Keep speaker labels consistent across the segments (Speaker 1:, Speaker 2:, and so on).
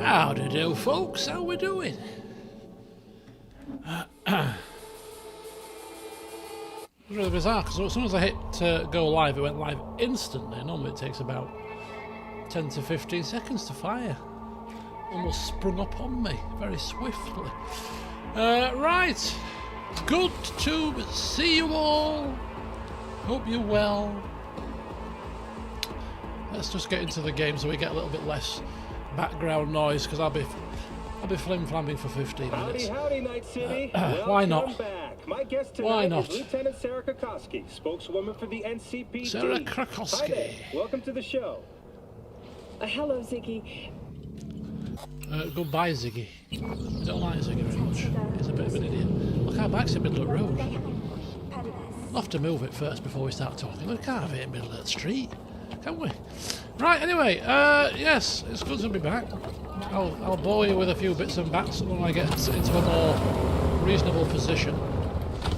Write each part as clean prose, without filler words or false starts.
Speaker 1: Howdy do, folks. How we doing? It was really bizarre because as soon as I hit go live, it went live instantly. Normally it takes about 10 to 15 seconds to fire. Almost sprung up on me very swiftly. Right. Good to see you all. Hope you're well. Let's just get into the game so we get a little bit less background noise, because I'll be flim-flamming for 15 minutes.
Speaker 2: Howdy, Night City.
Speaker 1: Why not?
Speaker 2: Back. My guest tonight
Speaker 1: Why not?
Speaker 2: is Lieutenant Sarah Krakowski, spokeswoman for the NCPD.
Speaker 1: Sarah Krakowski.
Speaker 2: Hi there. Welcome to the show.
Speaker 3: Hello, Ziggy.
Speaker 1: Goodbye, Ziggy. I don't like Ziggy very much. He's a bit of an idiot. Look, our back's in the middle of the road. We'll have to move it first before we start talking. We can't have it in the middle of the street, can we? Right, anyway, yes, it's good to be back. I'll bore you with a few bits and bats when I get into a more reasonable position.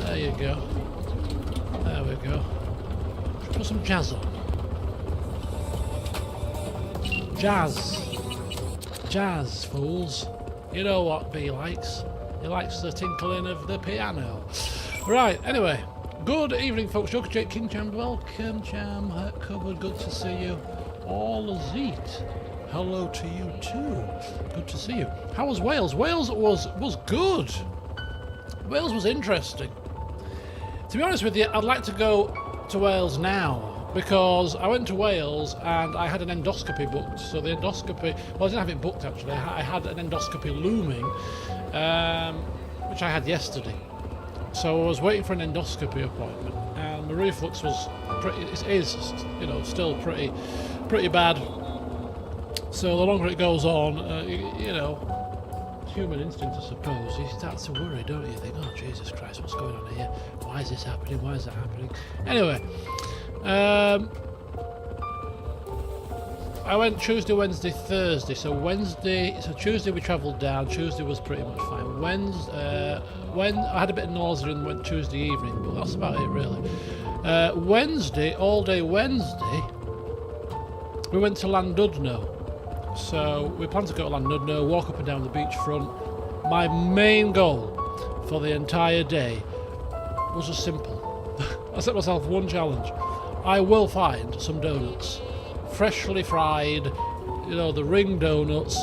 Speaker 1: There you go. There we go. Put some jazz on. Jazz. Jazz, fools. You know what B likes. He likes the tinkling of the piano. Right, anyway. Good evening, folks. Joker Jake King Cham, welcome, Cham. Covered, good to see you. All Azit. Hello to you too. Good to see you. How was Wales? Wales was good. Wales was interesting. To be honest with you, I'd like to go to Wales now, because I went to Wales and I had an endoscopy booked. So the endoscopy, well, I didn't have it booked actually. I had an endoscopy looming, which I had yesterday. So I was waiting for an endoscopy appointment, and the reflux was still pretty bad. So the longer it goes on, you know, human instinct, I suppose, you start to worry, don't you? You think, oh Jesus Christ, what's going on here? Why is this happening? Why is that happening? Anyway, I went Tuesday, Wednesday, Thursday. So Tuesday we travelled down. Tuesday was pretty much fine. When I had a bit of nausea and went Tuesday evening, but that's about it really. Wednesday, all day Wednesday, we went to Llandudno. So we planned to go to Llandudno, walk up and down the beachfront. My main goal for the entire day was just simple. I set myself one challenge. I will find some donuts, freshly fried, you know, the ring donuts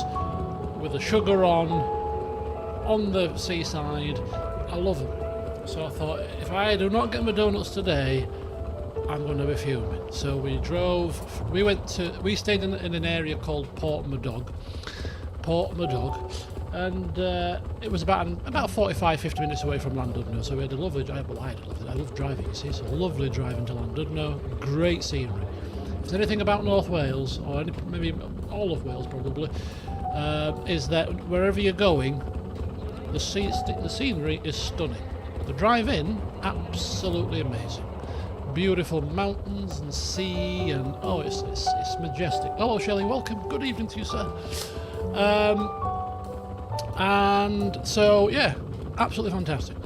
Speaker 1: with the sugar on the seaside. I love them. So I thought, if I do not get my donuts today, I'm going to be fuming. So we stayed in an area called Port Madog, and it was about 45-50 minutes away from Llandudno. So we had a lovely drive. Well, I love driving, you see, so lovely driving to Llandudno. Great scenery. If there's anything about North Wales, or maybe all of Wales probably, is that wherever you're going, the scenery is stunning. The drive in, absolutely amazing. Beautiful mountains and sea, and oh, it's majestic. Hello, Shelley. Welcome. Good evening to you, sir. And so yeah, absolutely fantastic.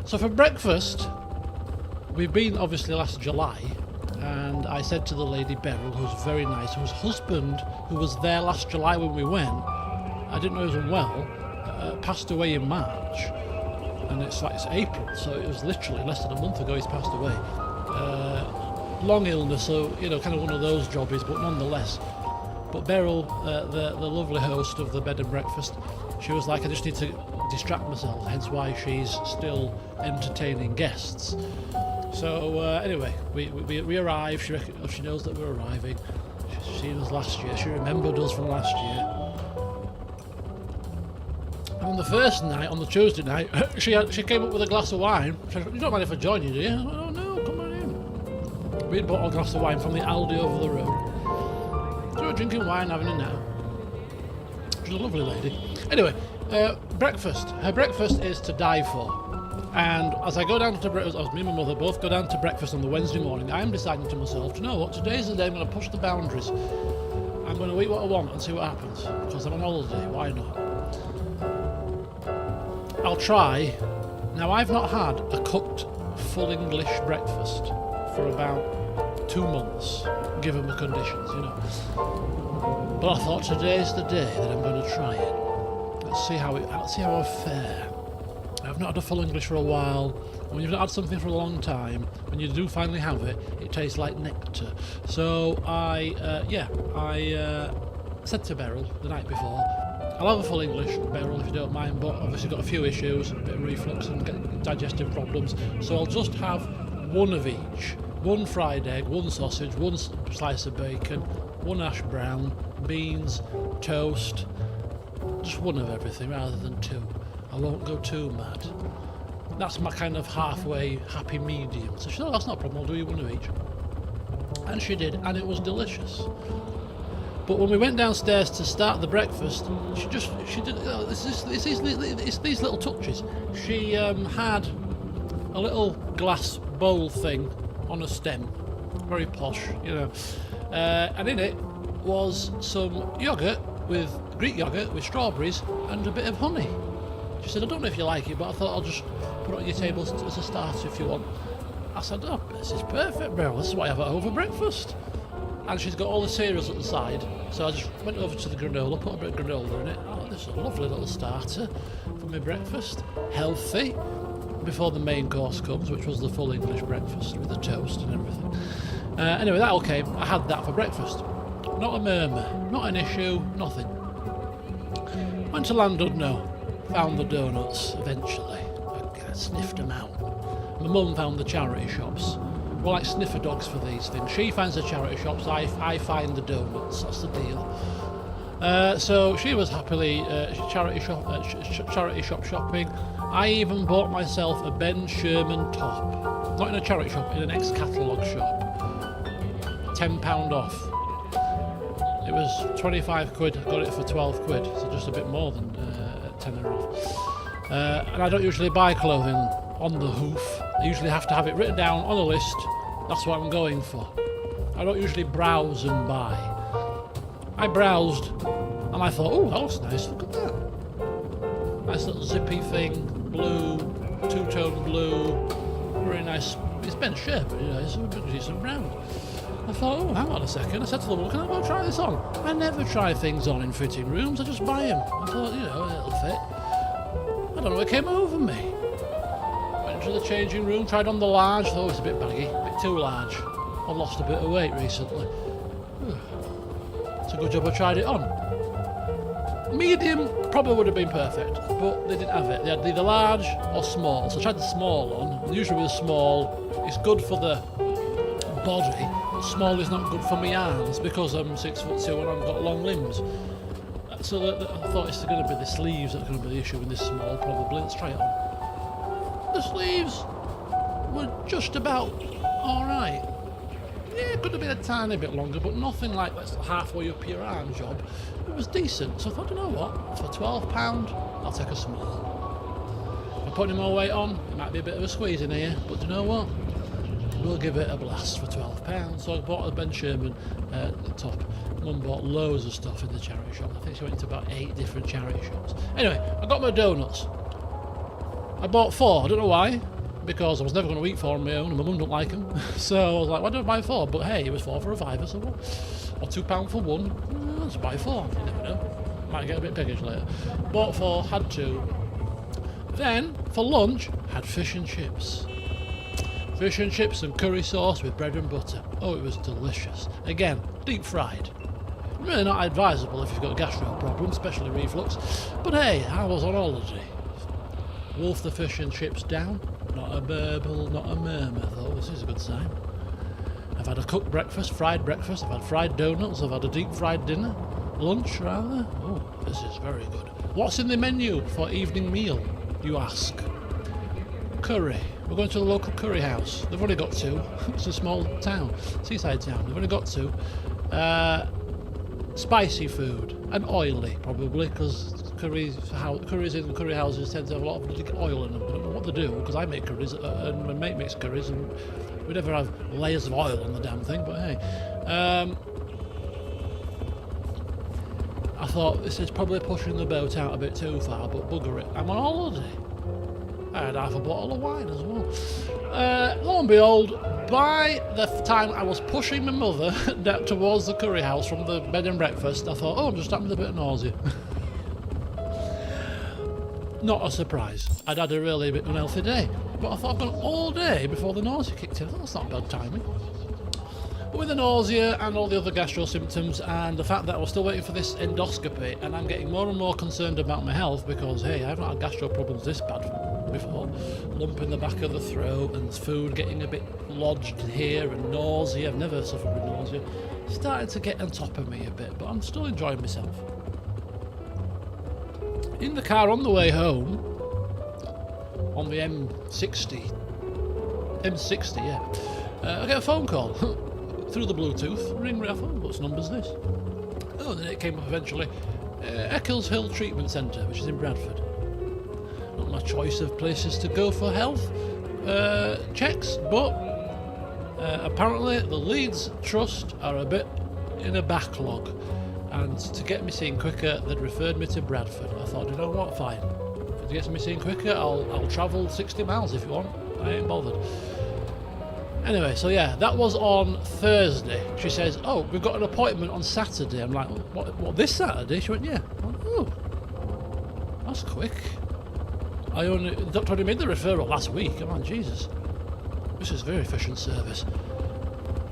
Speaker 1: So for breakfast, we've been obviously last July, and I said to the lady Beryl, who's very nice, whose husband, who was there last July when we went, I didn't know he was unwell, passed away in March, and it's April, so it was literally less than a month ago he's passed away. Long illness, so you know, kind of one of those jobbies, but nonetheless. But Beryl, the lovely host of the bed and breakfast, she was like, I just need to distract myself, hence why she's still entertaining guests. So anyway, we arrived. She knows that we're arriving. She's seen us last year. She remembered us from last year. And on the first night, on the Tuesday night, she came up with a glass of wine. She said, "You don't mind if I join you, do you?" I said, "Oh no, come on in." We'd bought a glass of wine from the Aldi over the road. So we were drinking wine, having a nap. She's a lovely lady. Anyway, breakfast. Her breakfast is to die for. And as I go down to breakfast, me and my mother both go down to breakfast on the Wednesday morning, I am deciding to myself, you know what, today's the day I'm going to push the boundaries. I'm going to eat what I want and see what happens. Because I'm on holiday, why not? I'll try. Now, I've not had a cooked full English breakfast for about 2 months, given the conditions, you know. But I thought today's the day that I'm going to try it. Let's see how I fare. I've not had a full English for a while. When you've not had something for a long time, when you do finally have it, it tastes like nectar. So I said to Beryl the night before, I'll have a full English, Beryl, if you don't mind, but obviously got a few issues, a bit of reflux and digestive problems, so I'll just have one of each. One fried egg, one sausage, one slice of bacon, one hash brown, beans, toast, just one of everything rather than two. I won't go too mad. That's my kind of halfway happy medium. So she said, oh, that's not a problem, I'll do you one of each. And she did, and it was delicious. But when we went downstairs to start the breakfast, she did. It's these little touches. She had a little glass bowl thing on a stem, very posh, you know. And in it was some Greek yogurt with strawberries and a bit of honey. She said, I don't know if you like it, but I thought I'll just put it on your table as a starter if you want. I said, oh, this is perfect, Beryl. This is what I have at home for breakfast. And she's got all the cereals at the side, so I just went over to the granola, put a bit of granola in it. Oh, this is a lovely little starter for my breakfast. Healthy, before the main course comes, which was the full English breakfast with the toast and everything. Anyway, that all came. I had that for breakfast. Not a murmur, not an issue, nothing. Went to Landudno, found the donuts eventually. I sniffed them out. My mum found the charity shops. We're like sniffer dogs for these things. She finds the charity shops, I find the donuts. That's the deal. So she was happily charity shop shopping. I even bought myself a Ben Sherman top. Not in a charity shop, in an ex-catalogue shop. £10 off. It was 25 quid, I got it for 12 quid, so just a bit more than 10 off. And I don't usually buy clothing on the hoof. I usually have to have it written down on a list. That's what I'm going for. I don't usually browse and buy. I browsed and I thought, oh, that looks nice, look at that. Nice little zippy thing, blue, two-tone blue, very nice. It's Ben Sherman, you know, it's a decent brand. I thought, oh, hang on a second. I said to the woman, can I go try this on? I never try things on in fitting rooms, I just buy them. I thought, you know, it'll fit. I don't know what came over me. Went to the changing room, tried on the large, thought it's a bit baggy, a bit too large. I've lost a bit of weight recently. It's a good job I tried it on. Medium probably would have been perfect, but they didn't have it. They had either large or small, so I tried the small on. And usually with the small, it's good for the body, but small is not good for my arms because I'm 6'2" and I've got long limbs. So I thought it's going to be the sleeves that are going to be the issue with this small, probably. Let's try it on. The sleeves were just about alright. Yeah, it could have been a tiny bit longer, but nothing like that's halfway up your arm job. It was decent, so I thought, you know what, for £12, I'll take a small. If I put any more weight on, it might be a bit of a squeeze in here, but you know what? We'll give it a blast for £12. So I bought a Ben Sherman top. Mum bought loads of stuff in the charity shop. I think she went into about 8 different charity shops. Anyway, I got my donuts. I bought 4, I don't know why, because I was never going to eat 4 on my own and my mum don't like them. So I was like, why don't I buy 4? But hey, it was 4 for a £5 so what? Or £2 for one. Let's buy 4, you never know. Might get a bit piggish later. Bought 4, had 2. Then, for lunch, had fish and chips. Fish and chips and curry sauce with bread and butter. Oh, it was delicious. Again, deep fried. Really not advisable if you've got a gastro problem, especially reflux. But hey, I was on holiday. Wolf the fish and chips down. Not a burble, not a murmur, though. This is a good sign. I've had a cooked breakfast, fried breakfast. I've had fried donuts. I've had a deep fried dinner. Lunch, rather. Oh, this is very good. What's in the menu for evening meal, you ask? Curry. We're going to the local curry house. They've only got 2. It's a small town, seaside town. They've only got 2. Spicy food and oily, probably, because curries in curry houses tend to have a lot of oil in them. I don't know what they do, because I make curries and my mate makes curries, and we never have layers of oil on the damn thing. But hey, I thought this is probably pushing the boat out a bit too far, but bugger it. I'm on holiday. I had half a bottle of wine as well. Lo and behold, by the time I was pushing my mother down towards the curry house from the bed and breakfast, I thought, oh, I'm just having a bit of nausea. Not a surprise. I'd had a really bit unhealthy day. But I thought I've gone all day before the nausea kicked in. I thought that's not bad timing. But with the nausea and all the other gastro symptoms and the fact that I was still waiting for this endoscopy, and I'm getting more and more concerned about my health because, hey, I've not had gastro problems this bad before. Lump in the back of the throat and food getting a bit lodged here and nausea. I've never suffered with nausea. Starting to get on top of me a bit, but I'm still enjoying myself. In the car on the way home, on the M60, yeah, I get a phone call through the Bluetooth. Ring, I thought, what's number's this? Oh, then it came up eventually. Eccles Hill Treatment Centre, which is in Bradford. Not my choice of places to go for health checks, but apparently the Leeds Trust are a bit in a backlog, and to get me seen quicker, they'd referred me to Bradford. I thought, you know what, fine. If it gets me seen quicker, I'll travel 60 miles if you want. I ain't bothered. Anyway, so yeah, that was on Thursday. She says, oh, we've got an appointment on Saturday. I'm like, what this Saturday? She went, yeah. I went, oh, that's quick. The doctor only made the referral last week. Come on, Jesus. This is very efficient service.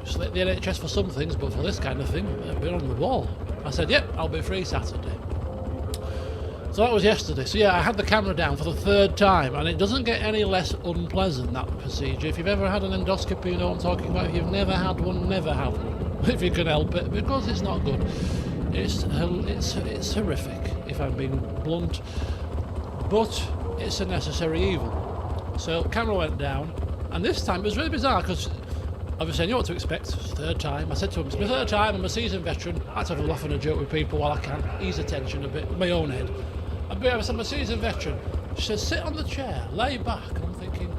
Speaker 1: Just like the NHS for some things, but for this kind of thing, they've been on the ball. I said, yep, I'll be free Saturday. So that was yesterday. So yeah, I had the camera down for the third time, and it doesn't get any less unpleasant, that procedure. If you've ever had an endoscopy, you know what I'm talking about. If you've never had one, never have one, if you can help it, because it's not good. It's horrific, if I'm being blunt, but it's a necessary evil. So camera went down, and this time it was really bizarre because obviously I knew what to expect. Third time. I said to him, it's my third time, I'm a seasoned veteran. I had to have a laugh and a joke with people while I can, ease the tension a bit, in my own head. I'm a seasoned veteran. She says, sit on the chair, lay back. And I'm thinking,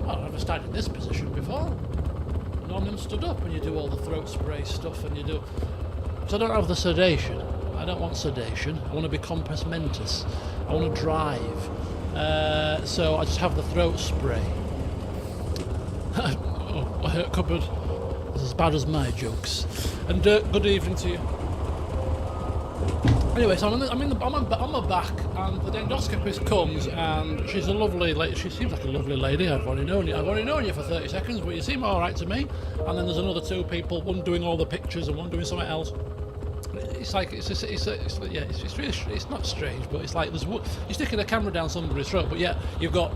Speaker 1: well, I've never started in this position before. Normally I'm stood up when you do all the throat spray stuff and you do. So I don't have the sedation. I don't want sedation. I want to be compos mentis. I want to drive. So I just have the throat spray. Oh, I hurt cupboard. It's as bad as my jokes. And good evening to you. Anyway, so I'm my back, and the endoscopist comes, and she's a lovely lady. She seems like a lovely lady. I've only known you for 30 seconds, but you seem all right to me. And then there's another two people, one doing all the pictures and one doing something else. It's like it's not strange, but it's like you're sticking a camera down somebody's throat, but yeah, you've got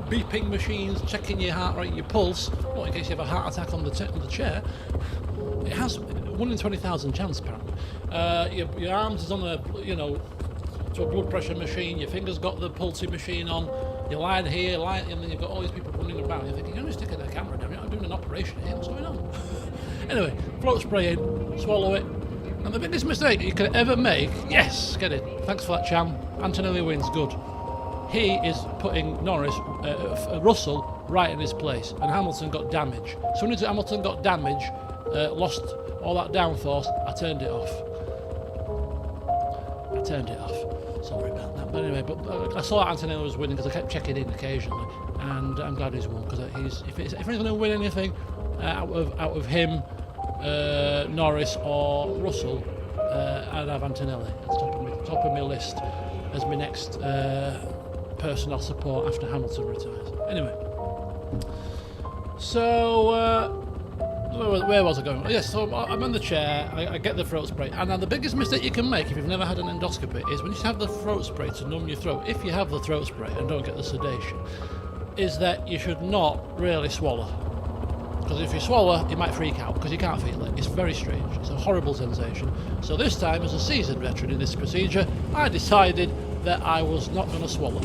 Speaker 1: beeping machines checking your heart rate, your pulse, not in case you have a heart attack on the chair. It has 1 in 20,000 chance apparently. Your arms is on to a blood pressure machine. Your fingers got the pulsing machine on. You're lying here, and then you've got all these people running around. You're thinking, you're only sticking a camera down. You're not doing an operation here. What's going on? Anyway, throat spray in, swallow it. And the biggest mistake you could ever make, yes, get it. Thanks for that, Cham. Antonelli wins, good. He is putting Russell right in his place, and Hamilton got damage. As soon as Hamilton got damage, lost all that downforce, I turned it off. Sorry about that. But anyway, I saw that Antonelli was winning because I kept checking in occasionally, and I'm glad he's won because if he's going to win anything out of him, Norris or Russell, I'd have Antonelli at the top of my list as my next person I'll support after Hamilton retires. Anyway, so where was I going? Yes, so I'm in the chair, I get the throat spray, and then the biggest mistake you can make if you've never had an endoscopy is when you have the throat spray to numb your throat, if you have the throat spray and don't get the sedation, is that you should not really swallow. Because if you swallow, you might freak out because you can't feel it. It's very strange. It's a horrible sensation. So this time, as a seasoned veteran in this procedure, I decided that I was not going to swallow.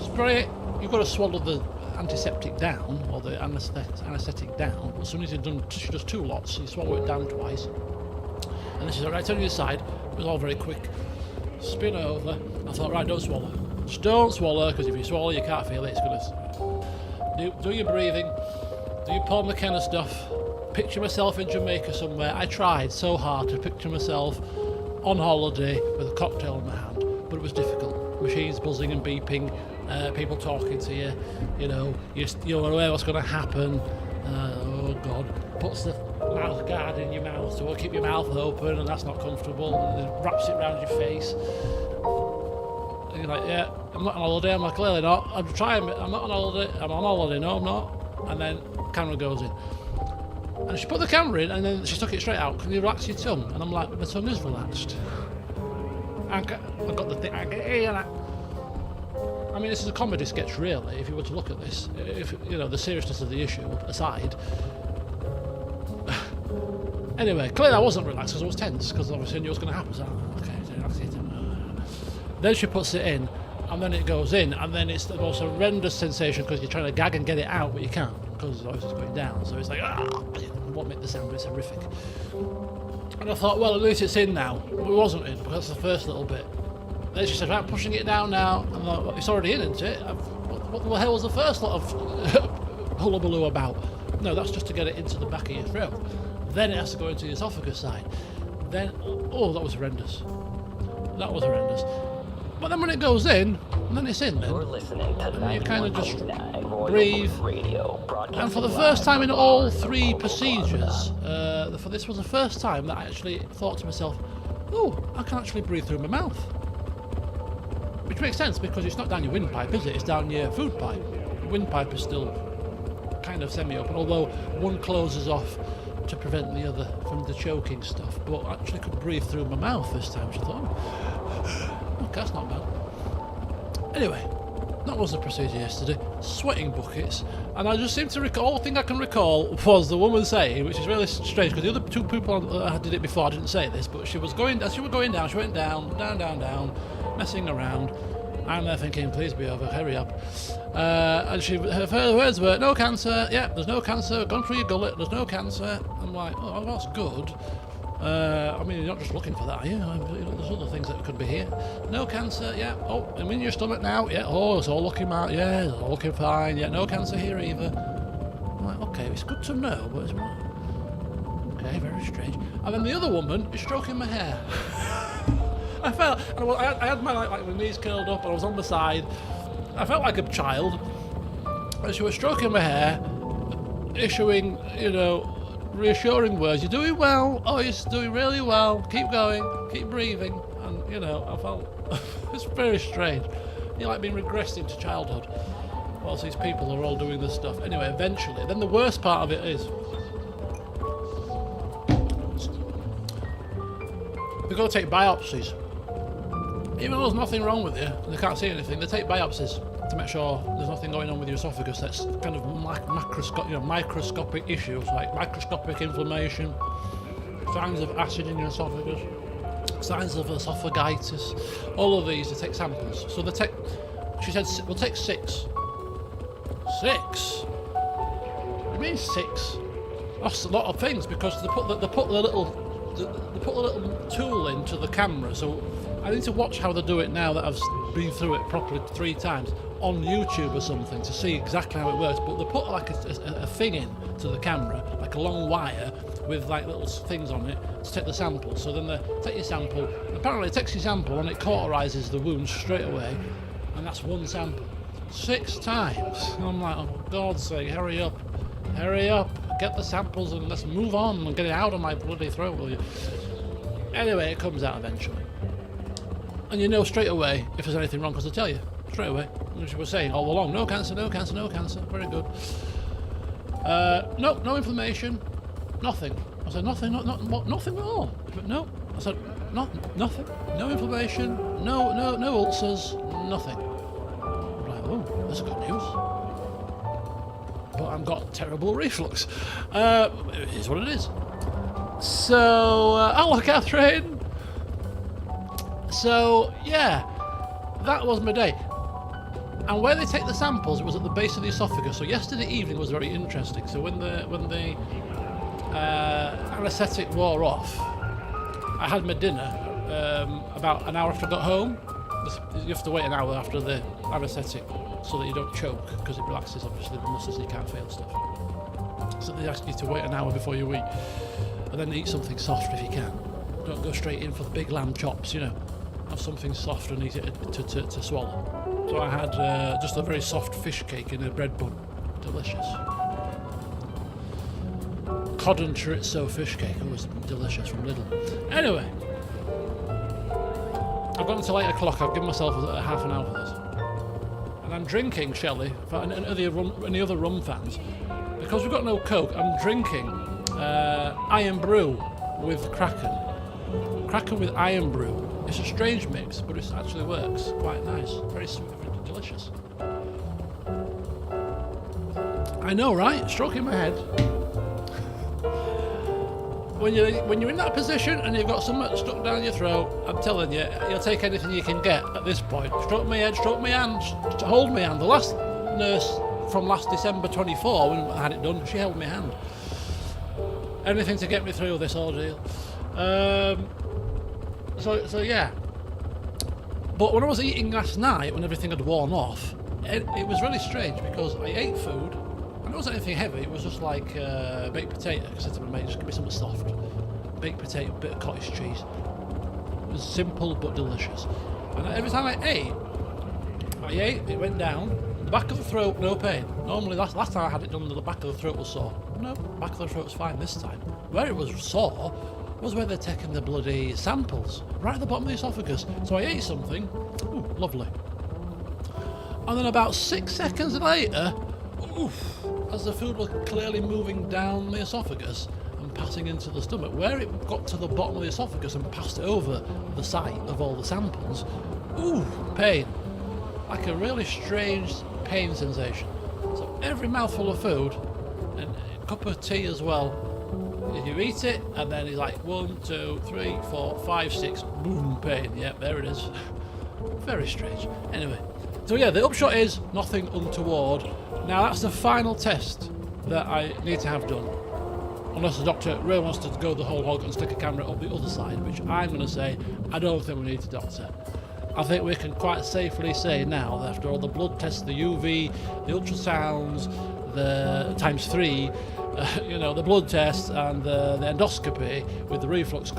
Speaker 1: Spray it. You've got to swallow the antiseptic down, or the anaesthetic down. As soon as you've done, she does 2 lots. So you swallow it down twice. And then she said, right on your side. It was all very quick. Spin over. I thought, right, don't swallow. Just don't swallow, because if you swallow, you can't feel it. It's going to do your breathing. Do your Paul McKenna stuff. Picture myself in Jamaica somewhere. I tried so hard to picture myself on holiday with a cocktail in my hand, but it was difficult. Machines buzzing and beeping, people talking to you, you know, you're aware what's going to happen. Oh God, puts the mouth guard in your mouth to keep your mouth open, and that's not comfortable, and then wraps it around your face. And you're like, yeah, I'm not on holiday. I'm like, clearly not. I'm trying, but I'm not on holiday. I'm on holiday. No, I'm not. And then camera goes in. And she put the camera in, and then she stuck it straight out. Can you relax your tongue? And I'm like, my tongue is relaxed. I've got the thing. I mean, this is a comedy sketch, really. If you were to look at this, if you know the seriousness of the issue aside. Anyway, clearly I wasn't relaxed because I was tense, because obviously I knew what was going to happen. So, okay, relax it. Then she puts it in, and then it goes in, and then it's the most horrendous sensation because you're trying to gag and get it out, but you can't because obviously it's going down. So it's like, won't make the sound, but it's horrific. And I thought, well, at least it's in now. But it wasn't in because that's the first little bit. Then she said, right, pushing it down now. And I thought, well, it's already in, isn't it? What the hell was the first lot of hullabaloo about? No, that's just to get it into the back of your throat. Then it has to go into the esophagus side. Then, oh, that was horrendous. That was horrendous. But then when it goes in, and then it's in then.
Speaker 4: You're listening to
Speaker 1: And you kind of just
Speaker 4: 91.9
Speaker 1: breathe.
Speaker 4: Radio,
Speaker 1: And for the first time in all three procedures, for this was the first time that I actually thought to myself, oh, I can actually breathe through my mouth. Which makes sense because it's not down your windpipe, is it? It's down your food pipe. The windpipe is still kind of semi-open, although one closes off to prevent the other from the choking stuff. But I actually could breathe through my mouth this time, so I thought, oh, okay, that's not bad. Anyway, that was the procedure yesterday. Sweating buckets. And I just seem to recall, the thing I can recall was the woman saying, which is really strange, because the other two people that did it before, I didn't say this, but she was going, as she was going down, she went down, messing around. I'm there thinking, please be over, hurry up. And her words were, no cancer, yeah, there's no cancer, gone through your gullet, there's no cancer. I'm like, oh, that's good. I mean, you're not just looking for that, are you? There's other things that could be here. No cancer, yeah. Oh, I'm in your stomach now, yeah. Oh, it's all looking out, yeah, it's all looking fine, yeah. No cancer here either. I'm like, okay, it's good to know, but it's okay, very strange. And then the other woman is stroking my hair. I felt, and I had my like my knees curled up, and I was on the side. I felt like a child, and she was stroking my hair, issuing, reassuring words. You're doing well. Oh, you're doing really well. Keep going. Keep breathing. And I felt it's very strange. You're like being regressed into childhood, whilst these people are all doing this stuff. Anyway, eventually, then the worst part of it is they've got to take biopsies. Even though there's nothing wrong with you, and they can't see anything, they take biopsies to make sure there's nothing going on with your esophagus. That's kind of microscopic issues like microscopic inflammation, signs of acid in your esophagus, signs of esophagitis. All of these, they take samples. So she said, we'll take 6. 6? What do you mean 6? That's a lot of things because they put the little tool into the camera. So I need to watch how they do it now that I've been through it properly 3 times on YouTube or something to see exactly how it works. But they put like a thing in to the camera, like a long wire with like little things on it to take the sample. So then they take your sample. And apparently it takes your sample and it cauterizes the wound straight away, and that's one sample. 6 times. And I'm like, oh, for God's sake, hurry up, get the samples and let's move on and get it out of my bloody throat, will you? Anyway, it comes out eventually. And you know straight away if there's anything wrong because they tell you straight away. As you were saying all along, no cancer, no cancer, no cancer. Very good. No inflammation, nothing. I said nothing, nothing at all. But no, I said nothing, no inflammation, no ulcers, nothing. I'm like, oh, that's good news. But I've got terrible reflux. It is what it is. So, hello, Catherine. So, yeah, that was my day. And where they take the samples, it was at the base of the esophagus. So yesterday evening was very interesting. So when the anaesthetic wore off, I had my dinner about an hour after I got home. You have to wait an hour after the anaesthetic so that you don't choke, because it relaxes obviously the muscles so you can't feel stuff. So they ask you to wait an hour before you eat, and then eat something soft if you can. Don't go straight in for the big lamb chops, Have something soft and easy to swallow. So I had just a very soft fish cake in a bread bun. Delicious. Cod and chorizo fish cake. It was delicious from Lidl. Anyway, I've got until 8 o'clock. I've given myself a half an hour for this. And I'm drinking, Shelley, and any other rum fans, because we've got no Coke, I'm drinking Iron Brew with Kraken. Kraken with Iron Brew. It's a strange mix, but it actually works. Quite nice. Very sweet, very delicious. I know, right? Stroking my head. When you're in that position and you've got something stuck down your throat, I'm telling you, you'll take anything you can get at this point. Stroke my head, stroke my hand, hold my hand. The last nurse from last December 24, when I had it done, she held my hand. Anything to get me through this ordeal. So yeah. But when I was eating last night, when everything had worn off, it was really strange because I ate food. It wasn't anything heavy, it was just like baked potato. I said to my mate, just give me something soft. Baked potato, bit of cottage cheese. It was simple but delicious. And every time I ate, it went down. The back of the throat, no pain. Normally, last time I had it done, the back of the throat was sore. No, back of the throat was fine this time. Where it was sore was where they're taking the bloody samples, right at the bottom of the esophagus. So I ate something, ooh, lovely. And then about 6 seconds later, oof, as the food was clearly moving down the esophagus and passing into the stomach, where it got to the bottom of the esophagus and passed over the site of all the samples, ooh, pain. Like a really strange pain sensation. So every mouthful of food, and a cup of tea as well, you eat it, and then it's like 1, 2, 3, 4, 5, 6, boom, pain. Yep, there it is. Very strange. Anyway, so yeah, the upshot is nothing untoward. Now that's the final test that I need to have done. Unless the doctor really wants to go the whole hog and stick a camera up the other side, which I'm going to say, I don't think we need a doctor. I think we can quite safely say now that after all the blood tests, the UV, the ultrasounds, the ×3, the blood tests and the endoscopy with the reflux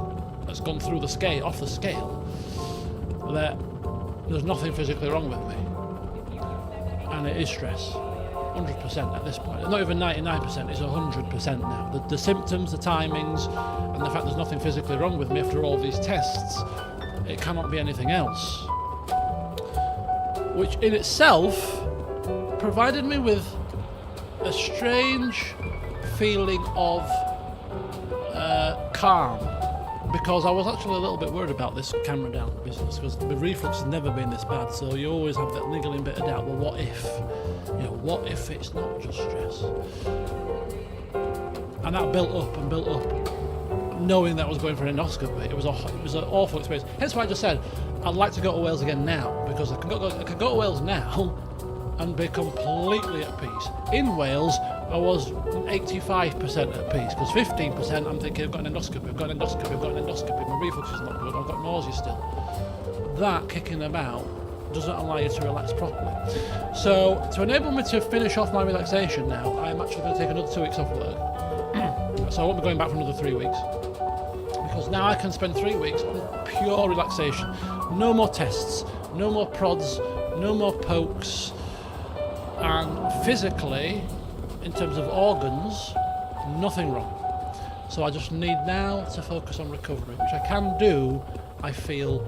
Speaker 1: that's gone through the scale, off the scale, that there's nothing physically wrong with me. And it is stress. 100% at this point. Not even 99%, it's 100% now. The symptoms, the timings, and the fact there's nothing physically wrong with me after all these tests, it cannot be anything else. Which in itself provided me with a strange feeling of calm, because I was actually a little bit worried about this camera down business, because the reflux has never been this bad, so you always have that niggling bit of doubt. Well, what if? What if it's not just stress? And that built up, knowing that I was going for an endoscopy. It was an awful experience. Hence why I just said I'd like to go to Wales again now, because I can go to Wales now and be completely at peace. In Wales, I was 85% at peace, because 15% I'm thinking I've got an endoscopy, my reflux is not good, I've got nausea still. That kicking about doesn't allow you to relax properly. So to enable me to finish off my relaxation now, I'm actually going to take another 2 weeks off work. So I won't be going back for another 3 weeks, because now I can spend 3 weeks on pure relaxation. No more tests, no more prods, no more pokes, and physically, in terms of organs, nothing wrong. So I just need now to focus on recovery, which I can do, I feel,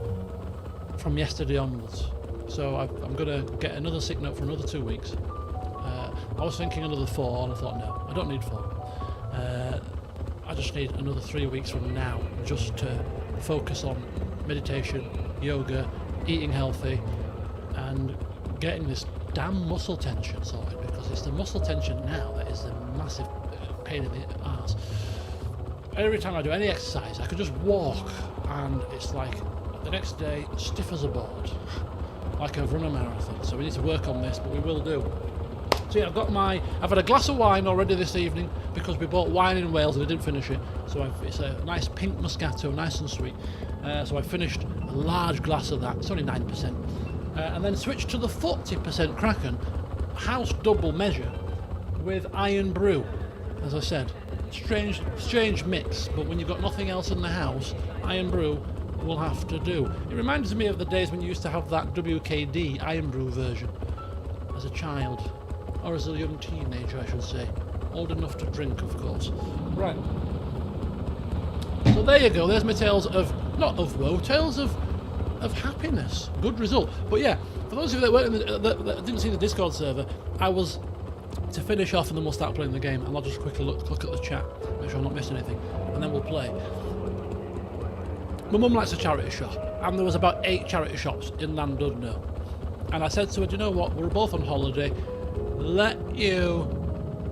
Speaker 1: from yesterday onwards. So I'm going to get another sick note for another 2 weeks. I was thinking another 4, and I thought, no, I don't need 4. I just need another 3 weeks from now, just to focus on meditation, yoga, eating healthy, and getting this damn muscle tension sorted, because it's the muscle tension now that is the massive pain in the arse. Every time I do any exercise, I could just walk, and it's like the next day stiff as a board, like I've run a marathon. So we need to work on this, but we will do. So yeah, I've had a glass of wine already this evening, because we bought wine in Wales and I didn't finish it. So it's a nice pink Moscato, nice and sweet. So I finished a large glass of that. It's only 9%. And then switched to the 40% Kraken house double measure with Iron Brew. As I said, strange mix, but when you've got nothing else in the house, Iron Brew we'll have to do. It reminds me of the days when you used to have that WKD Iron Brew version as a child, or as a young teenager, I should say. Old enough to drink, of course. Right. So there you go. There's my tales of, not of woe, tales of happiness. Good result. But yeah, for those of you that weren't in that didn't see the Discord server, I was to finish off, and then we'll start playing the game. And I'll just quickly look at the chat, make sure I'm not missing anything, and then we'll play. My mum likes a charity shop, and there was about 8 charity shops in Llandudno. And I said to her, do you know what? We're both on holiday.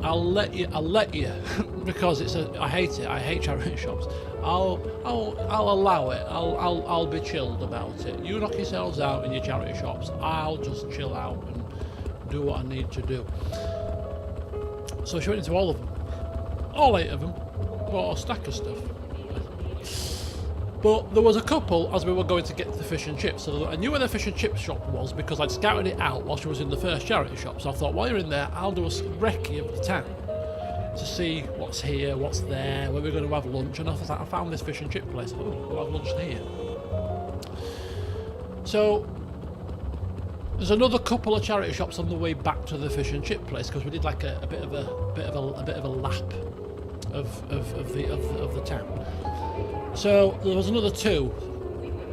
Speaker 1: I'll let you, because I hate it. I hate charity shops. I'll allow it. I'll be chilled about it. You knock yourselves out in your charity shops. I'll just chill out and do what I need to do. So she went into all of them, all 8 of them, bought a stack of stuff. But there was a couple as we were going to get to the fish and chips. So I knew where the fish and chip shop was because I'd scouted it out while she was in the first charity shop. So I thought, while you're in there, I'll do a recce of the town to see what's here, what's there, where we're going to have lunch. And I was like, I found this fish and chip place. Oh, we'll have lunch here. So there's another couple of charity shops on the way back to the fish and chip place because we did like a bit of a lap of the town. So there was another 2.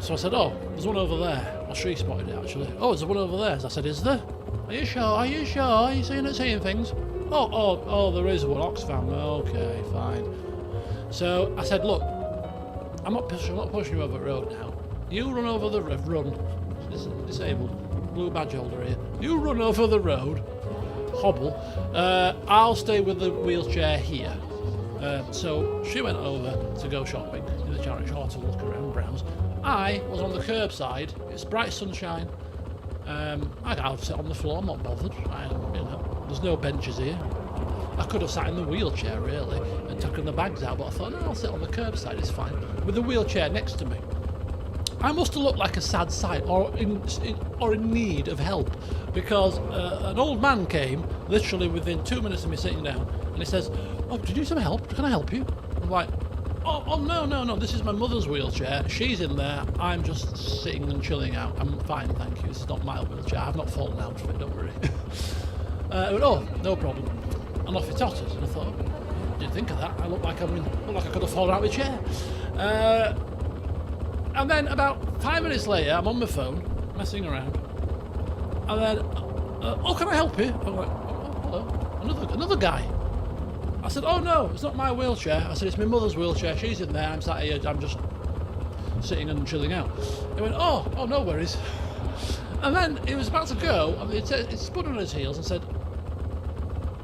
Speaker 1: So I said, oh, there's one over there. Well, she spotted it actually. Oh, there's one over there. So I said, is there? Are you sure? Are you sure? Are you seeing things? Oh, there is one. Oxfam. Okay, fine. So I said, look, I'm not pushing you over the road now. You run over the road. Run. Disabled. Blue badge holder here. You run over the road. Hobble. I'll stay with the wheelchair here. So she went over to go shopping in the charity shop to look around, browse. I was on the curbside. It's bright sunshine. I'll sit on the floor. I'm not bothered. There's no benches here. I could have sat in the wheelchair really and taken the bags out, but I thought, no, I'll sit on the curbside. It's fine. With the wheelchair next to me. I must have looked like a sad sight, or in need of help, because an old man came literally within 2 minutes of me sitting down, and he says, "Oh, do you need some help? Can I help you?" I'm like, "Oh, no, this is my mother's wheelchair. She's in there. I'm just sitting and chilling out. I'm fine, thank you. This is not my wheelchair. I've not fallen out of it. Don't worry." I went, "Oh, no problem." And off he totters, and I thought, I didn't think of that. I look like I could have fallen out of a chair. And then about 5 minutes later, I'm on my phone, messing around, and then, "Oh, can I help you?" I'm like, "Oh, hello, another guy." I said, "Oh no, it's not my wheelchair." I said, "It's my mother's wheelchair. She's in there. I'm sat here. I'm just sitting and chilling out." He went, "Oh, no worries." And then he was about to go, and he spun on his heels and said,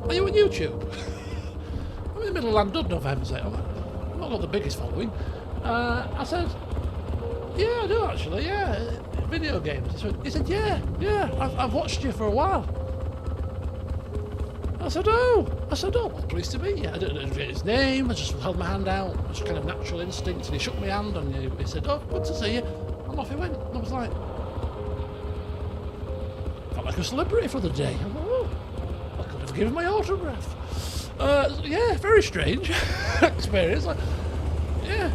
Speaker 1: "Are you on YouTube?" I'm in the middle of Llandudno, for heaven's sake. I've not got the biggest following. I said, "Yeah, I do actually, yeah, video games." He said, yeah, I've watched you for a while." I said, oh, well, pleased to meet you. I didn't know his name, I just held my hand out, just kind of natural instinct, and he shook my hand, and he said, "Oh, good to see you," and off he went. And I was like, felt like a celebrity for the day. I thought, oh, I could have given my autograph. Yeah, very strange experience. Like, yeah,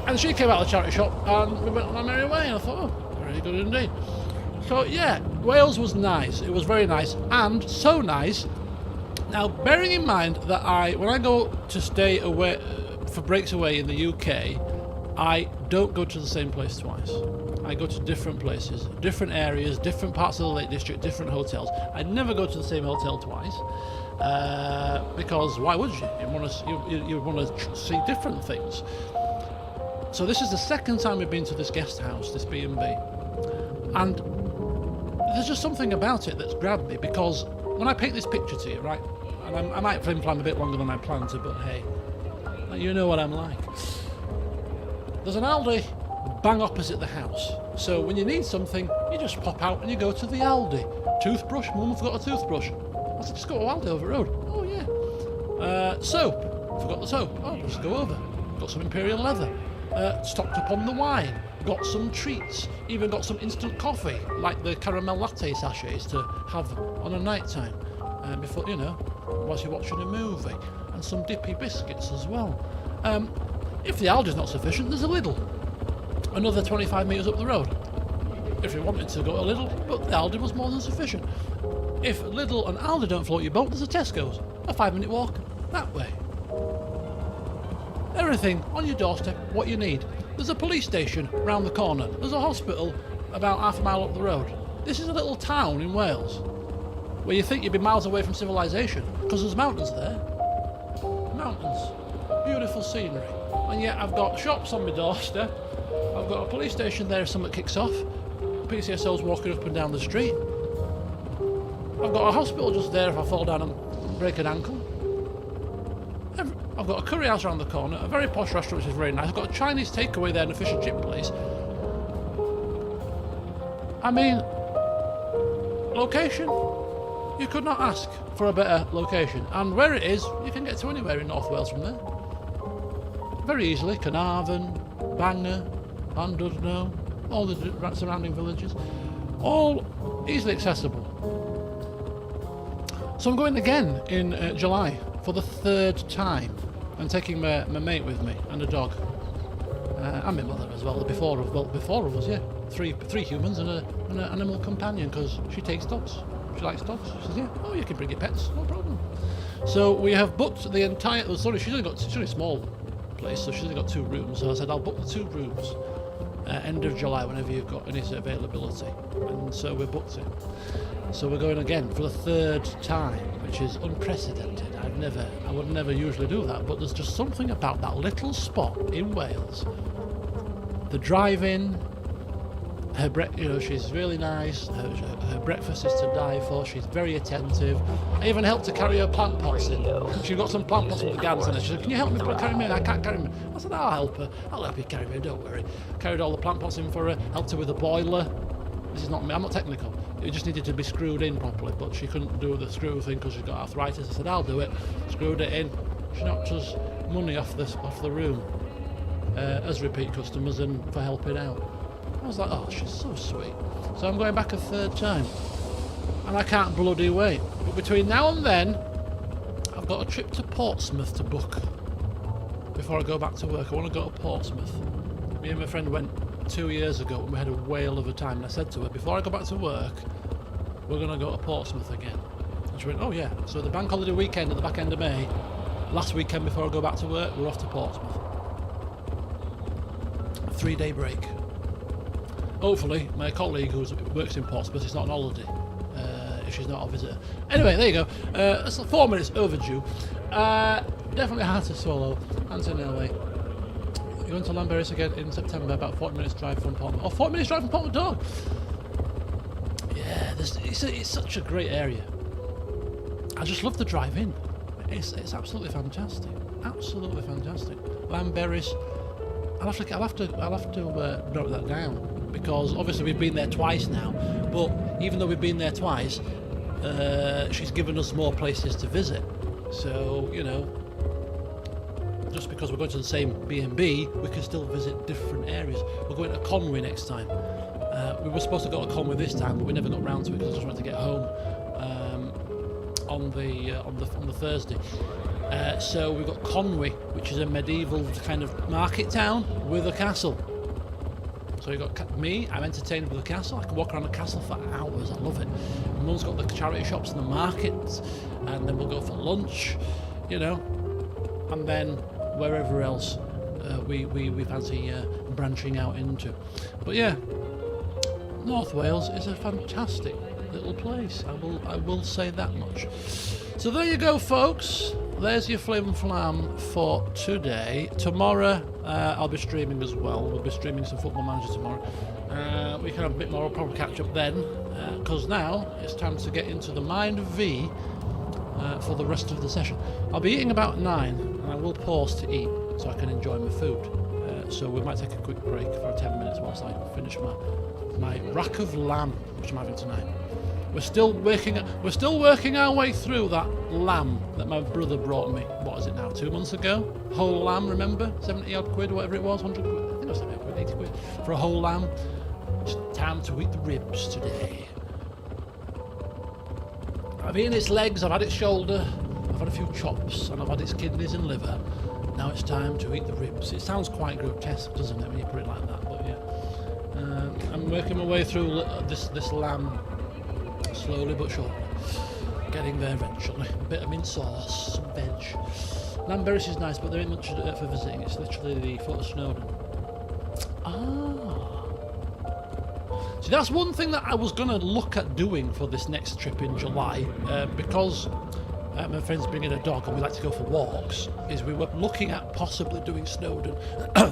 Speaker 1: and she came out of the charity shop, and we went on our merry way, and I thought, oh, very good indeed. So yeah, Wales was nice. It was very nice, and so nice. Now, bearing in mind that when I go to stay away for breaks away in the UK, I don't go to the same place twice. I go to different places, different areas, different parts of the Lake District, different hotels. I never go to the same hotel twice, because why would you? You want to see different things. So this is the second time we've been to this guest house, this B&B, and there's just something about it that's grabbed me, because when I paint this picture to you, right, and I might plan a bit longer than I planned to, but hey, you know what I'm like. There's an Aldi bang opposite the house, so when you need something, you just pop out and you go to the Aldi. Toothbrush, Mum forgot a toothbrush. I said, just go to Aldi over the road. Oh yeah. Soap, forgot the soap. Oh, just go over. Got some Imperial leather. Stocked up on the wine. Got some treats, even got some instant coffee, like the caramel latte sachets to have on a night time, before, whilst you're watching a movie, and some dippy biscuits as well. If the Aldi's not sufficient, there's a Lidl. Another 25 metres up the road. If you wanted to go to Lidl, but the Aldi was more than sufficient. If Lidl and Aldi don't float your boat, there's a Tesco's. A 5-minute walk that way. Everything on your doorstep, what you need. There's a police station round the corner. There's a hospital about half a mile up the road. This is a little town in Wales where you think you'd be miles away from civilization because there's mountains there. Mountains. Beautiful scenery. And yet I've got shops on my doorstep. I've got a police station there if something kicks off. PCSO's walking up and down the street. I've got a hospital just there if I fall down and break an ankle. I've got a curry house around the corner, a very posh restaurant which is very nice. I've got a Chinese takeaway there and a fish and chip place. I mean, location? You could not ask for a better location. And where it is, you can get to anywhere in North Wales from there. Very easily. Carnarvon, Bangor, Llandudno, all the surrounding villages. All easily accessible. So I'm going again in July for the 3rd time. I'm taking my mate with me and a dog. And my mother as well. Before of us, yeah. Three humans and an animal companion because she takes dogs. She likes dogs. She says, yeah, oh, you can bring your pets, no problem. So we have booked the entire... Oh, sorry, she's only a small place, so she's only got 2 rooms. So I said, I'll book the 2 rooms end of July whenever you've got any availability. And so we booked it. So we're going again for the 3rd time, which is unprecedented. I would never usually do that, but there's just something about that little spot in Wales. The drive-in, she's really nice. Her breakfast is to die for. She's very attentive. I even helped her carry her plant pots in. She got some plant pots with the gans in her. She said, "Can you help me carry them in? I can't carry them." I said, "I'll help her. I'll help you carry them in. Don't worry." Carried all the plant pots in for her. Helped her with the boiler. This is not me. I'm not technical. It just needed to be screwed in properly, but she couldn't do the screw thing because she's got arthritis. I said, "I'll do it." Screwed it in. She knocked us money off the room as repeat customers and for helping out. I was like, oh, she's so sweet. So I'm going back a 3rd time. And I can't bloody wait. But between now and then, I've got a trip to Portsmouth to book. Before I go back to work, I want to go to Portsmouth. Me and my friend went 2 years ago and we had a whale of a time. And I said to her, before I go back to work, we're going to go to Portsmouth again. And she went, oh yeah. So the bank holiday weekend at the back end of May, last weekend before I go back to work, we're off to Portsmouth. A 3-day break. Hopefully, my colleague who works in Portsmouth is not on holiday, if she's not a visitor. Anyway, there you go. It's 4 minutes overdue. Definitely hard to swallow. Antonelli. You're going to Llanberis again in September, about 40 minutes drive from Portsmouth. Oh, 40 minutes drive from Portsmouth Dog! Yeah, it's such a great area. I just love the drive in. It's absolutely fantastic. Absolutely fantastic. Llanberis. I'll have to note that down. Because obviously we've been there twice now, but even though we've been there twice, she's given us more places to visit. So, just because we're going to the same B&B, we can still visit different areas. We're going to Conwy next time. We were supposed to go to Conwy this time, but we never got round to it because I just wanted to get home on the Thursday. So we've got Conwy, which is a medieval kind of market town with a castle. So you got me, I'm entertained with the castle. I can walk around the castle for hours, I love it. My mum's got the charity shops and the markets, and then we'll go for lunch, and then wherever else we fancy branching out into. But yeah, North Wales is a fantastic little place, I will say that much. So there you go, folks. There's your flim flam for today. Tomorrow I'll be streaming as well. We'll be streaming some Football Manager tomorrow. We can have a bit more, I'll probably catch up then, because now it's time to get into the Mind V for the rest of the session. I'll be eating about 9 and I will pause to eat so I can enjoy my food. So we might take a quick break for 10 minutes whilst I finish my rack of lamb, which I'm having tonight. We're still working our way through that lamb that my brother brought me. What is it now? 2 months ago? Whole lamb, remember? 70 odd quid, whatever it was, 100 quid. I think it was 70 quid, 80 quid for a whole lamb. It's time to eat the ribs today. I've eaten its legs, I've had its shoulder, I've had a few chops, and I've had its kidneys and liver. Now it's time to eat the ribs. It sounds quite grotesque, doesn't it, when you put it like that? But yeah, I'm working my way through this lamb slowly but surely. Getting there eventually. A bit of mint sauce, some veg. Lamberris is nice, but there ain't much for visiting. It's literally the Fort of Snowdon. See, that's one thing that I was going to look at doing for this next trip in July, because my friend's bringing a dog and we like to go for walks, is we were looking at possibly doing Snowdon.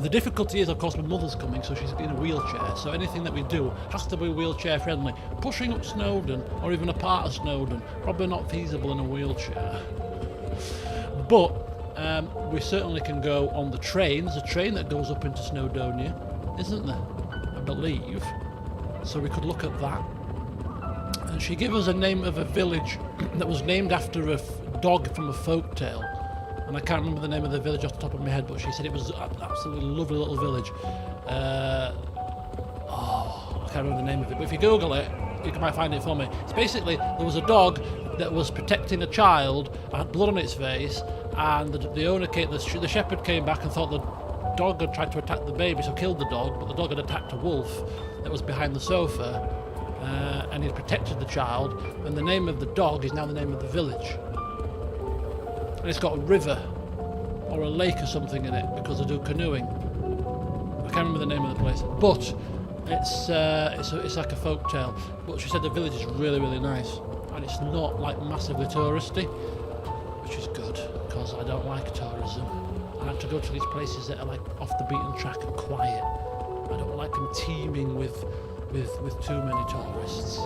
Speaker 1: The difficulty is, of course, my mother's coming, so she's in a wheelchair, so anything that we do has to be wheelchair friendly. Pushing up Snowdon, or even a part of Snowdon, probably not feasible in a wheelchair. But we certainly can go on the train. There's a train that goes up into Snowdonia, isn't there? I believe. So we could look at that. And she gave us a name of a village that was named after a dog from a folk tale. And I can't remember the name of the village off the top of my head, but she said it was an absolutely lovely little village. I can't remember the name of it, but if you Google it, you might find it for me. It's basically, there was a dog that was protecting a child, had blood on its face, and the owner came, the shepherd came back and thought the dog had tried to attack the baby, so killed the dog, but the dog had attacked a wolf that was behind the sofa, and he'd protected the child, and the name of the dog is now the name of the village. And it's got a river or a lake or something in it because they do canoeing. I can't remember the name of the place, but it's like a folk tale. But she said the village is really, really nice, and it's not like massively touristy, which is good because I don't like tourism. I like to go to these places that are like off the beaten track and quiet. I don't like them teeming with too many tourists.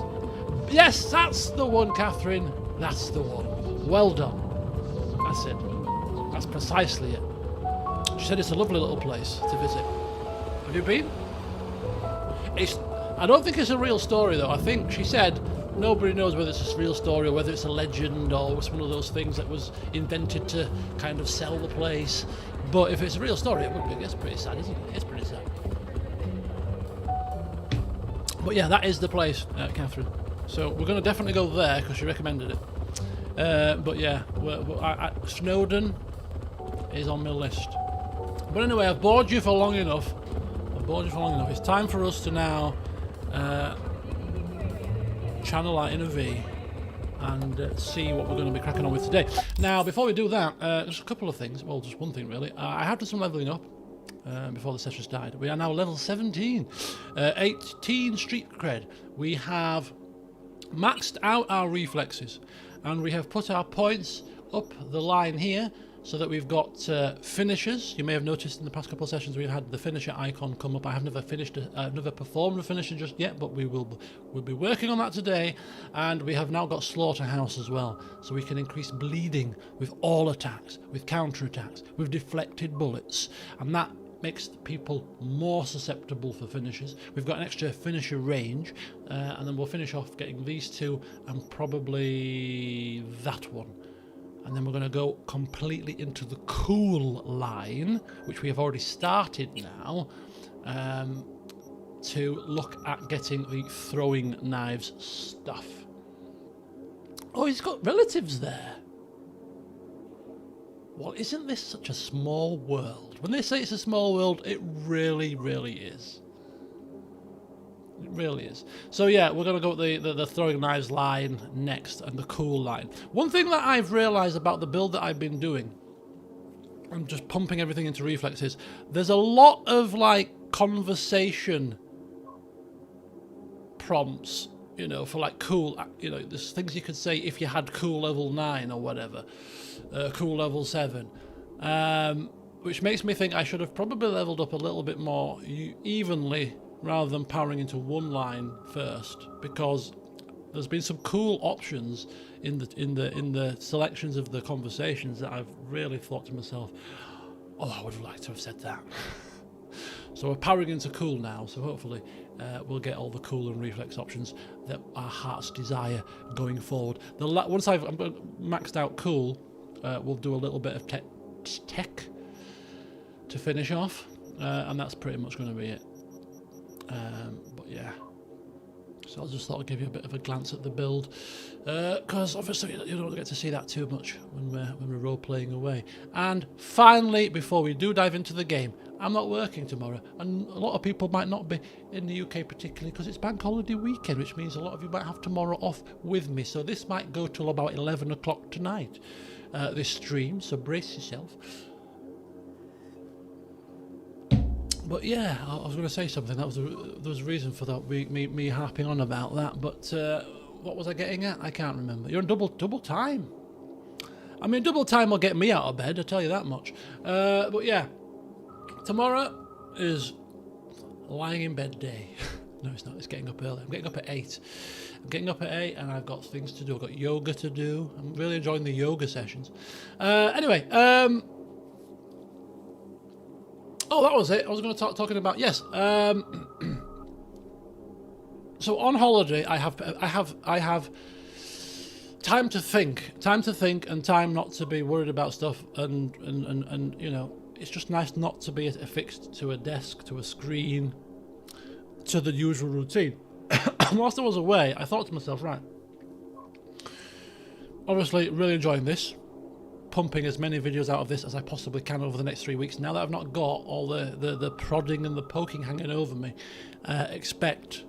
Speaker 1: Yes, that's the one, Catherine. That's the one. Well done. That's it. That's precisely it. She said it's a lovely little place to visit. Have you been? I don't think it's a real story though. I think she said nobody knows whether it's a real story or whether it's a legend or it's one of those things that was invented to kind of sell the place. But if it's a real story, it would be. It's pretty sad, isn't it? It's pretty sad. But yeah, that is the place, Catherine. So we're going to definitely go there because she recommended it. But yeah, Snowdon is on my list. But anyway, I've bored you for long enough. It's time for us to now channel that in a V and see what we're going to be cracking on with today. Now, before we do that, just a couple of things. Well, just one thing really. I have done some leveling up before the session started. We are now level 17. 18 street cred. We have maxed out our reflexes and we have put our points up the line here so that we've got finishers. You may have noticed in the past couple of sessions we've had the finisher icon come up. I have never never performed a finisher just yet, but we'll be working on that today. And we have now got slaughterhouse as well, so we can increase bleeding with all attacks, with counter attacks, with deflected bullets, and that makes people more susceptible for finishers. We've got an extra finisher range, and then we'll finish off getting these two and probably that one. And then we're going to go completely into the cool line, which we have already started now, to look at getting the throwing knives stuff. Oh, he's got relatives there. Well, isn't this such a small world? When they say it's a small world, it really, really is. It really is. So yeah, we're going to go with the throwing knives line next and the cool line. One thing that I've realised about the build that I've been doing, I'm just pumping everything into reflexes, there's a lot of like conversation prompts, you know, for like cool, you know, there's things you could say if you had cool level 9 or whatever, cool level 7, which makes me think I should have probably leveled up a little bit more evenly rather than powering into one line first, because there's been some cool options in the selections of the conversations that I've really thought to myself, oh, I would have liked to have said that. So we're powering into cool now, so hopefully we'll get all the cool and reflex options that our hearts desire going forward. Once I've maxed out cool, we'll do a little bit of tech to finish off, and that's pretty much going to be it. But yeah, So I just thought I'd give you a bit of a glance at the build, because obviously you don't get to see that too much when we're role playing away. And finally, before we do dive into the game, I'm not working tomorrow, and a lot of people might not be in the UK, particularly because it's bank holiday weekend, which means a lot of you might have tomorrow off with me. So this might go till about 11 o'clock tonight, this stream. So brace yourself. But yeah, I was going to say something. There was a reason for that. Me harping on about that. But what was I getting at? I can't remember. You're on double time. I mean, double time will get me out of bed. I tell you that much. But yeah, tomorrow is lying in bed day. No, it's not. It's getting up early. I'm getting up at 8. I'm getting up at 8, and I've got things to do. I've got yoga to do. I'm really enjoying the yoga sessions. Anyway. Oh, that was it. I was going to talking about, yes. So on holiday, I have time to think, and time not to be worried about stuff, and you know, it's just nice not to be affixed to a desk, to a screen, to the usual routine. Whilst I was away, I thought to myself, right, obviously really enjoying this, pumping as many videos out of this as I possibly can over the next 3 weeks. Now that I've not got all the prodding and the poking hanging over me, expect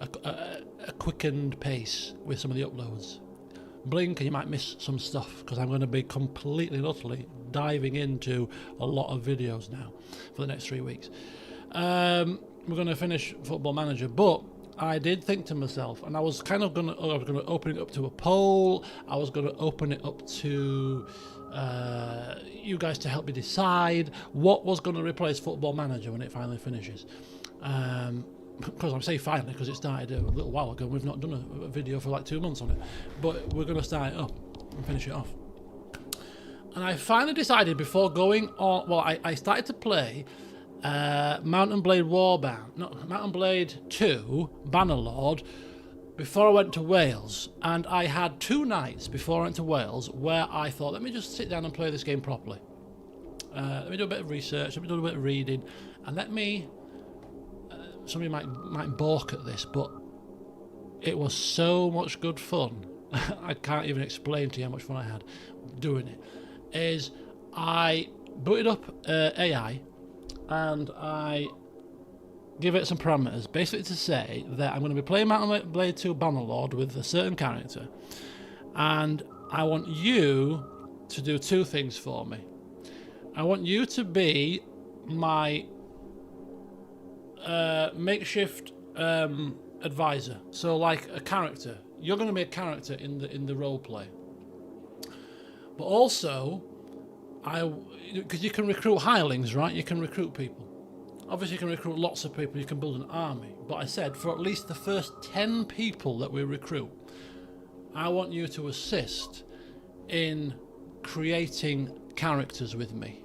Speaker 1: a quickened pace with some of the uploads. Blink and you might miss some stuff, because I'm going to be completely and utterly diving into a lot of videos now for the next 3 weeks. We're going to finish Football Manager, but I did think to myself, and I was kind of going to open it up to a poll. I was going to open it up to you guys to help me decide what was going to replace Football Manager when it finally finishes. Because I'm saying finally, because it started a little while ago. We've not done a video for like 2 months on it, but we're going to start it up and finish it off. And I finally decided before going on. Well, I started to play Mount & Blade Warband, no, Mount & Blade 2 Bannerlord before I went to Wales, and I had 2 nights before I went to Wales where I thought, let me just sit down and play this game properly. Let me do a bit of research, let me do a bit of reading, and let me. Somebody might balk at this, but it was so much good fun. I can't even explain to you how much fun I had doing it. Is I booted up AI, and I give it some parameters, basically to say that I'm going to be playing Mount & Blade 2 Bannerlord with a certain character, and I want you to do 2 things for me. I want you to be my makeshift advisor, so like a character. You're going to be a character in the role play, but also because you can recruit hirelings, right? You can recruit people. Obviously, you can recruit lots of people. You can build an army. But I said for at least the first 10 people that we recruit, I want you to assist in creating characters with me.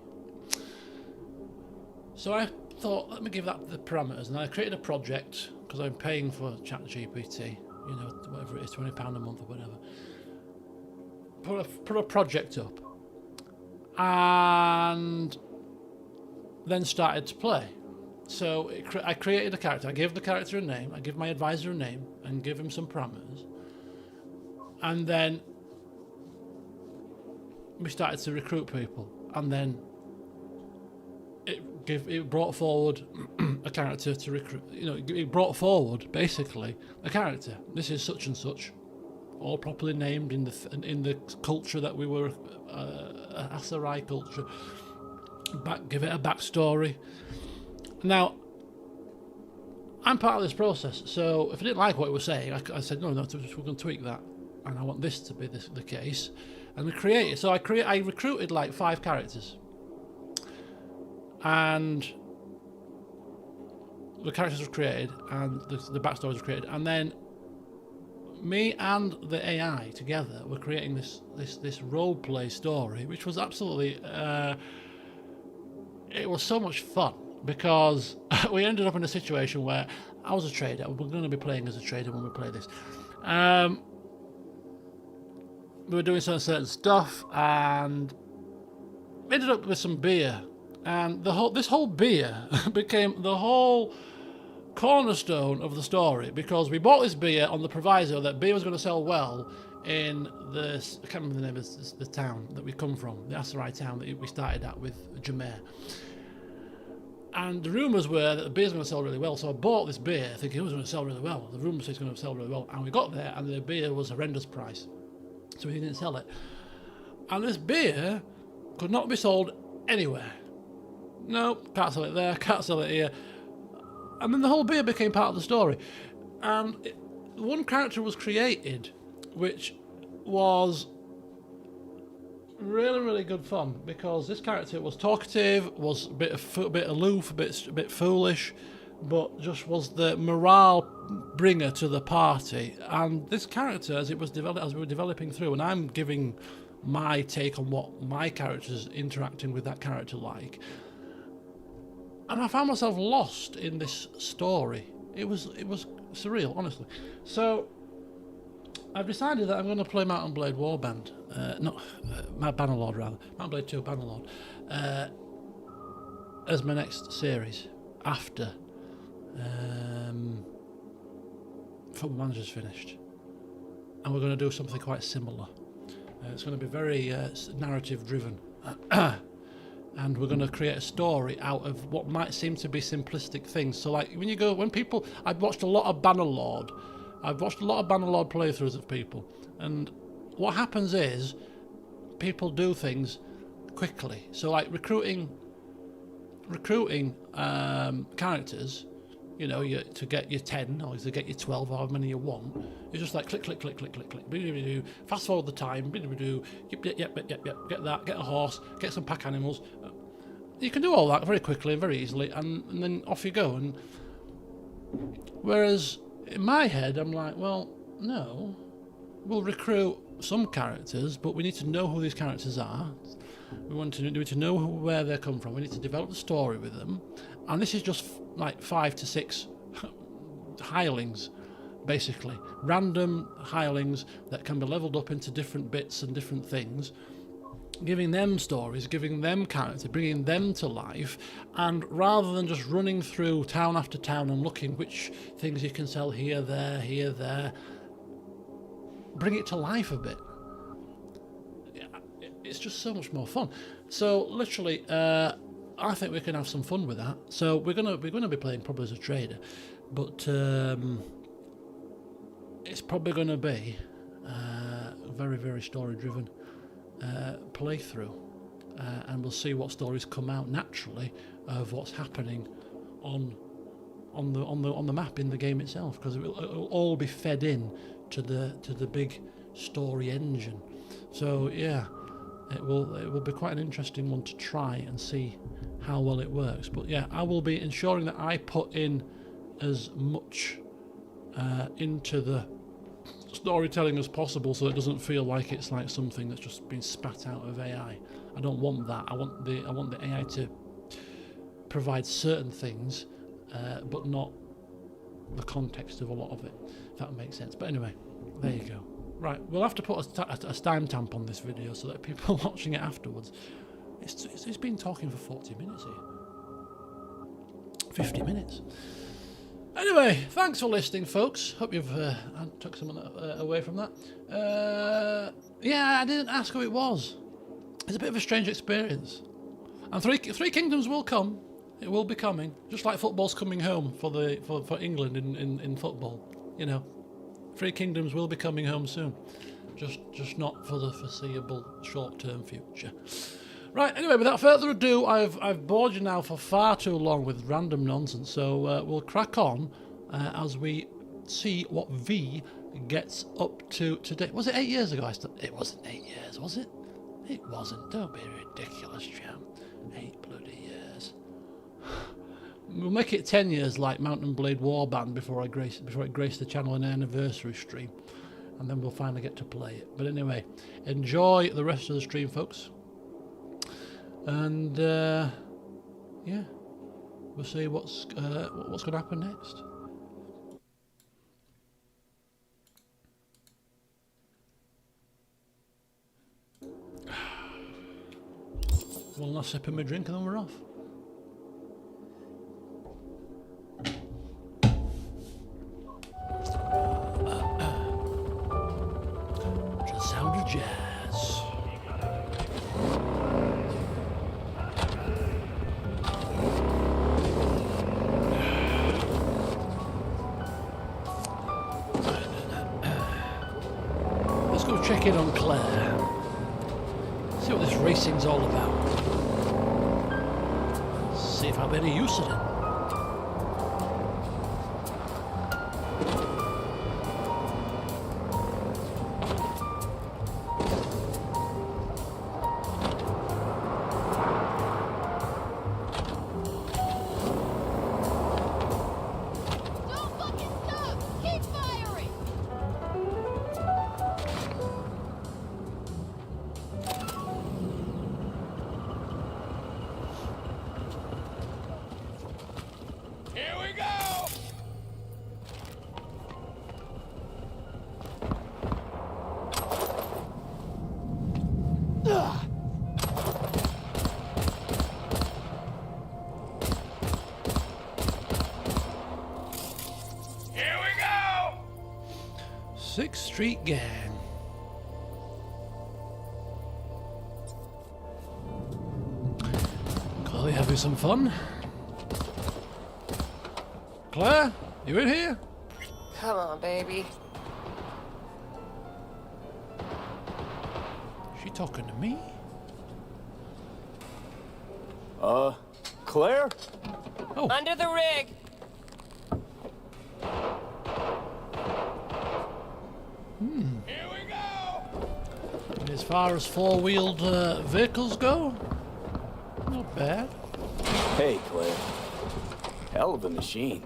Speaker 1: So I thought, let me give that the parameters, and I created a project because I'm paying for ChatGPT. You know, whatever it is, £20 a month or whatever. Put a project up, and then started to play. So I created a character. I gave the character a name. I give my advisor a name and give him some parameters. And then we started to recruit people. And then it brought forward a character to recruit. You know, it brought forward basically a character. This is such and such, all properly named in the culture that we were, a Asarai culture. Give it a backstory. Now, I'm part of this process, so if I didn't like what it was saying, I said, no, we're going to tweak that, and I want this to be the case, and we created. So I recruited like 5 characters, and the characters were created, and the backstories were created, and then me and the AI together were creating this role play story, which was absolutely. It was so much fun because we ended up in a situation where I was a trader. We're going to be playing as a trader when we play this. We were doing certain stuff, and we ended up with some beer, and this whole beer became the whole cornerstone of the story, because we bought this beer on the proviso that beer was going to sell well in this, I can't remember the name of the town that we come from, the Asarai town that we started at with Jameer. And the rumours were that the beer's going to sell really well, so I bought this beer thinking it was going to sell really well. The rumours say it's going to sell really well, and we got there and the beer was horrendous price, so we didn't sell it. And this beer could not be sold anywhere. No, can't sell it there, can't sell it here. And then the whole beer became part of the story. And one character was created, which was really, really good fun, because this character was talkative, was a bit aloof, a bit foolish, but just was the morale bringer to the party. And this character, as we were developing through, and I'm giving my take on what my character's interacting with that character like, and I found myself lost in this story. It was surreal, honestly. So I've decided that I'm going to play Mount and Blade Warband, Bannerlord rather, Mount and Blade 2 Bannerlord, as my next series after Football Manager's finished, and we're going to do something quite similar. It's going to be very narrative driven. And we're going to create a story out of what might seem to be simplistic things. So like I've watched a lot of Bannerlord. I've watched a lot of Bannerlord playthroughs of people. And what happens is people do things quickly. So like recruiting characters, you know, to get your 10 or to get your 12 or however many you want, it's just like click, click, click, click, click, click, fast forward the time, yep, get that, get a horse, get some pack animals. You can do all that very quickly and very easily, and then off you go. And whereas in my head, I'm like, well, no, we'll recruit some characters, but we need to know who these characters are. We need to know where they come from. We need to develop the story with them. And this is just like 5 to 6 hirelings, basically. Random hirelings that can be leveled up into different bits and different things. Giving them stories, giving them character, bringing them to life. And rather than just running through town after town and looking which things you can sell here, there, bring it to life a bit. It's just so much more fun. So literally, I think we can have some fun with that. So we're gonna be playing probably as a trader, but it's probably gonna be a very, very story driven playthrough, and we'll see what stories come out naturally of what's happening on the map in the game itself, because it will all be fed in to the big story engine. So yeah. It will be quite an interesting one to try and see how well it works. But yeah, I will be ensuring that I put in as much into the storytelling as possible, so it doesn't feel like it's like something that's just been spat out of AI. I don't want that. I want the AI to provide certain things, but not the context of a lot of it, if that makes sense. But anyway, there you go. Right, we'll have to put a timestamp on this video so that people watching it afterwards. It's been talking for 40 minutes here. 50 minutes. Anyway, thanks for listening, folks. Hope you've took some away from that. Yeah, I didn't ask who it was. It's a bit of a strange experience. And Three Kingdoms will come. It will be coming, just like football's coming home for England in football. You know. 3 Kingdoms will be coming home soon, just not for the foreseeable short-term future. Right, anyway, without further ado, I've bored you now for far too long with random nonsense, so we'll crack on as we see what V gets up to today. Was it 8 years ago? It wasn't 8 years, was it? It wasn't. Don't be ridiculous, champ. 8 bloody years. We'll make it 10 years like Mount and Blade Warband before it graced the channel an anniversary stream, and then we'll finally get to play it. But anyway, enjoy the rest of the stream, folks, and yeah, we'll see what's going to happen next. One last sip of my drink and then we're off. check in on Claire. See what this racing's all about. See if I'm any use at it.
Speaker 4: Don't fucking stop! Keep firing!
Speaker 5: Here we go! Here we go!
Speaker 1: 6th Street Gang. Clearly having some fun. Claire, you in here?
Speaker 6: Come on, baby.
Speaker 1: She talking to me?
Speaker 7: Claire?
Speaker 1: Oh,
Speaker 6: Under the rig.
Speaker 5: Here we go!
Speaker 1: as far as four-wheeled vehicles go, not bad.
Speaker 7: Hey, Claire. Hell of a machine.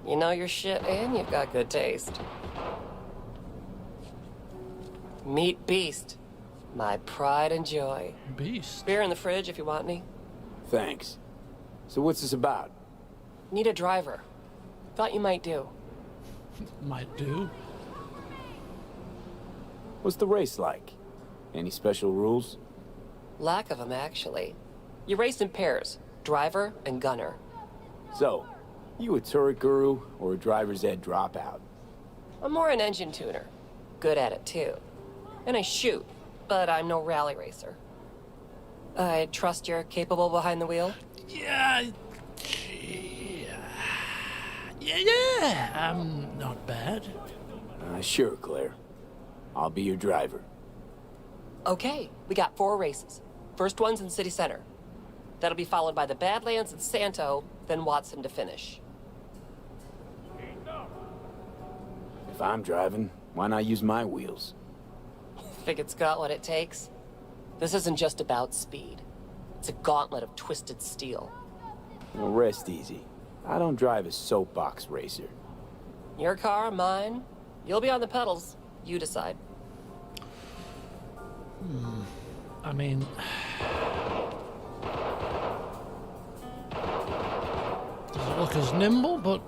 Speaker 6: You know your shit and you've got good taste. Meet Beast. My pride and joy.
Speaker 1: Beast.
Speaker 6: Beer in the fridge if you want any.
Speaker 7: Thanks. So what's this about?
Speaker 6: Need a driver. Thought you might do.
Speaker 1: Might do.
Speaker 7: What's the race like? Any special rules?
Speaker 6: Lack of them, actually. You race in pairs. Driver and gunner.
Speaker 7: So, you a turret guru or a driver's ed dropout?
Speaker 6: I'm more an engine tuner. Good at it, too. And I shoot, but I'm no rally racer. I trust you're capable behind the wheel?
Speaker 1: Yeah. Yeah. I'm not bad.
Speaker 7: Sure, Claire. I'll be your driver.
Speaker 6: Okay, we got 4 races. First one's in City Center. That'll be followed by the Badlands and Santo, then Watson to finish.
Speaker 7: If I'm driving, why not use my wheels?
Speaker 6: Think it's got what it takes? This isn't just about speed. It's a gauntlet of twisted steel.
Speaker 7: Now rest easy. I don't drive a soapbox racer.
Speaker 6: Your car, mine. You'll be on the pedals. You decide.
Speaker 1: I mean, doesn't look as nimble, but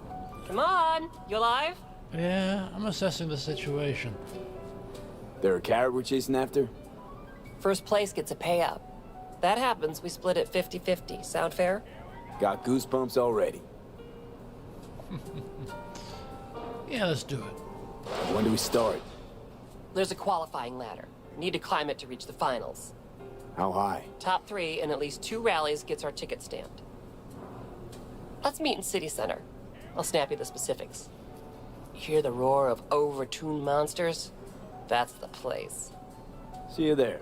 Speaker 6: Come on, you alive?
Speaker 1: yeah, I'm assessing the situation.
Speaker 7: There a carrot we're chasing after?
Speaker 6: First place gets a payout. That happens, we split it 50-50. Sound fair?
Speaker 7: Got goosebumps already.
Speaker 1: Yeah, let's do it.
Speaker 7: When do we start?
Speaker 6: There's a qualifying ladder. Need to climb it to reach the finals.
Speaker 7: How high?
Speaker 6: Top 3 in at least 2 rallies gets our ticket stamped. Let's meet in City Center. I'll snap you the specifics. You hear the roar of over-tuned monsters? That's the place.
Speaker 7: See you there.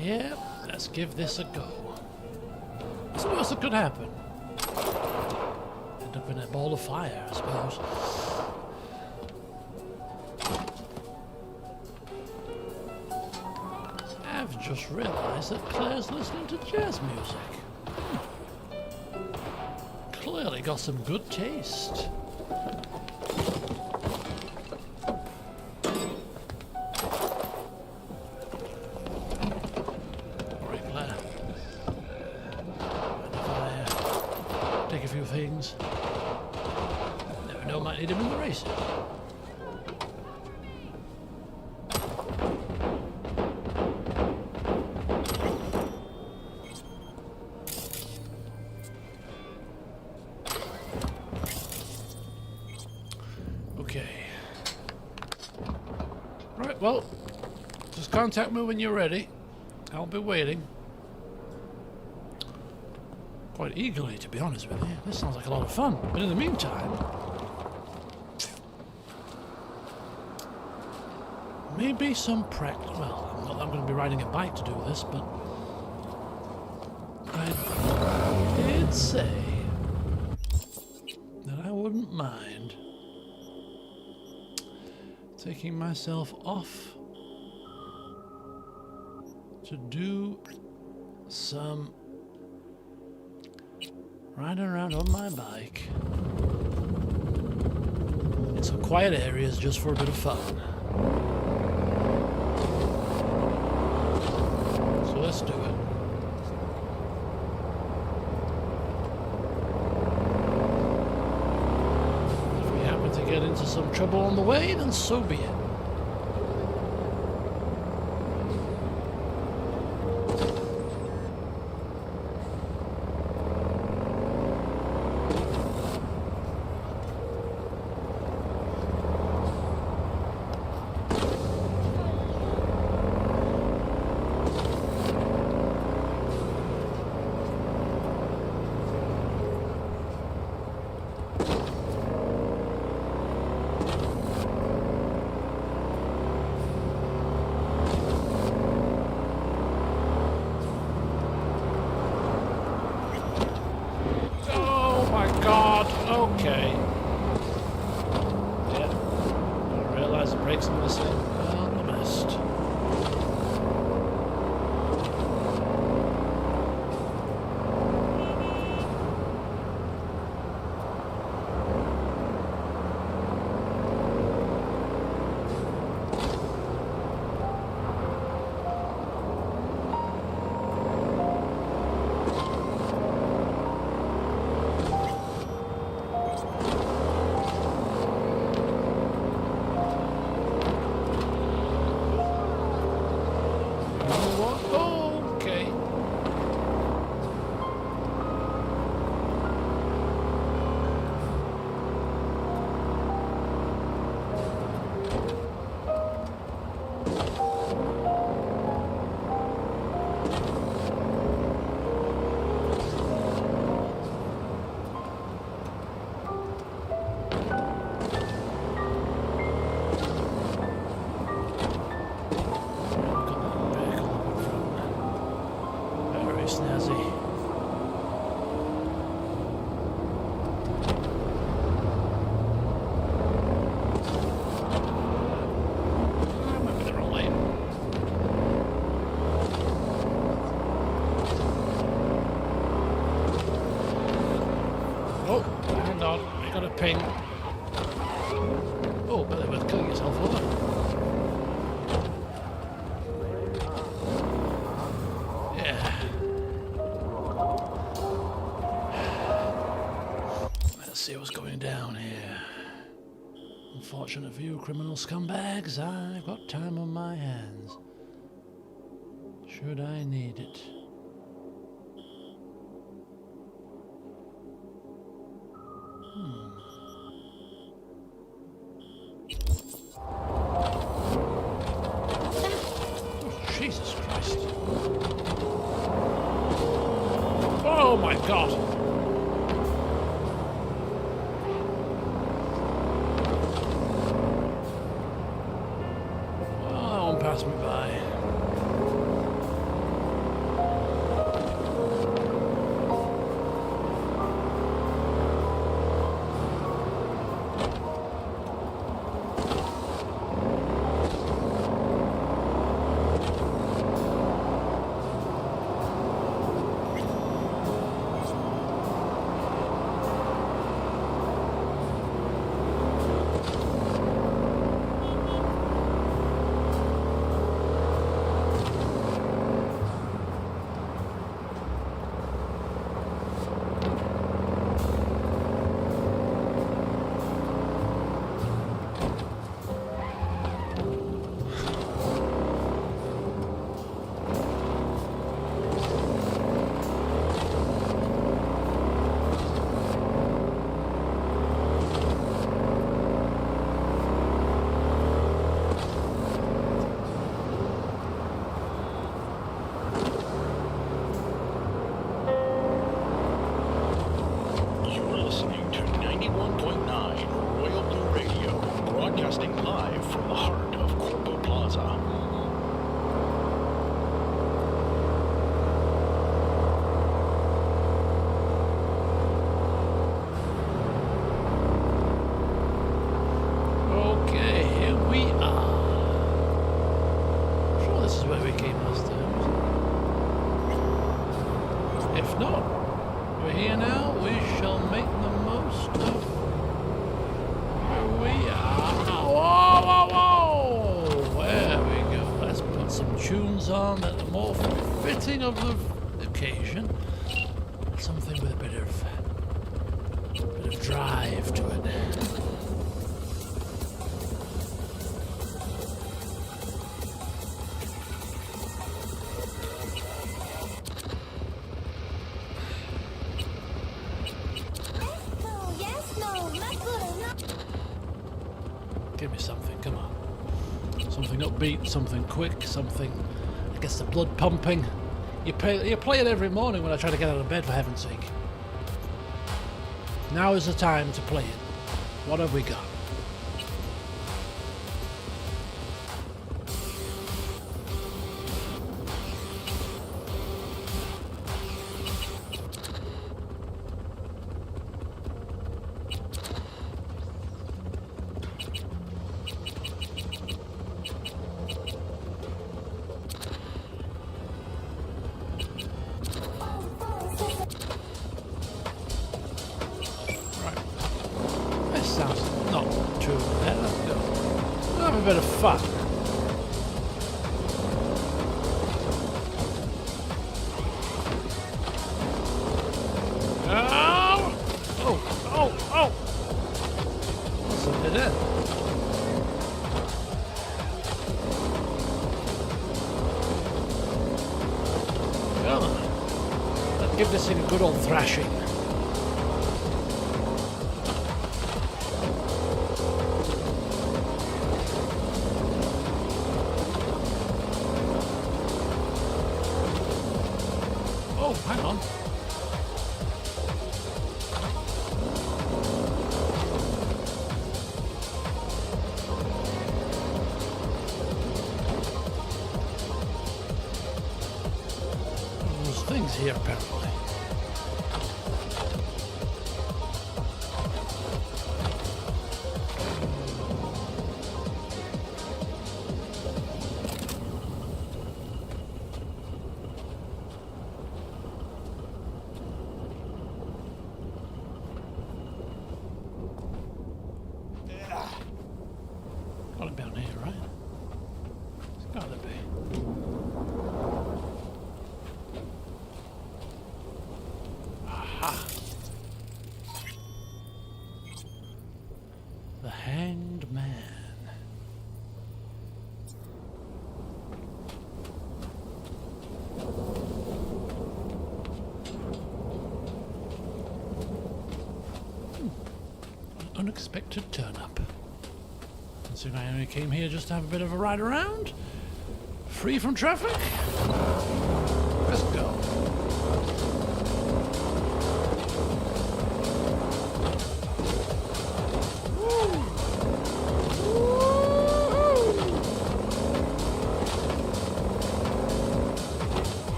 Speaker 1: Yeah, let's give this a go. What's the worst that could happen? End up in a ball of fire, I suppose. I've just realised that Claire's listening to jazz music. Clearly got some good taste. Alright, Claire. Mind if I take a few things? Never know, might need them in the races. Okay. Right, well, just contact me when you're ready. I'll be waiting. quite eagerly, to be honest with you. This sounds like a lot of fun. But in the meantime, maybe some practice. Well, I'm going to be riding a bike to do this, but I did say that I wouldn't mind taking myself off to do some riding around on my bike in some quiet areas just for a bit of fun. So let's do it. If we happen to get into some trouble on the way, then so be it. Okay. Yeah. I realize the brakes are missing. Well, the best. Okay. Snazzy. Maybe they're all late. Oh, hang on. I got a ping. Oh, but they were killing yourself over. See what's going down here. Unfortunate for you criminal scumbags, I've got time on my hands. Should I need it? Oh, Jesus Christ. Oh my God. Pass me by. if not, we're here now. We shall make the most of where we are. Whoa, whoa, whoa! There we go. Let's put some tunes on that are more fitting of the occasion. Something with a bit of drive to it. Give me something, come on. Something upbeat, something quick, something that gets the blood pumping. You play it every morning when I try to get out of bed, for heaven's sake. Now is the time to play it. What have we got? Sounds not true. Let's go. We'll have a bit of fun. Oh! What's under there? Well, let's give this thing a good old thrashing. Oh, hang on. There's things here, apparently. Gotta be down here, right? It's gotta be. Aha! The Hanged Man. An unexpected turn up. So I only came here just to have a bit of a ride around. Free from traffic. Let's go.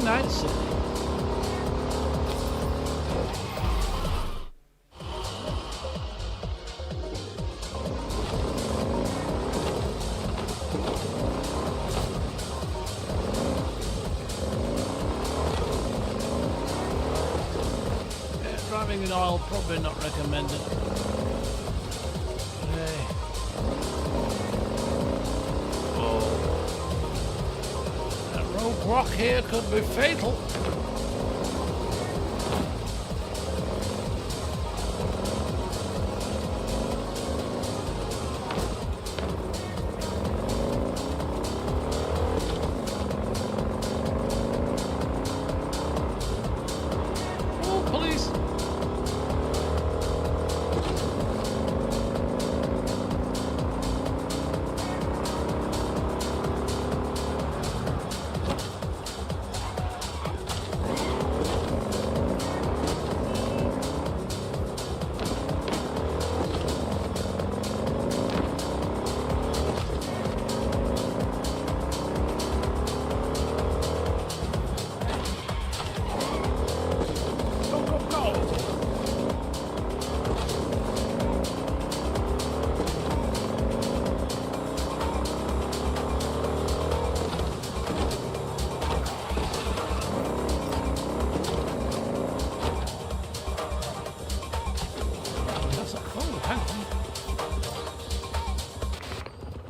Speaker 1: Night City. Yeah, driving in oil, probably not recommended. Hey. Rock here could be fatal. Oh, police.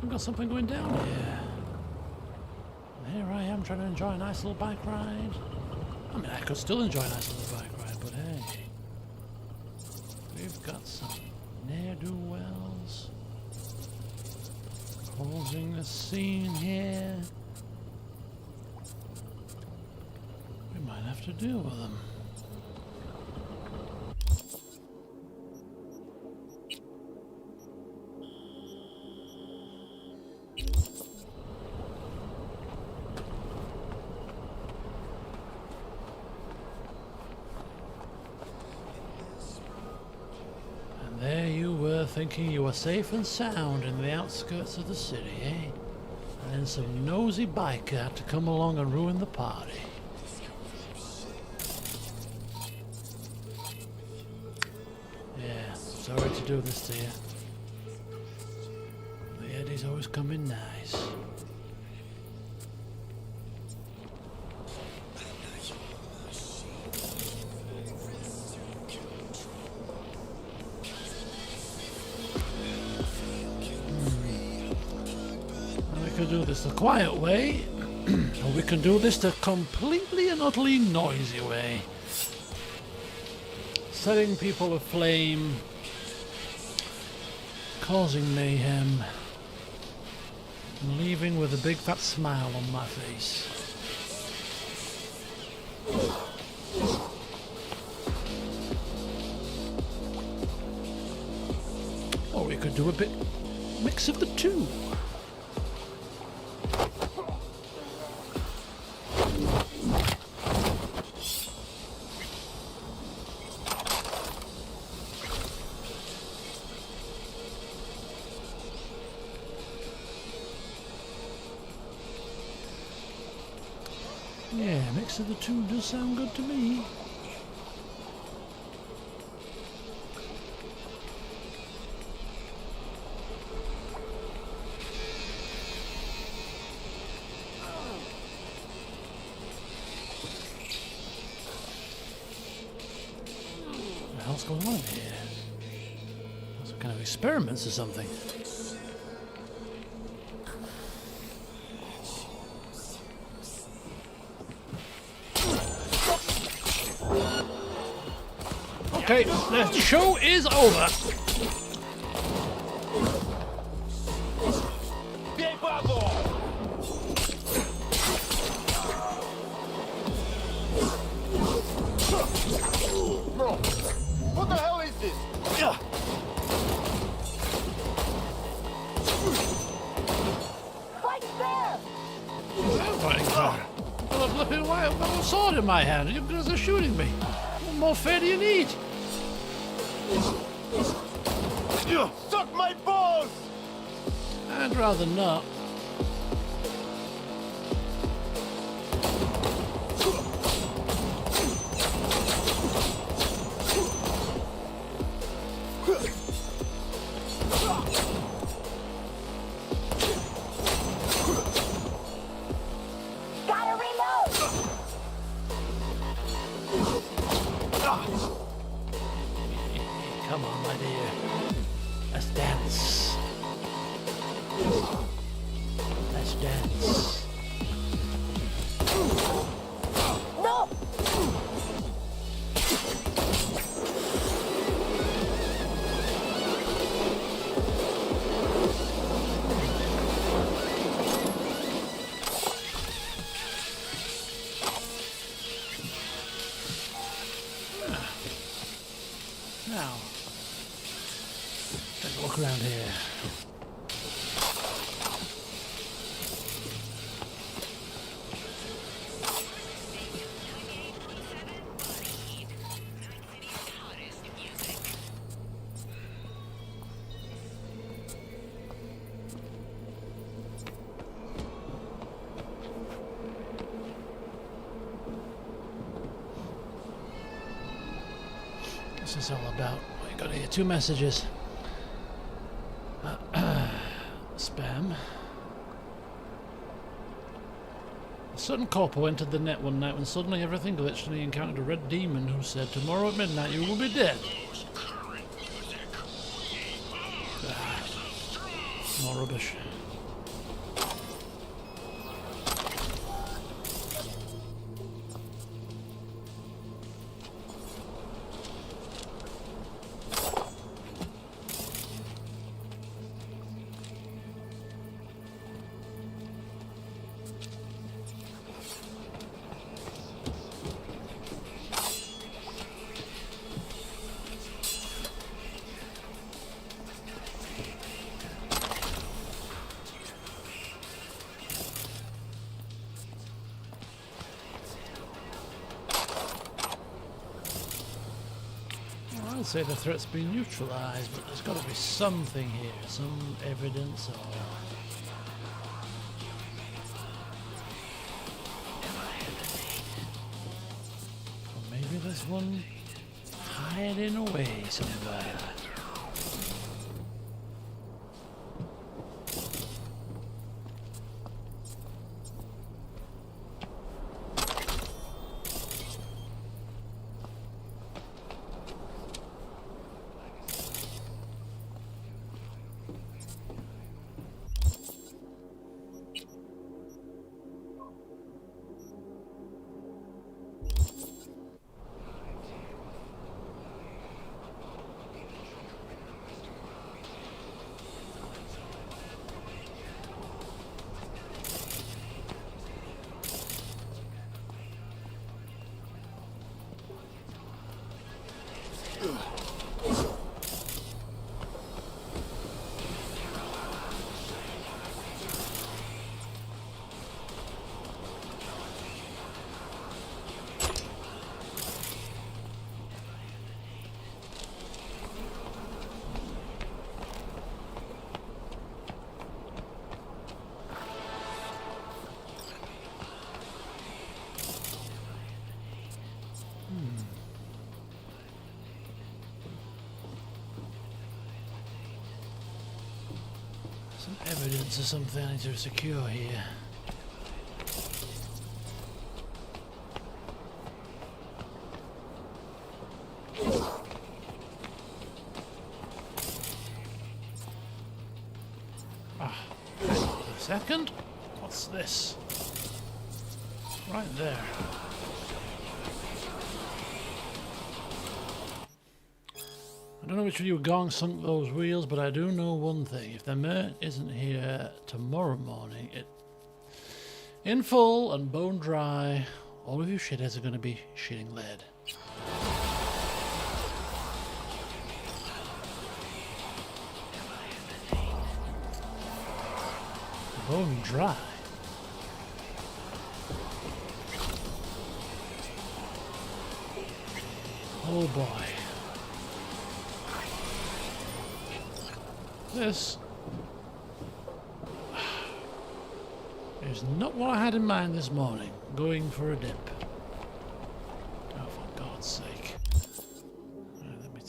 Speaker 1: We've got something going down here. And here I am trying to enjoy a nice little bike ride. I mean, I could still enjoy a nice little bike ride, but hey. We've got some ne'er-do-wells causing the scene here. We might have to deal with them. There you were, thinking you were safe and sound in the outskirts of the city, eh? And then some nosy biker had to come along and ruin the party. Yeah, sorry to do this to you. The Eddie's always coming nice. We can do this the quiet way, or we can do this the completely and utterly noisy way. Setting people aflame, causing mayhem, and leaving with a big fat smile on my face. Or we could do a bit mix of the two. Yeah, mix of the two does sound good to me. What the hell's going on here? Some kind of experiments or something. Okay, the show is over.
Speaker 5: What the hell is this?
Speaker 4: Right there!
Speaker 1: I'm fighting crap. I've got a flipping white, I've got a sword in my hand. You guys are shooting me. What more fair do you need?
Speaker 5: Suck my balls!
Speaker 1: I'd rather not.
Speaker 4: Gotta reload!
Speaker 1: Come on, my dear. Let's dance. Let's dance.
Speaker 4: No!
Speaker 1: Now, take a look around here. What's this all about? What you got here? 2 messages. Spam. A certain corpo entered the net one night when suddenly everything glitched and he encountered a red demon who said, "Tomorrow at midnight you will be dead." More rubbish. would say the threat's been neutralized, but there's got to be something here, some evidence or... Maybe there's one hiding away somewhere. Some evidence of something I need to secure here. Ah, wait a second. What's this? Right there. I don't know which of you gong sunk those wheels, but I do know one thing. If the mare isn't here tomorrow morning, in full and bone dry, all of you shitheads are going to be shitting lead. Bone dry? Oh boy. This is not what I had in mind this morning, going for a dip. Oh, for God's sake. Right, let me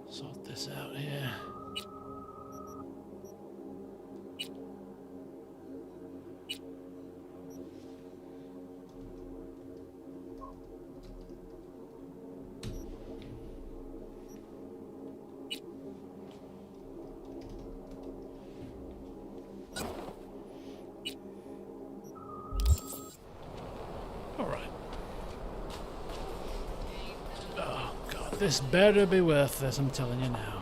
Speaker 1: sort this out here. This better be worth this, I'm telling you now.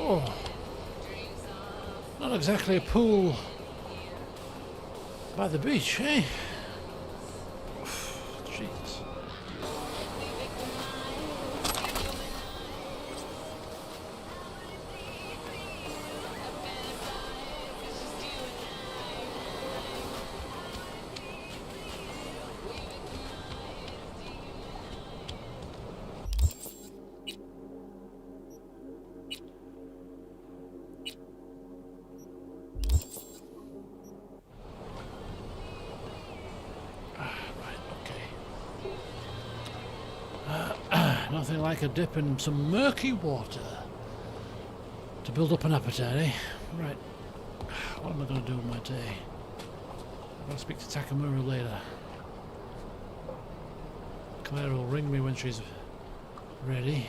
Speaker 1: Oh, not exactly a pool by the beach, eh? Jesus. Nothing like a dip in some murky water to build up an appetite, eh? Right. What am I going to do with my day? I'm going to speak to Takamura later. Claire will ring me when she's ready.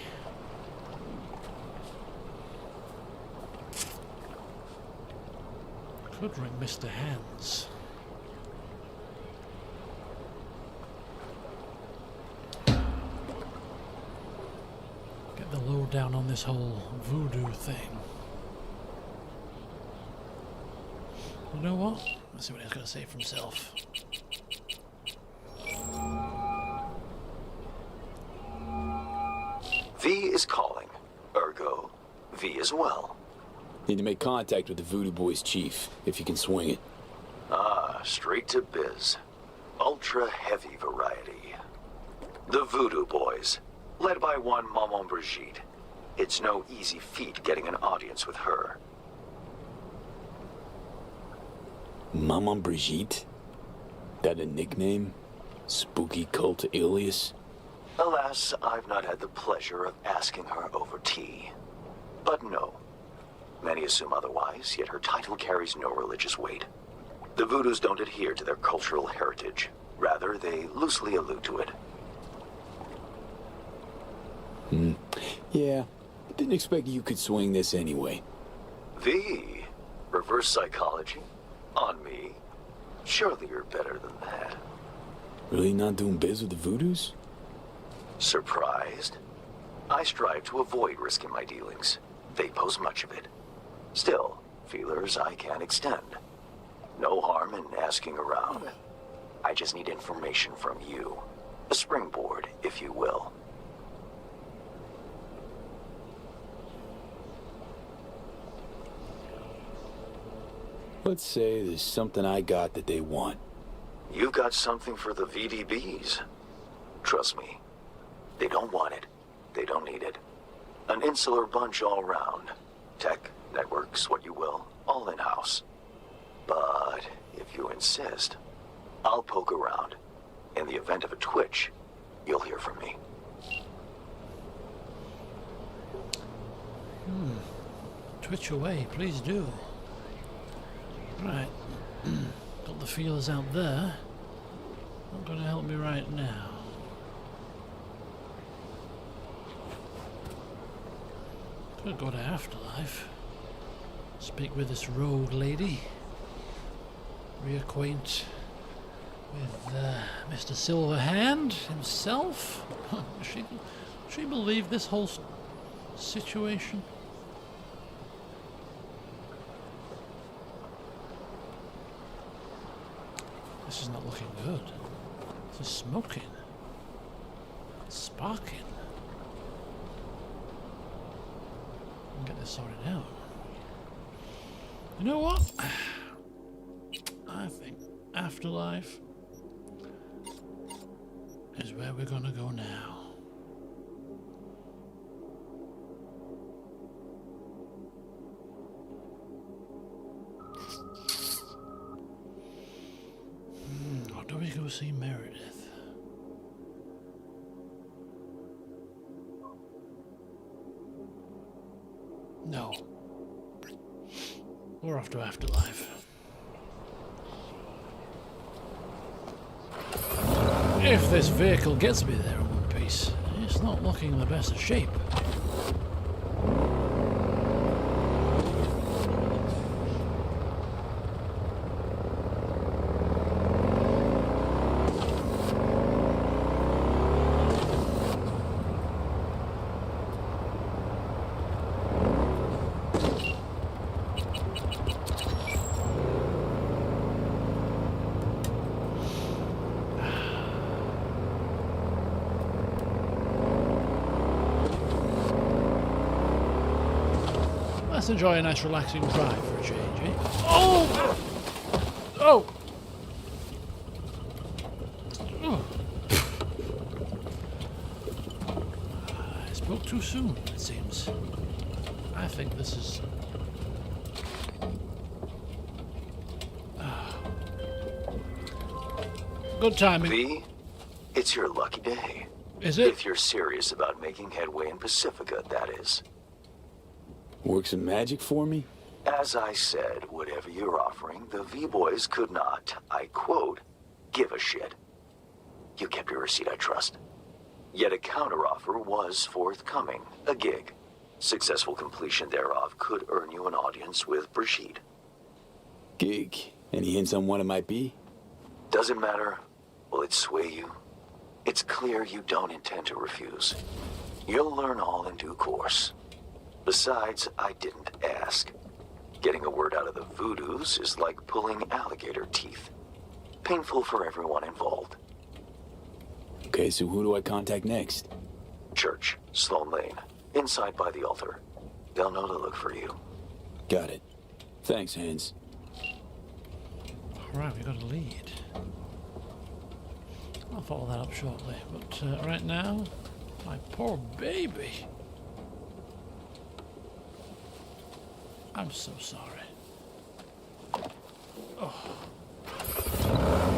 Speaker 1: Could ring Mr. Hands. Get the lowdown on this whole voodoo thing. You know what? Let's see what he's got to say for himself.
Speaker 8: V is calling. Ergo, V as well.
Speaker 7: Need to make contact with the Voodoo Boys chief, if you can swing it.
Speaker 8: Ah, straight to biz. Ultra heavy variety. The Voodoo Boys, led by one Maman Brigitte. It's no easy feat getting an audience with her.
Speaker 7: Maman Brigitte? That a nickname? Spooky cult alias?
Speaker 8: Alas, I've not had the pleasure of asking her over tea. But no. Many assume otherwise, yet her title carries no religious weight. The Voodoos don't adhere to their cultural heritage. Rather, they loosely allude to it.
Speaker 7: Yeah, didn't expect you could swing this anyway.
Speaker 8: V? Reverse psychology? On me? Surely you're better than that.
Speaker 7: Really not doing biz with the Voodoos?
Speaker 8: Surprised? I strive to avoid risking my dealings. They pose much of it. Still, feelers I can extend. No harm in asking around. I just need information from you. A springboard, if you will.
Speaker 7: Let's say there's something I got that they want.
Speaker 8: You've got something for the VDBs. Trust me, they don't want it. They don't need it. An insular bunch all round. Tech, networks, what you will, all in-house. But if you insist, I'll poke around. In the event of a twitch, you'll hear from me.
Speaker 1: Twitch away, please do. Right. Got the feelers out there. Not going to help me right now. Could go to Afterlife. Speak with this rogue lady. Reacquaint with Mr. Silverhand himself. She believe this whole situation? This is not looking good. This is smoking. Sparking. Get this sorted out. You know what? I think Afterlife is where we're gonna go now. Or do we go see Meredith? No. We're off to Afterlife. If this vehicle gets me there in one piece, it's not looking in the best of shape. Let's enjoy a nice relaxing drive for a change, eh? Oh! Oh! Oh. I spoke too soon, it seems. I think this is... Good timing.
Speaker 8: V, it's your lucky day.
Speaker 1: Is it?
Speaker 8: If you're serious about making headway in Pacifica, that is.
Speaker 7: Work some magic for me?
Speaker 8: As I said, whatever you're offering, the V-Boys could not, I quote, give a shit. You kept your receipt, I trust. Yet a counteroffer was forthcoming, a gig. Successful completion thereof could earn you an audience with Brigitte.
Speaker 7: Gig. Any hints on what it might be?
Speaker 8: Doesn't matter. Will it sway you? It's clear you don't intend to refuse. You'll learn all in due course. Besides, I didn't ask. Getting a word out of the Voodoos is like pulling alligator teeth. Painful for everyone involved.
Speaker 7: Okay, so who do I contact next?
Speaker 8: Church, Sloan Lane, inside by the altar. They'll know to look for you.
Speaker 7: Got it. Thanks, Hans.
Speaker 1: Alright, we got a lead. I'll follow that up shortly, but right now, my poor baby. I'm so sorry.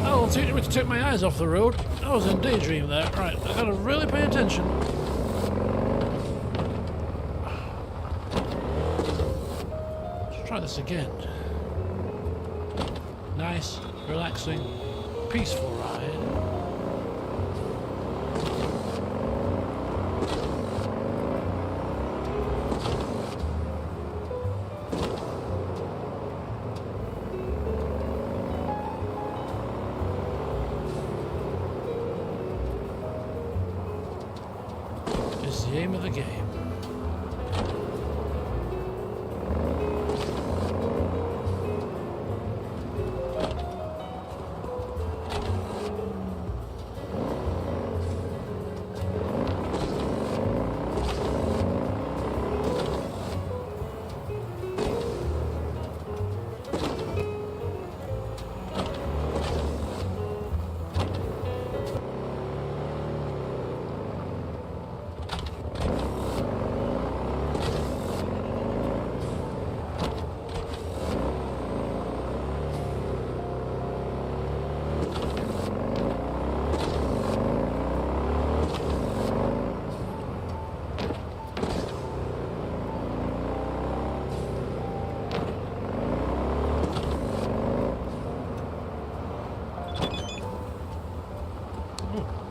Speaker 1: Oh, it's teaching me to take my eyes off the road. I was in daydream there. Right, I gotta really pay attention. Let's try this again. Nice, relaxing, peaceful ride. Is the aim of the game.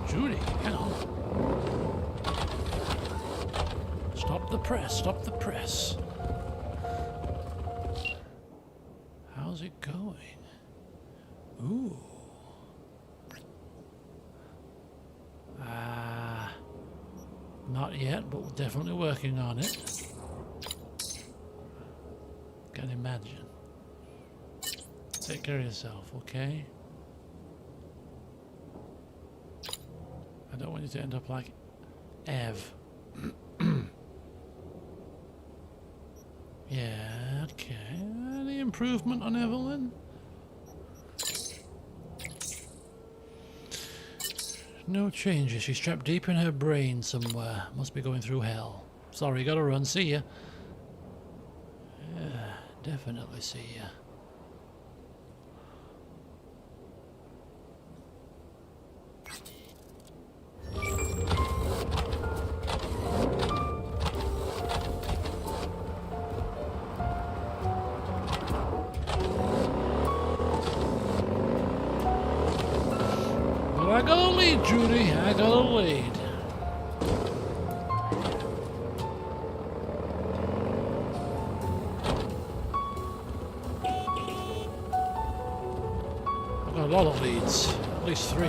Speaker 1: Judy, hang on. Stop the press, stop the press. How's it going? Ooh. Not yet, but we're definitely working on it. Can imagine. Take care of yourself, okay? I don't want you to end up like Ev. Yeah, okay. Any improvement on Evelyn? No changes. She's trapped deep in her brain somewhere. Must be going through hell. Sorry, gotta run. See ya. Yeah, definitely see ya. I got a lead, Judy. I got a lead. I've got a lot of leads. At least 3.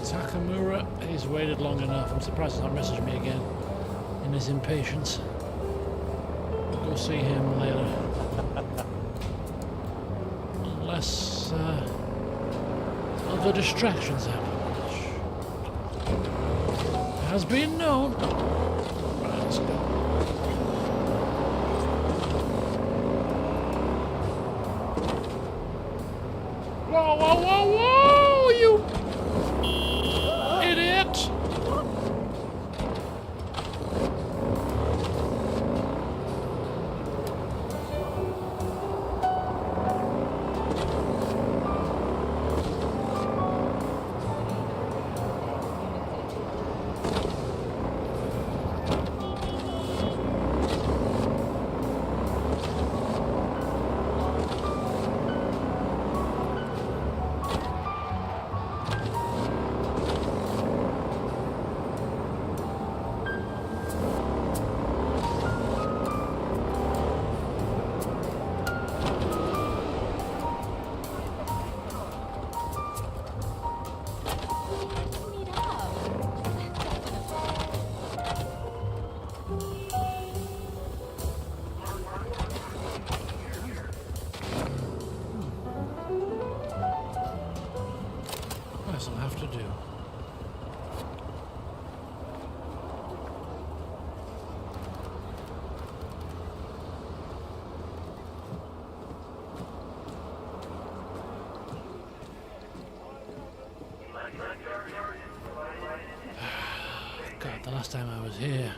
Speaker 1: Takamura, he's waited long enough. I'm surprised he's not messaged me again. In his impatience. We'll go see him later. Unless other distractions happen. Which has been known. Right, let's go. Whoa, whoa, whoa, whoa, you idiot! guess I'll have to do. God, the last time I was here,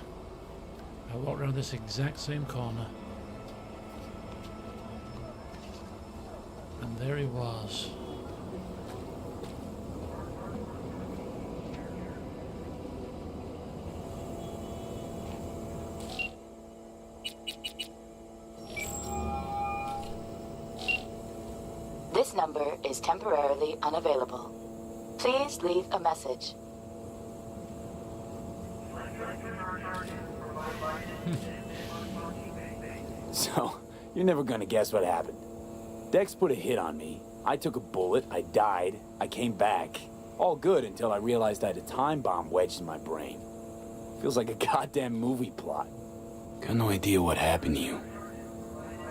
Speaker 1: I walked around this exact same corner. And there he was.
Speaker 9: This number is temporarily unavailable. Please leave a message.
Speaker 7: So, you're never gonna guess what happened. Dex put a hit on me. I took a bullet, I died, I came back. All good until I realized I had a time bomb wedged in my brain. Feels like a goddamn movie plot. Got no idea what happened to you.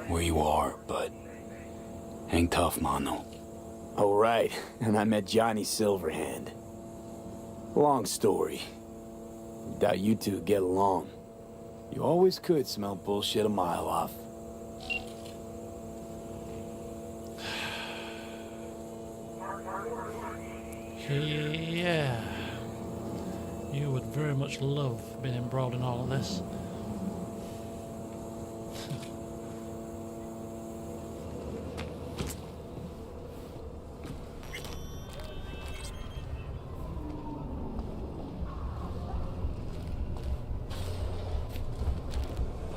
Speaker 7: Where you are, but hang tough, Mono. Oh, right. And I met Johnny Silverhand. Long story. Doubt you two get along. You always could smell bullshit a mile off.
Speaker 1: Yeah. You would very much love being embroiled in all of this.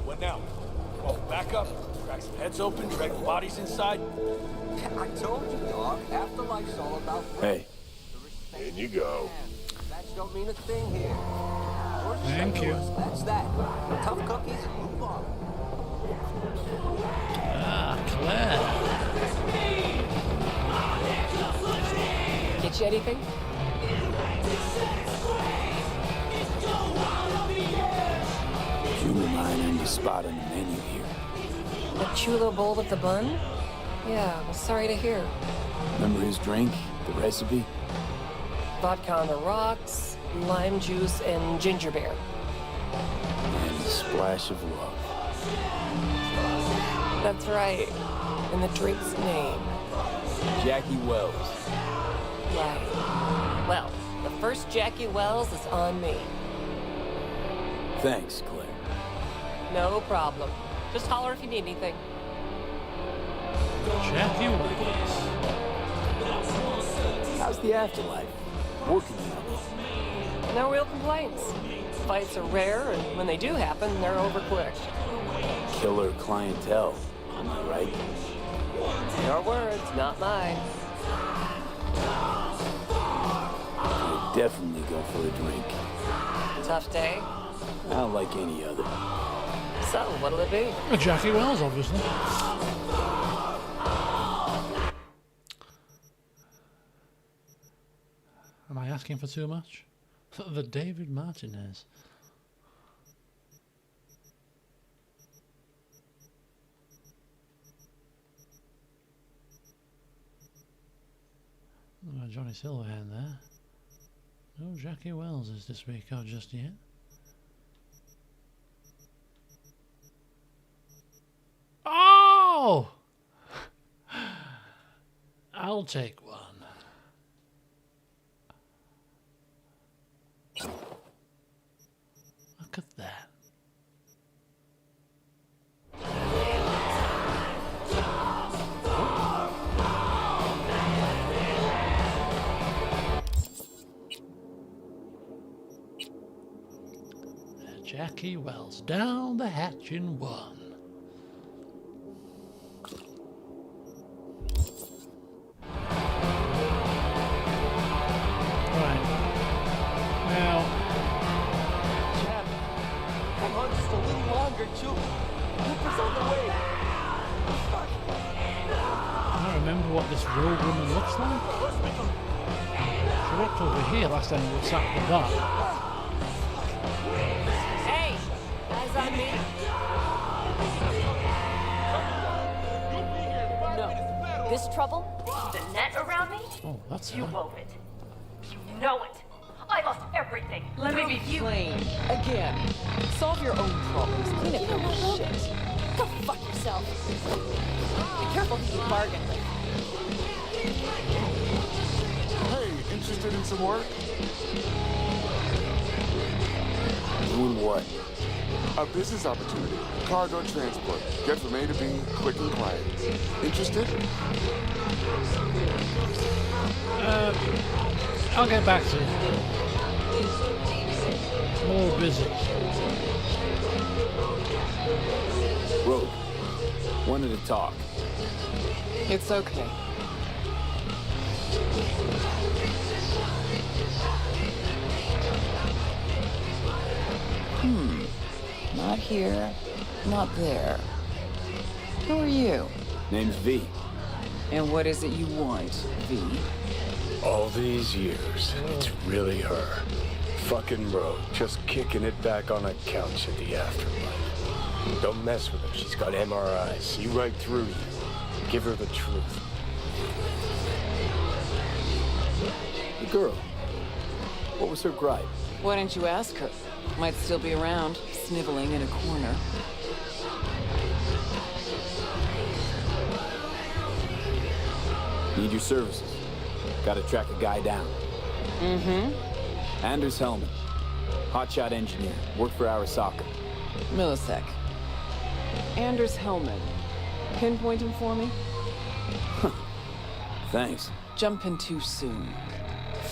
Speaker 7: What now? Well, back up. Crack some heads open, drag the bodies inside.
Speaker 10: I told you, dog. Afterlife's all about...
Speaker 7: Hey.
Speaker 5: In you go.
Speaker 10: Facts don't mean a thing here.
Speaker 1: Thank you.
Speaker 10: That's that. Tough cookies and move on.
Speaker 1: Ah, Claire.
Speaker 6: Get you anything?
Speaker 7: Human line and the spot on the menu here.
Speaker 6: A chulo bowl with the bun? Yeah, well, sorry to hear.
Speaker 7: Remember his drink? The recipe?
Speaker 6: Vodka on the rocks, lime juice, and ginger beer.
Speaker 7: And a splash of love.
Speaker 6: That's right. And the drink's name.
Speaker 7: Jackie Wells.
Speaker 6: Right. Well, the first Jackie Wells is on me.
Speaker 7: Thanks, Claire.
Speaker 6: No problem. Just holler if you need anything.
Speaker 1: Jackie Wells.
Speaker 7: How's the afterlife? Working on it.
Speaker 6: No real complaints. Fights are rare, and when they do happen, they're over quick.
Speaker 7: Killer clientele. Am I right?
Speaker 6: Your words, not mine.
Speaker 7: I'd definitely go for a drink.
Speaker 6: Tough day?
Speaker 7: Not like any other.
Speaker 6: So, what'll it be?
Speaker 1: Jackie Wells, obviously. Am I asking for too much? The David Martinez. Oh, Johnny Silverhand there. No Jackie Wells is to speak of just yet. Oh! I'll take one. Look at that. Jackie Wells down the hatch in one. Right. Now,
Speaker 10: Chap, I'm on just a little longer, too. Cooper's on the way.
Speaker 1: I don't remember what this rogue woman looks like. She walked over here last time we sat at the bar.
Speaker 6: Hey, eyes on me.
Speaker 4: No. This trouble? The net around me?
Speaker 1: Oh, that's
Speaker 4: You
Speaker 1: her.
Speaker 4: wove it.
Speaker 11: You know it. I lost everything. Let me be
Speaker 12: plain. Again. Solve your own problems. Clean up your own shit.
Speaker 4: Go fuck yourself.
Speaker 12: Be careful who you bargain with.
Speaker 5: Hey, interested in some work?
Speaker 7: Doing what?
Speaker 5: A business opportunity. Cargo transport. Get from A to B, quick and quiet. Interested?
Speaker 1: I'll get back to you. More busy.
Speaker 7: Rogue, wanted to talk.
Speaker 12: It's okay. Not here, not there. Who are you?
Speaker 7: Name's V.
Speaker 12: And what is it you want, V?
Speaker 13: All these years, it's really her. Fucking Rogue, just kicking it back on a couch at the afterlife. Don't mess with her, she's got MRIs. See right through you. Give her the truth.
Speaker 7: The girl. What was her gripe?
Speaker 12: Why didn't you ask her? Might still be around, sniveling in a corner.
Speaker 7: Need your services. Gotta track a guy down. Anders Hellman. Hotshot engineer. Worked for Arasaka.
Speaker 12: Millisec. Anders Hellman. Pinpoint him for me?
Speaker 7: Thanks.
Speaker 12: Jumping too soon.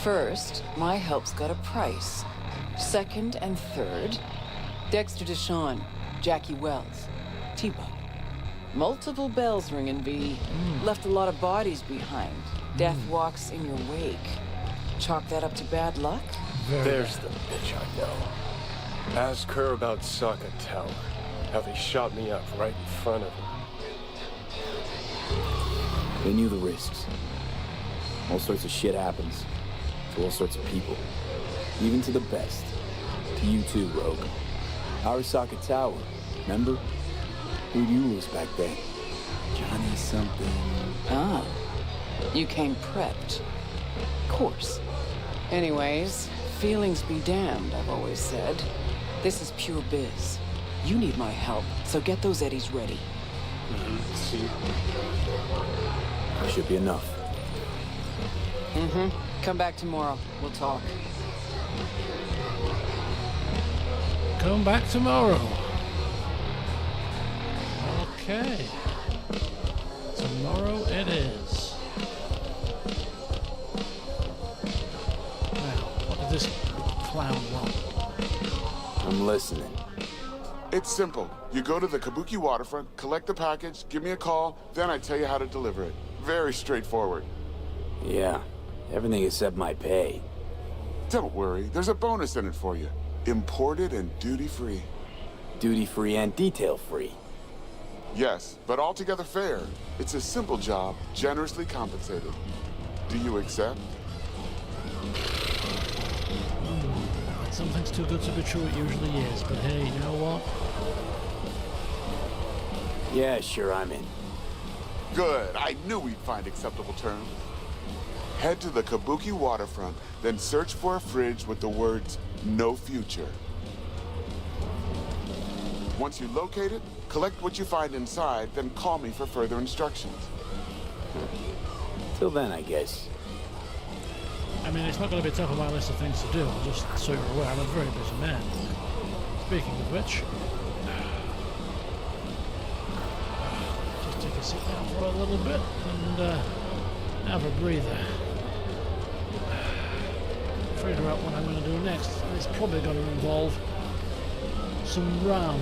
Speaker 12: First, my help's got a price. Second and third, Dexter Deshawn, Jackie Wells, T-Bug. Multiple bells ringing, V. Left a lot of bodies behind. Death walks in your wake. Chalk that up to bad luck?
Speaker 13: There's the bitch I know. Ask her about Saka Tower. How they shot me up right in front of her.
Speaker 7: They knew the risks. All sorts of shit happens. To all sorts of people. Even to the best. To you too, Rogue. Arasaka Tower, remember? Who'd you lose back then? Johnny something.
Speaker 12: Ah. You came prepped. Course. Anyways, feelings be damned, I've always said. This is pure biz. You need my help, so get those eddies ready.
Speaker 13: See?
Speaker 7: Should be enough.
Speaker 12: Come back tomorrow. We'll talk.
Speaker 1: Come back tomorrow. Okay. Tomorrow it is. Now, what did this clown want?
Speaker 7: I'm listening.
Speaker 5: It's simple. You go to the Kabuki waterfront, collect the package, give me a call, then I tell you how to deliver it. Very straightforward.
Speaker 7: Yeah, everything except my pay.
Speaker 5: Don't worry, there's a bonus in it for you. Imported and duty-free.
Speaker 7: Duty-free and detail-free.
Speaker 5: Yes, but altogether fair. It's a simple job, generously compensated. Do you accept?
Speaker 1: Something's too good to be true, it usually is, but hey, you know what?
Speaker 7: Yeah, sure, I'm in.
Speaker 5: Good, I knew we'd find acceptable terms. Head to the Kabuki waterfront, then search for a fridge with the words, "No future." Once you locate it, collect what you find inside, then call me for further instructions.
Speaker 7: Till then, I guess.
Speaker 1: I mean, it's not going to be top of my list of things to do, just so you're aware, I'm a very busy man. Speaking of which, just take a sit down for a little bit and have a breather. Figure out what I'm going to do next. It's probably going to involve some ramen.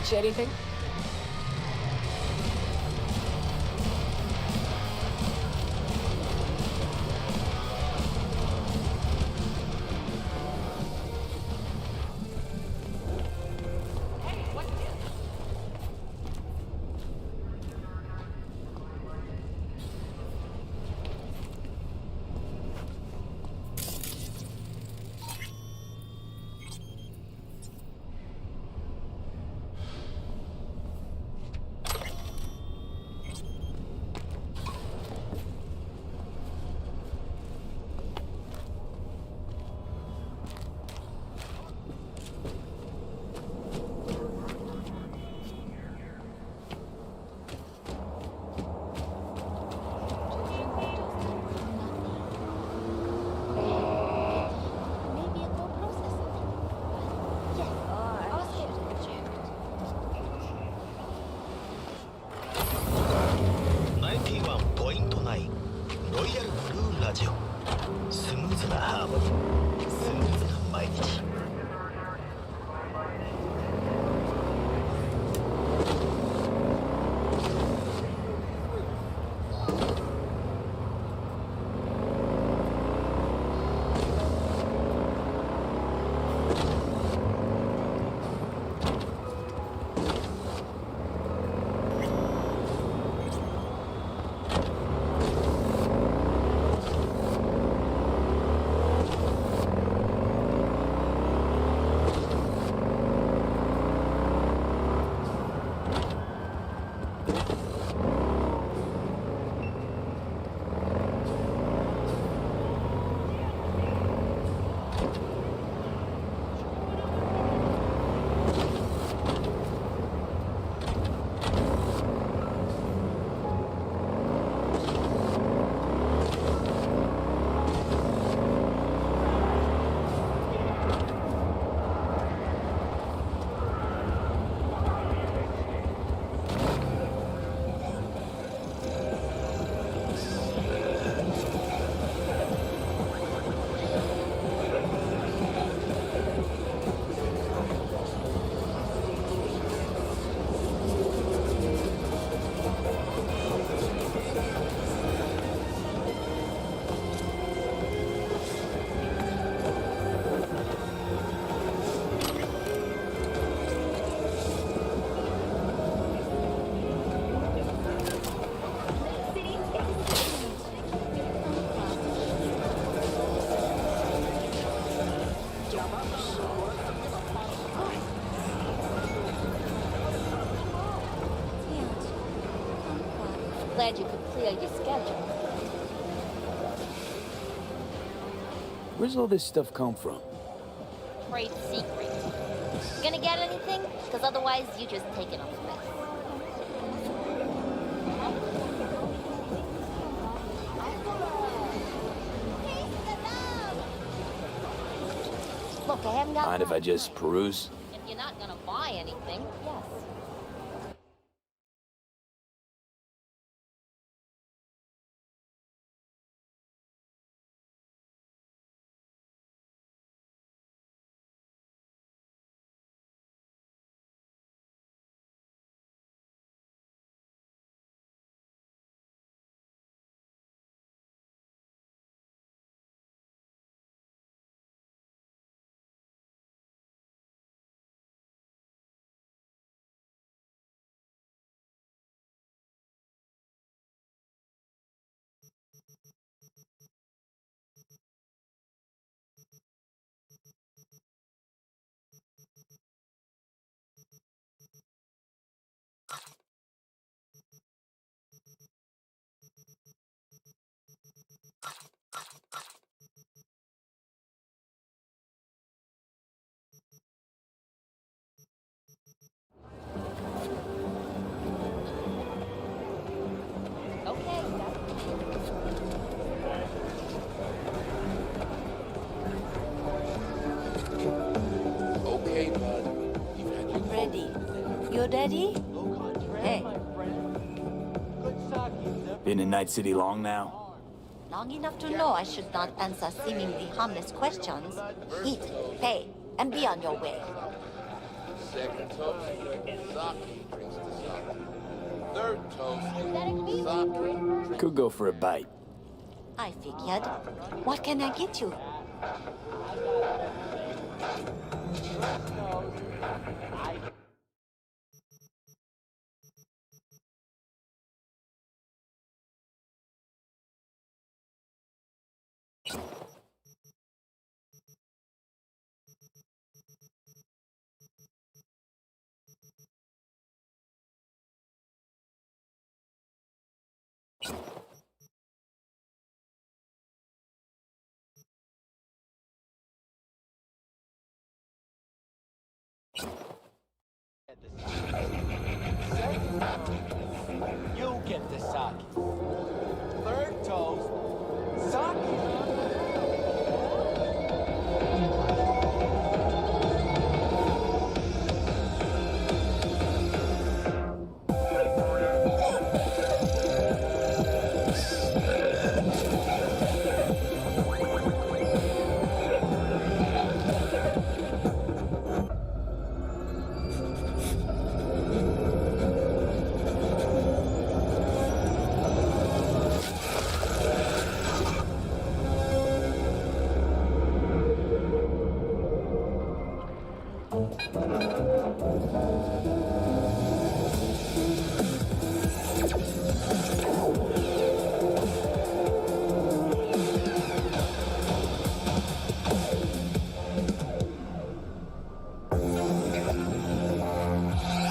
Speaker 12: teach you anything?
Speaker 4: Glad you could clear your schedule.
Speaker 7: Where's all this stuff come from?
Speaker 4: Trade secret. Gonna get anything? Because otherwise you just take it off the mess. Look, I haven't got...
Speaker 7: Mind if I just peruse?
Speaker 4: If you're not gonna buy anything, yes.
Speaker 10: Okay, bud. You've had your
Speaker 4: Ready. You ready? Hey.
Speaker 7: Been in Night City long now?
Speaker 4: Long enough to know I should not answer seemingly harmless questions. Eat, pay, and be on your way.
Speaker 14: Second toast, sake drinks to sake. Third toast, sake.
Speaker 7: Could go for a bite.
Speaker 4: I figured. What can I get you?
Speaker 10: You get the sake. Third toast, sake.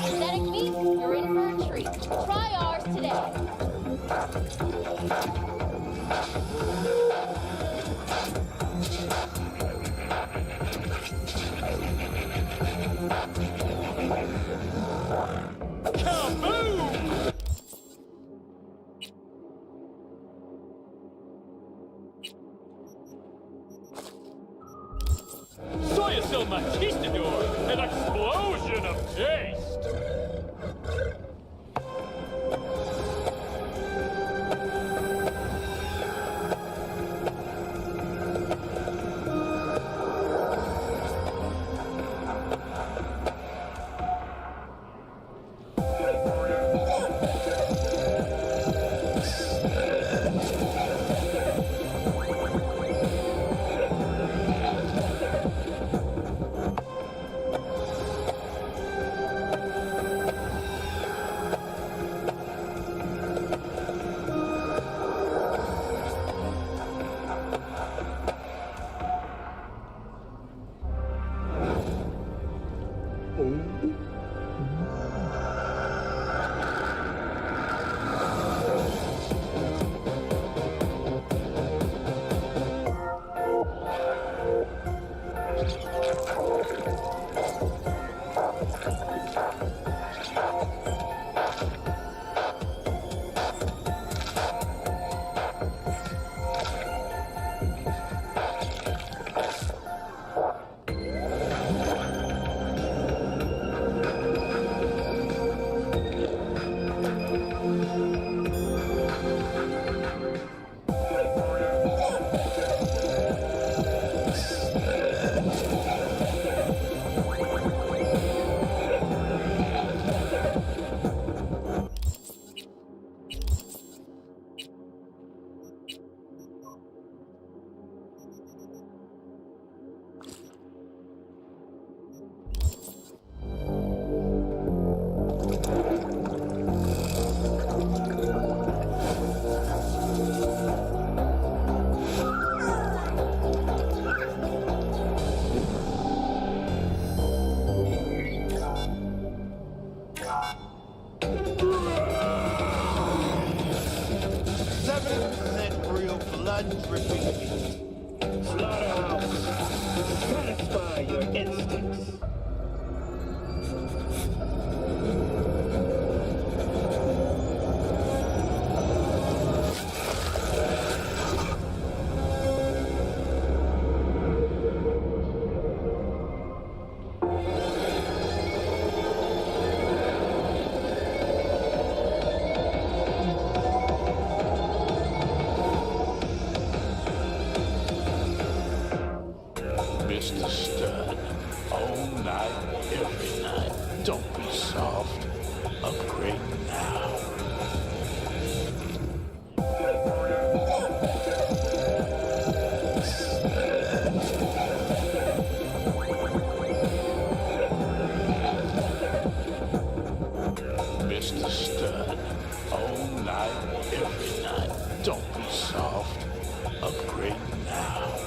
Speaker 4: Synthetic meat, you're in for a treat. Try ours today.
Speaker 15: Soy es el Machistador, an explosion of taste!
Speaker 2: Slaughterhouse. Satisfy your instincts.
Speaker 13: Mr. Stern. Oh, solved. Upgrade now.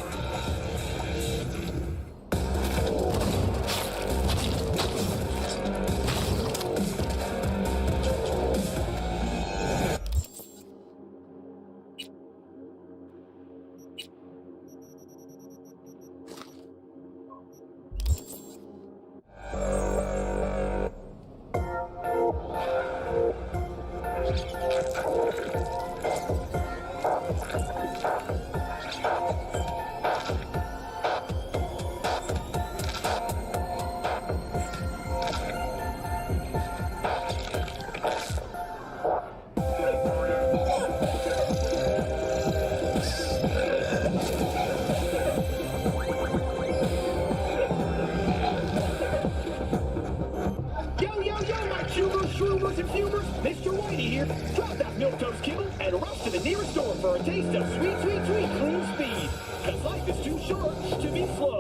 Speaker 2: Mr. Whitey here. Drop that milquetoast kibble and rush to the nearest store for a taste of sweet, sweet, sweet clean speed. Cause life is too short to be slow.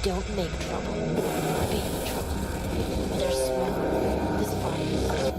Speaker 4: Don't make trouble. Be trouble. Their smell is fine.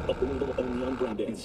Speaker 2: Available only on brand and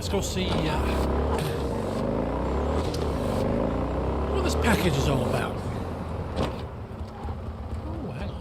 Speaker 1: let's go see what this package is all about. Oh, hang on.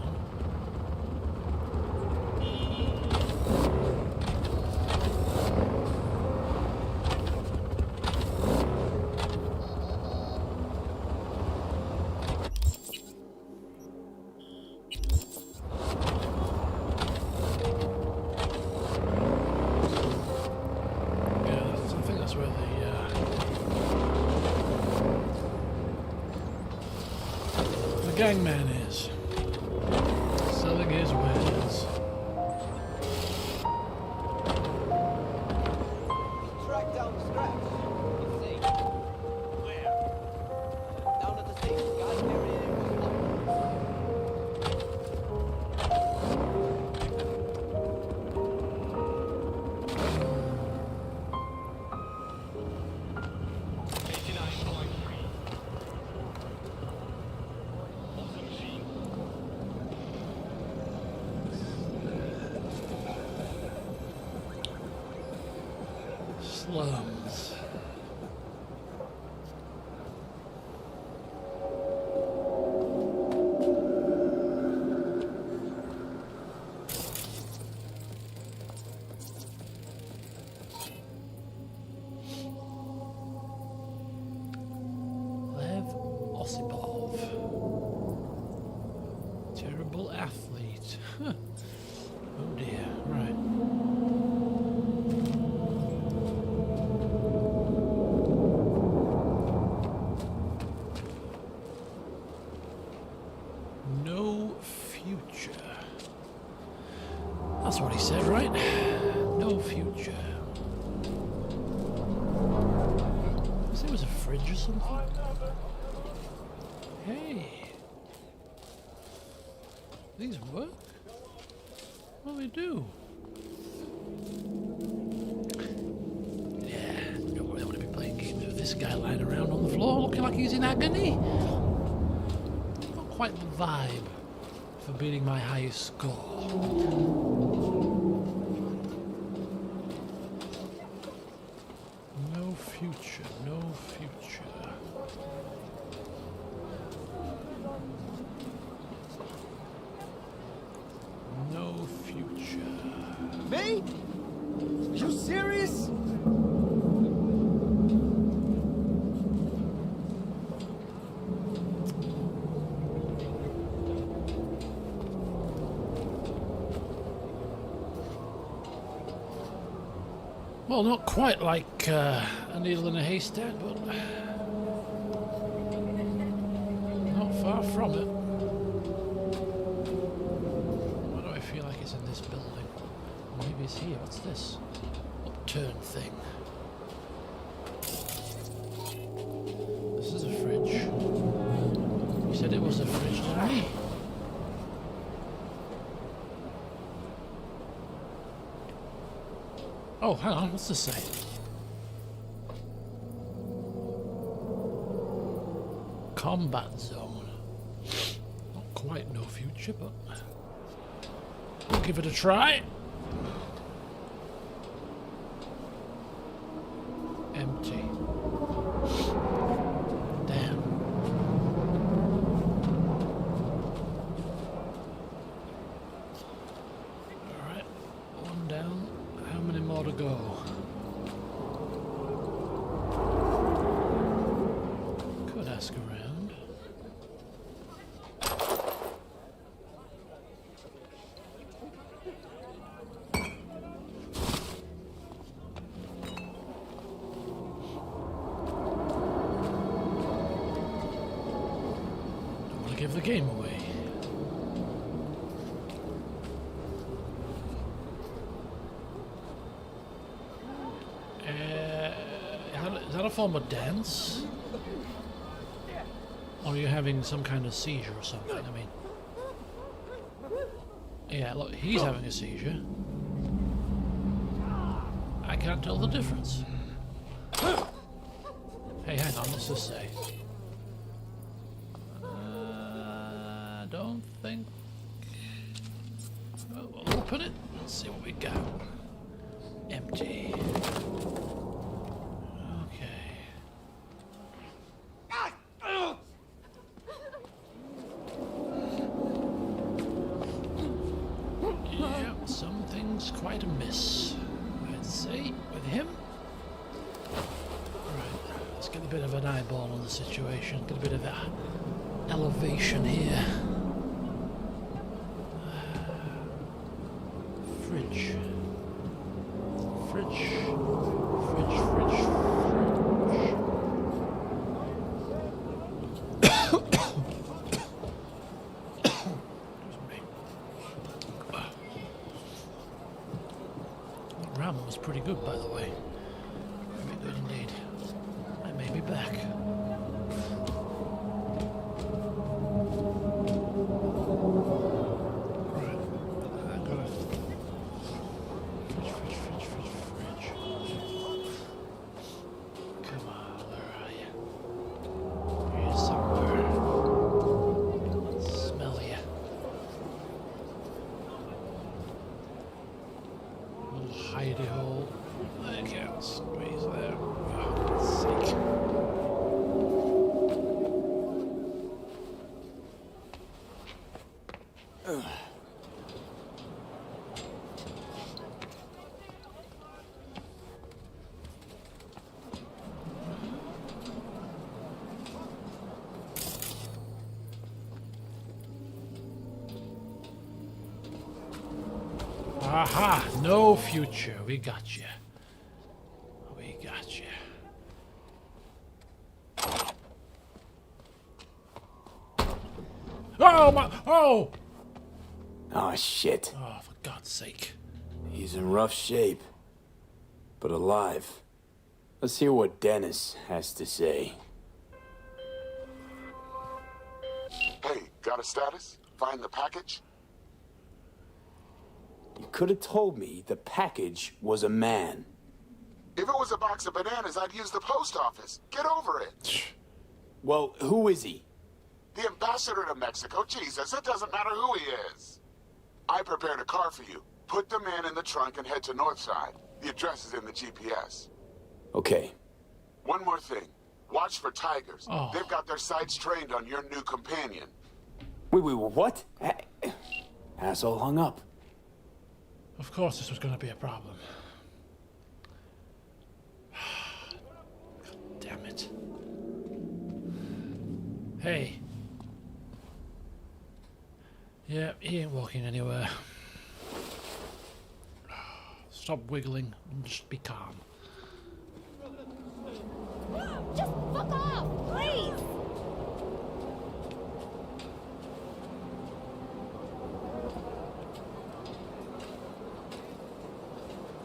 Speaker 1: Gangman is selling his wares.
Speaker 10: Track down the scratch. Let's see. Where? Down at the station. Guy carrying it was
Speaker 1: Slums. Lev Osipov. Terrible athlete. Huh. Oh dear, right. That's what he said, right? No future. Was there a fridge or something? Hey. These work? What do we do? Yeah, don't really want to be playing games with this guy lying around on the floor looking like he's in agony. Not quite the vibe for beating my highest score. No future, no future. No future.
Speaker 10: Me? You serious?
Speaker 1: Well, not quite like a needle in a haystack, but not far from it. Why do I feel like it's in this building? Maybe it's here. What's this? Upturned thing. This is a fridge. You said it was a fridge, didn't you? Oh, hang on, what's this say? Combat zone. Not quite no future, but we'll give it a try. Empty. Damn. Alright, one down. How many more to go? Could ask around. Don't want to give the game away. Is that a form of dance? Or are you having some kind of seizure or something? I mean... Yeah, look, he's having a seizure. I can't tell the difference. Hey, hang on, what's this say? Don't think... Oh, we'll open it. Let's see what we got. Empty. him. Right, let's get a bit of an eyeball on the situation. Get a bit of elevation here. Fridge. Fridge. Fridge, fridge, fridge. Ramen was pretty good, by the way. Very good indeed. I may be back. Right. I gotta... Fridge. Come on, where are you? Here's somewhere. Smell ya. Little hidey hole. I can't squeeze there. Oh, God's sake. Aha! No future. We got you. We got you. Oh my! Oh!
Speaker 7: Oh, shit.
Speaker 1: Oh, for God's sake.
Speaker 7: He's in rough shape, but alive. Let's hear what Dennis has to say.
Speaker 5: Hey, got a status? Find the package?
Speaker 7: You could have told me the package was a man.
Speaker 5: If it was a box of bananas, I'd use the post office. Get over it.
Speaker 7: Well, who is he?
Speaker 5: The ambassador to Mexico. Jesus, it doesn't matter who he is. I prepared a car for you. Put the man in the trunk and head to Northside. The address is in the GPS.
Speaker 7: Okay.
Speaker 5: One more thing. Watch for tigers.
Speaker 1: Oh.
Speaker 5: They've got their sights trained on your new companion.
Speaker 7: Wait, what? Asshole hung up.
Speaker 1: Of course this was going to be a problem. God damn it. Hey. Yeah, he ain't walking anywhere. Stop wiggling and just be calm.
Speaker 4: Just fuck off, please!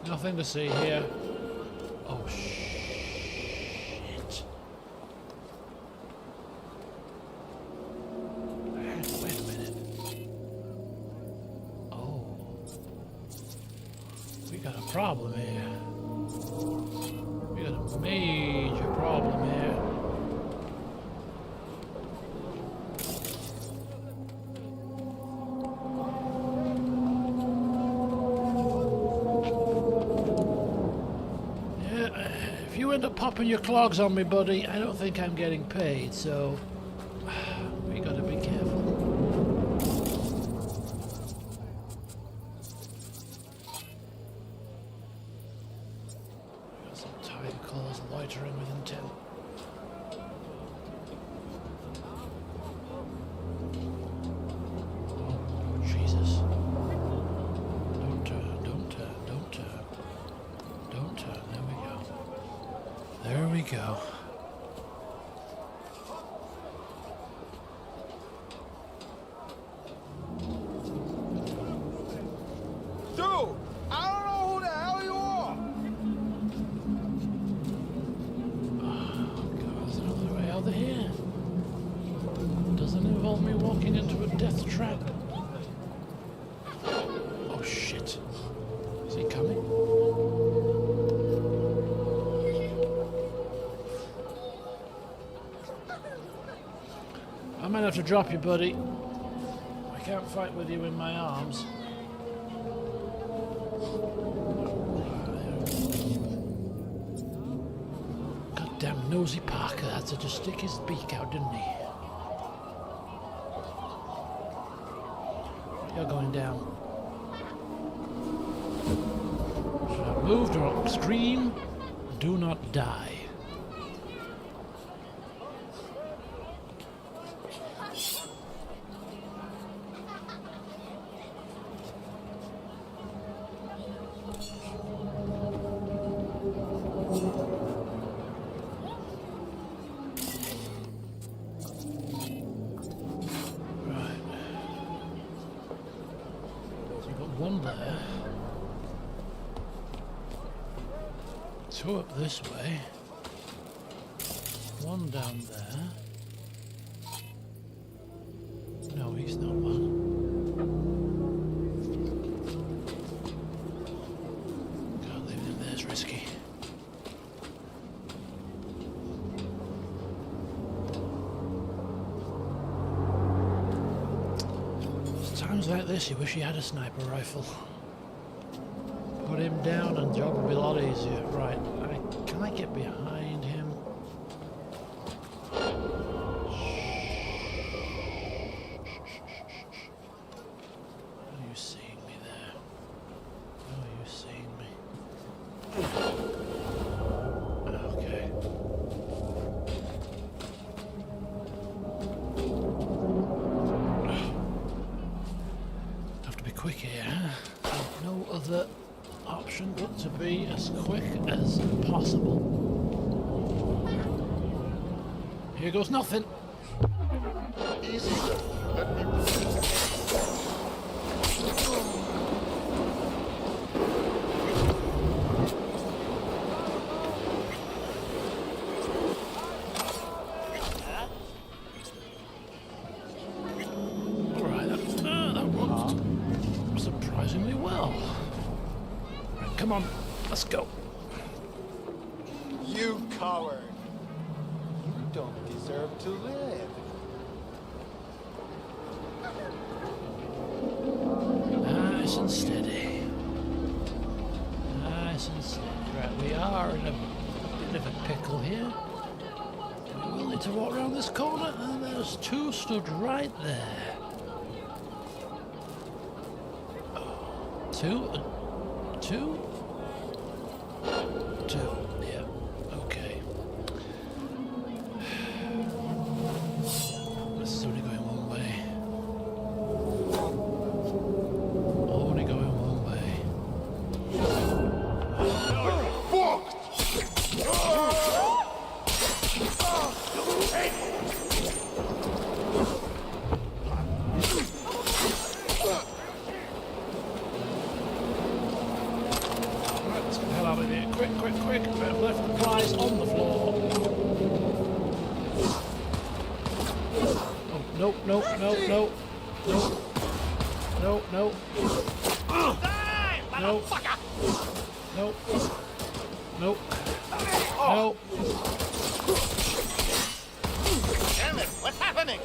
Speaker 1: Nothing to see here. Oh, shit. Wait a minute. Oh. We got a problem here. We got a major problem here. If you end up popping your clogs on me, buddy, I don't think I'm getting paid, so we gotta be careful. Got some tiger claws loitering with intent. Oh, Jesus. Don't turn, don't turn, don't turn. Don't turn, there we go. There we go.
Speaker 14: Dude, I don't know who the hell you are.
Speaker 1: Oh, God, there's another way out of here. Doesn't involve me walking into a death trap. Oh, shit. Is he coming? I might have to drop you, buddy. I can't fight with you in my arms. Goddamn nosy Parker had to just stick his beak out, didn't he? You're going down. Shut up. Move, do not scream, do not die. Two up this way, one down there. No, he's not one. Can't leave him there, it's risky. It's times like this you wish you had a sniper rifle. Put him down and the job would be a lot easier. Right, can I get behind him? Are you seeing me there? Are you seeing me? Okay. Have to be quick here, huh? No other option but to be as quick as possible. Here goes nothing.
Speaker 5: Easy. Let me
Speaker 1: Alright, that worked surprisingly well. Come on, let's go.
Speaker 14: You coward. You don't deserve to live.
Speaker 1: Nice and steady. Nice and steady. Right, we are in a bit of a pickle here. We'll need to walk around this corner, and there's two stood right there. Two. Yeah, okay. This is only going one way. Only going one way. Quick, left the prize on the floor. Oh, nope. No.
Speaker 14: Damn it, what's happening?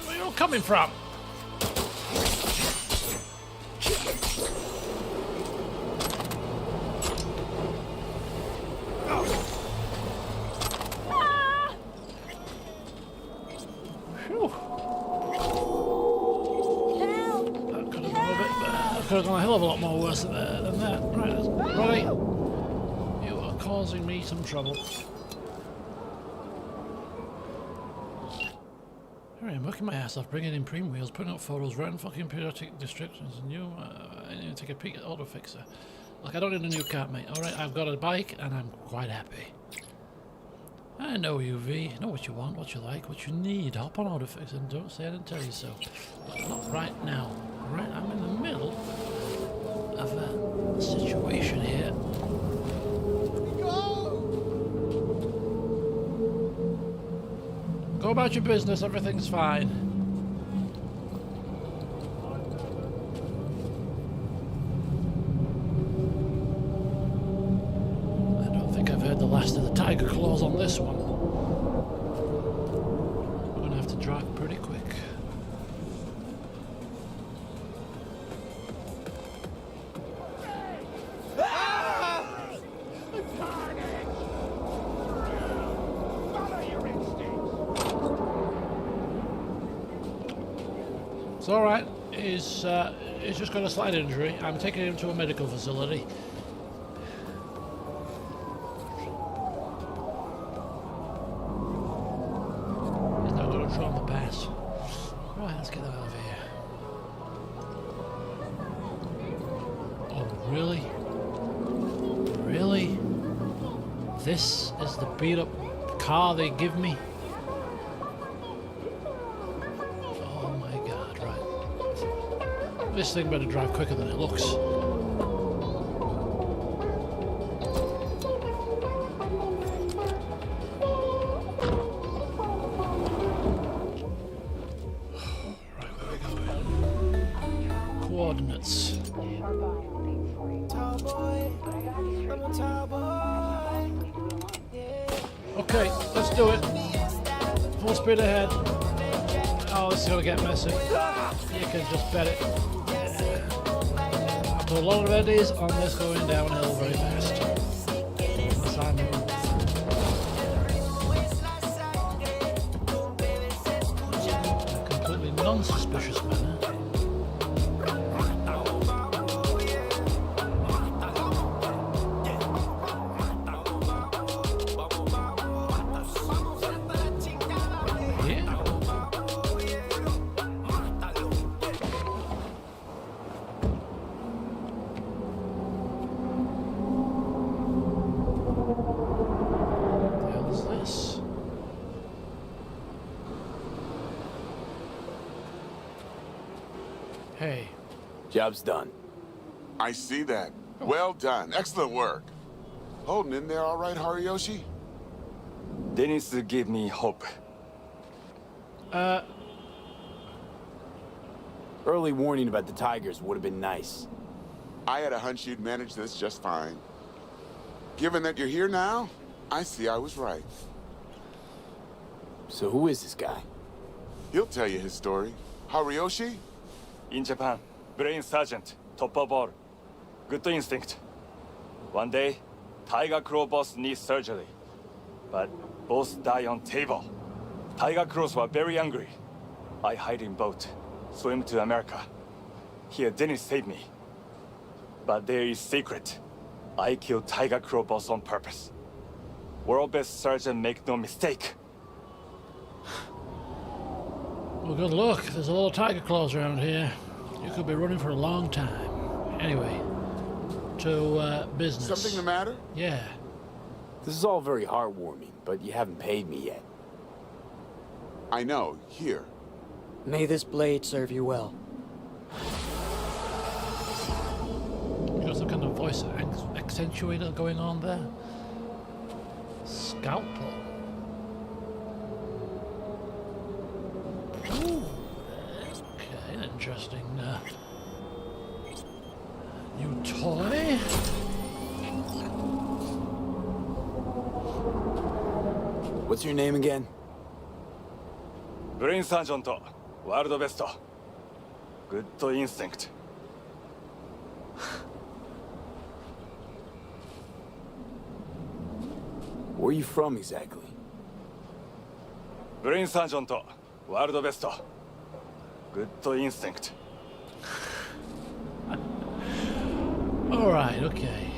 Speaker 1: Where are you all coming from? Could have gone a hell of a lot more worse than that. Right, Roddy, you are causing me some trouble. Here I am, working my ass off, bringing in preem wheels, putting up photos, writing fucking periodic descriptions, and I need to take a peek at auto fixer. Look, I don't need a new car, mate. Alright, I've got a bike, and I'm quite happy. I know you, V. Know what you want, what you like, what you need. Hop on auto fixer and don't say I didn't tell you so. But not right now. Right, I'm in the middle of a situation here. Go about your business, everything's fine. I don't think I've heard the last of the tiger claws on this one. I'm gonna have to drive pretty quick. It's all right. He's just got a slight injury. I'm taking him to a medical facility. He's now got a trauma pass. Right, let's get that out of here. Oh, really? Really? This is the beat up car they give me? Oh my god, right. This thing better drive quicker than it looks. Right, where are we going? Coordinates. Okay, let's do it. Full speed ahead. Oh, this is gonna get messy. You can just bet it. I put a lot of eddies on this going downhill very fast. Yes, I'm in a completely non-suspicious manner. Hey.
Speaker 7: Job's done.
Speaker 5: I see that. Well done. Excellent work. Holding in there all right, Hariyoshi?
Speaker 16: Dennis gave me hope.
Speaker 7: Early warning about the Tigers would have been nice.
Speaker 5: I had a hunch you'd manage this just fine. Given that you're here now, I see I was right.
Speaker 7: So who is this guy?
Speaker 5: He'll tell you his story. Hariyoshi?
Speaker 16: In Japan, brain sergeant, top of all. Good instinct. One day, Tiger Claw boss needs surgery. But boss die on table. Tiger Claws were very angry. I hide in boat, swim to America. Here, Dennis saved me. But there is secret. I killed Tiger Claw boss on purpose. World best surgeon, make no mistake.
Speaker 1: Well, good luck. There's a lot of tiger claws around here. You could be running for a long time. Anyway, to business.
Speaker 5: Something the matter?
Speaker 1: Yeah.
Speaker 7: This is all very heartwarming, but you haven't paid me yet.
Speaker 5: I know. Here.
Speaker 17: May this blade serve you well.
Speaker 1: You got some kind of voice accentuator going on there. Scalpel. Ooh. Okay, interesting. New toy.
Speaker 7: What's your name again?
Speaker 16: Brain sergeant, world best. Good instinct.
Speaker 7: Where are you from exactly?
Speaker 16: Brain sergeant, world best. Good instinct.
Speaker 1: All right, okay.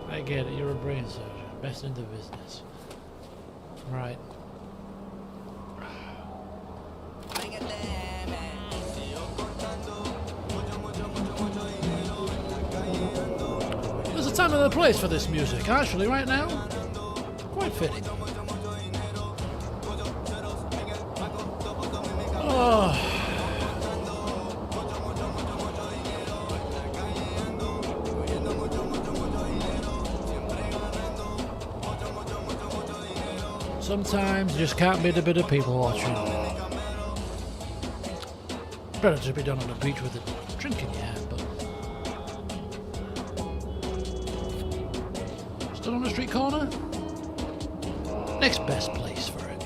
Speaker 1: I get it. You're a brain surgeon, best in the business. Right. There's a time and a place for this music, actually, right now. Quite fitting. Oh. Sometimes you just can't beat a bit of people watching. Better to be done on the beach with a drink in your hand, but... Still on the street corner? Next best place for it.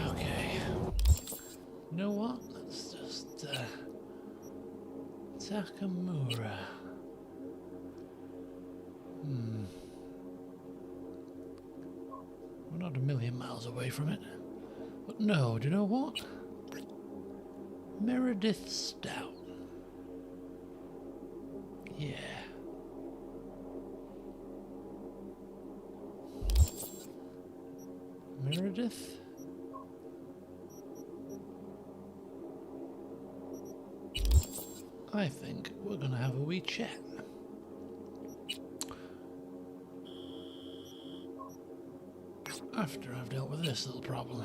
Speaker 1: Okay. You know what? Let's just... Takamura. We're not a million miles away from it. But no, do you know what? Meredith Stout. Yeah. Meredith? I think we're going to have a wee chat. After I've dealt with this little problem.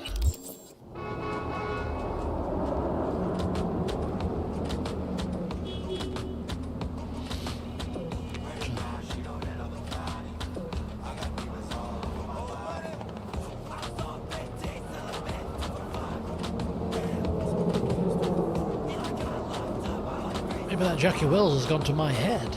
Speaker 1: Maybe that Jackie Wells has gone to my head.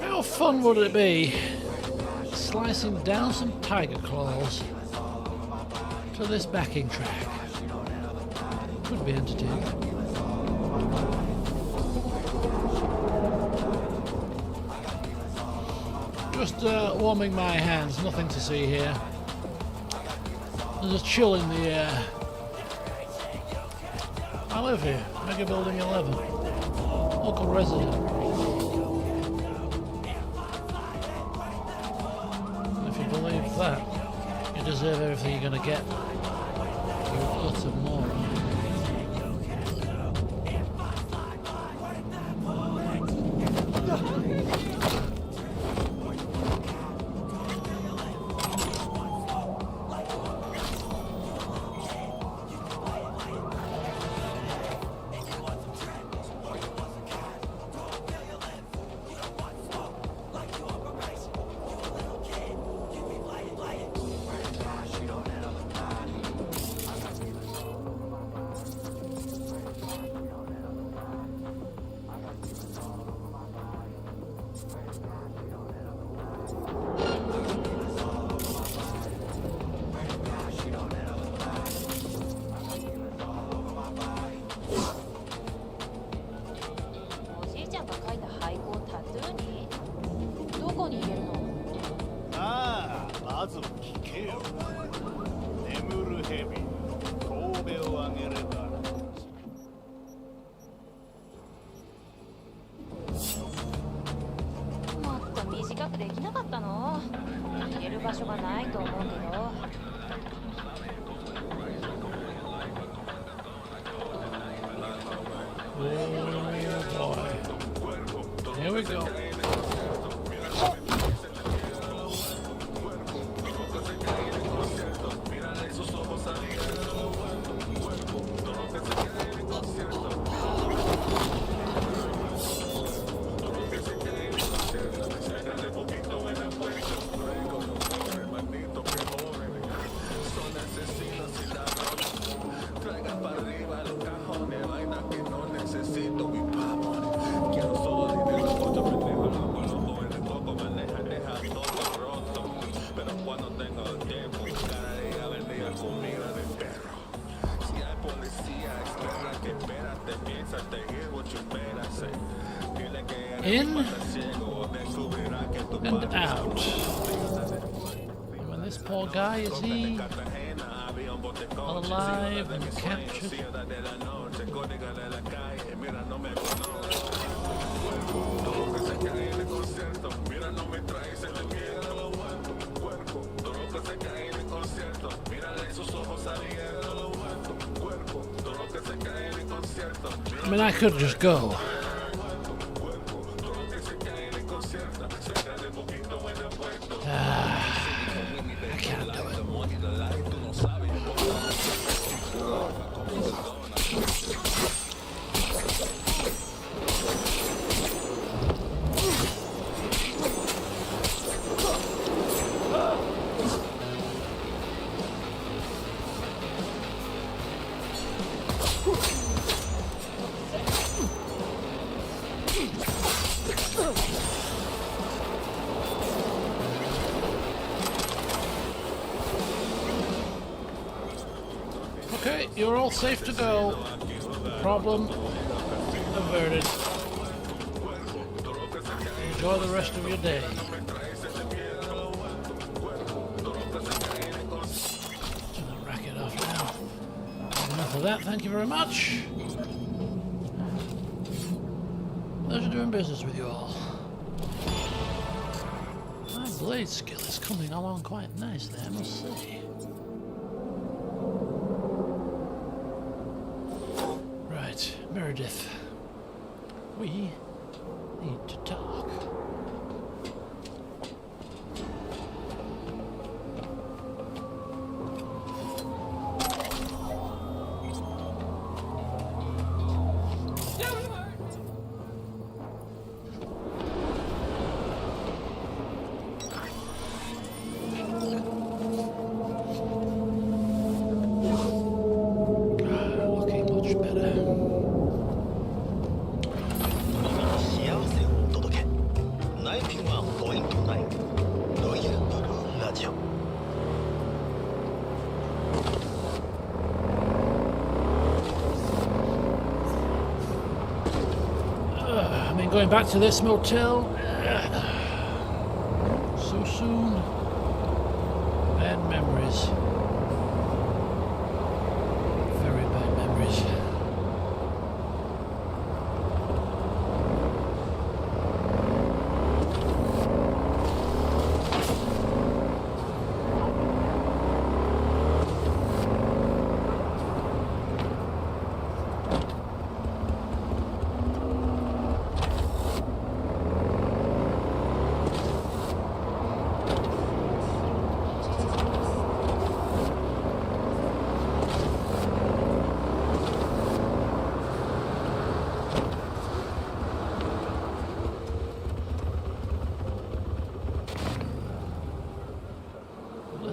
Speaker 1: How fun would it be slicing down some tiger claws to this backing track? Could be entertaining. Just warming my hands, nothing to see here. There's a chill in the air. I live here, Mega Building 11, local resident. If you believe that, you deserve everything you're going to get. You utter moron. Oh boy. Here we go. In and out. And when this poor guy, is he alive and captured? I mean, I could just go. you're all safe to go. Problem averted. Enjoy the rest of your day. Turn that racket off now. Enough of that, thank you very much. Pleasure doing business with you all. My blade skill is coming along quite nicely, I must say. Right, Meredith. We need to talk. Going back to this motel so soon. Bad memories. Very bad memories.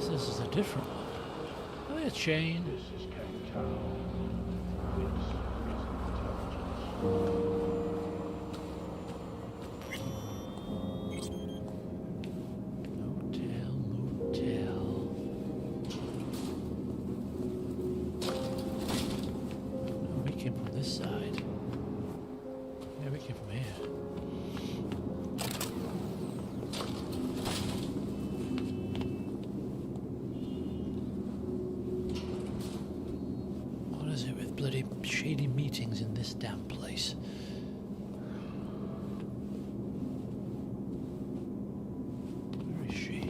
Speaker 1: This is a different one. Are they a chain? Motel. No, we came from this side. Yeah, we came from here. Bloody shady meetings in this damn place. Where is she?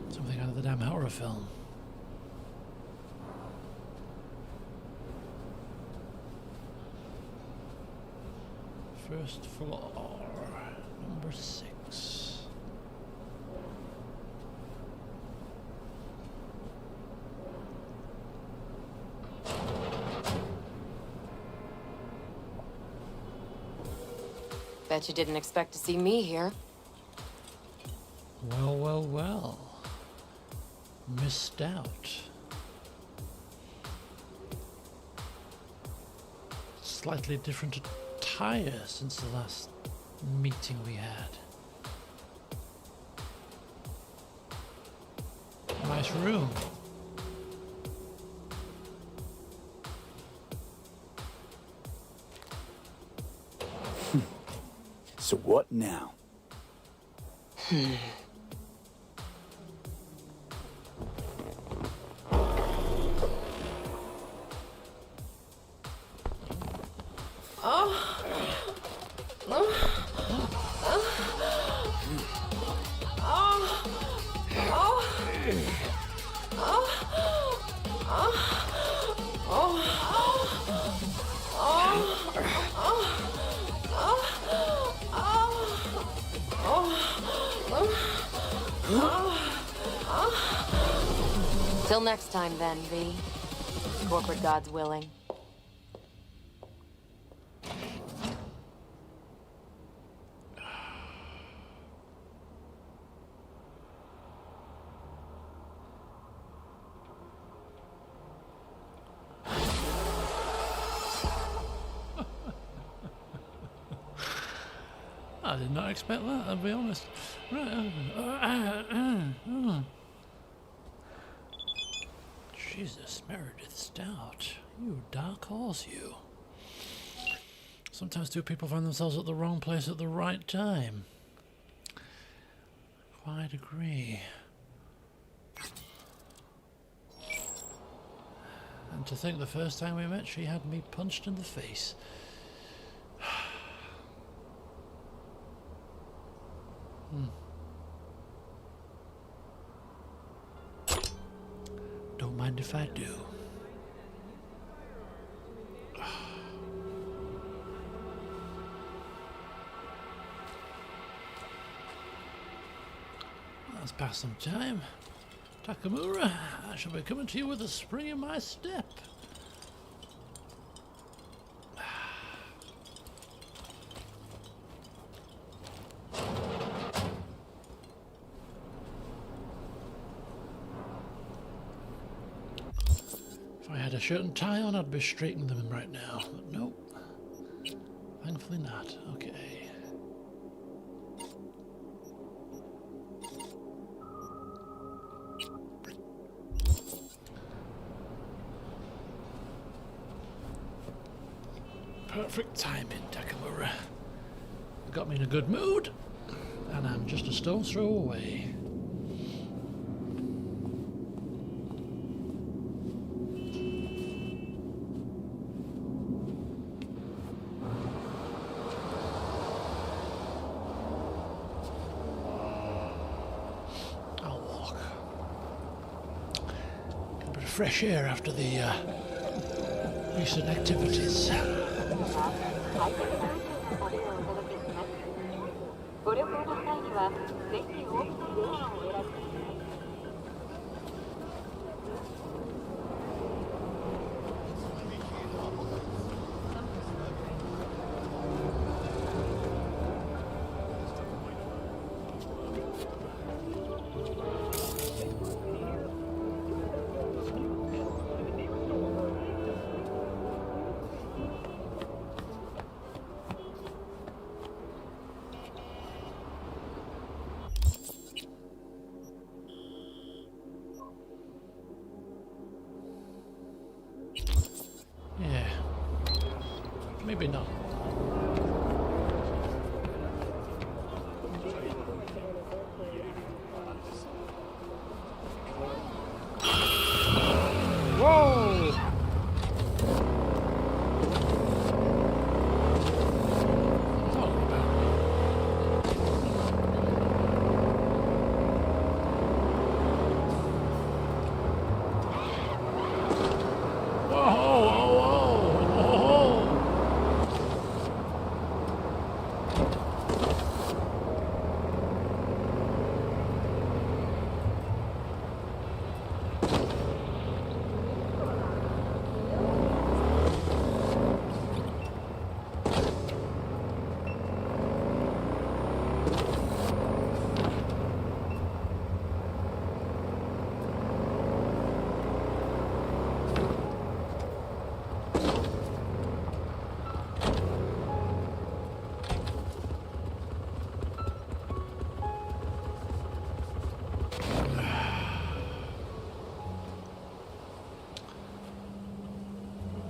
Speaker 1: Something out of the damn horror film. First floor, number 6.
Speaker 18: Bet you didn't expect to see me here.
Speaker 1: Well, well, well. Missed out. Slightly different attire since the last meeting we had. Nice room.
Speaker 7: So what now?
Speaker 18: Till next time then, V. Corporate God's willing.
Speaker 1: I did not expect that, I'll be honest. Right. Jesus, Meredith Stout. You dark horse, you. Sometimes two people find themselves at the wrong place at the right time. Quite agree. And to think the first time we met, she had me punched in the face. Don't mind if I do. Let's pass some time. Takamura, I shall be coming to you with a spring in my step. If I had a shirt and tie on, I'd be straightening them right now. But nope. Thankfully not. Okay. Perfect timing, Takamura. Got me in a good mood, and I'm just a stone's throw away. I'll walk. Get a bit of fresh air after the recent activities. Yeah, maybe not. Whoa!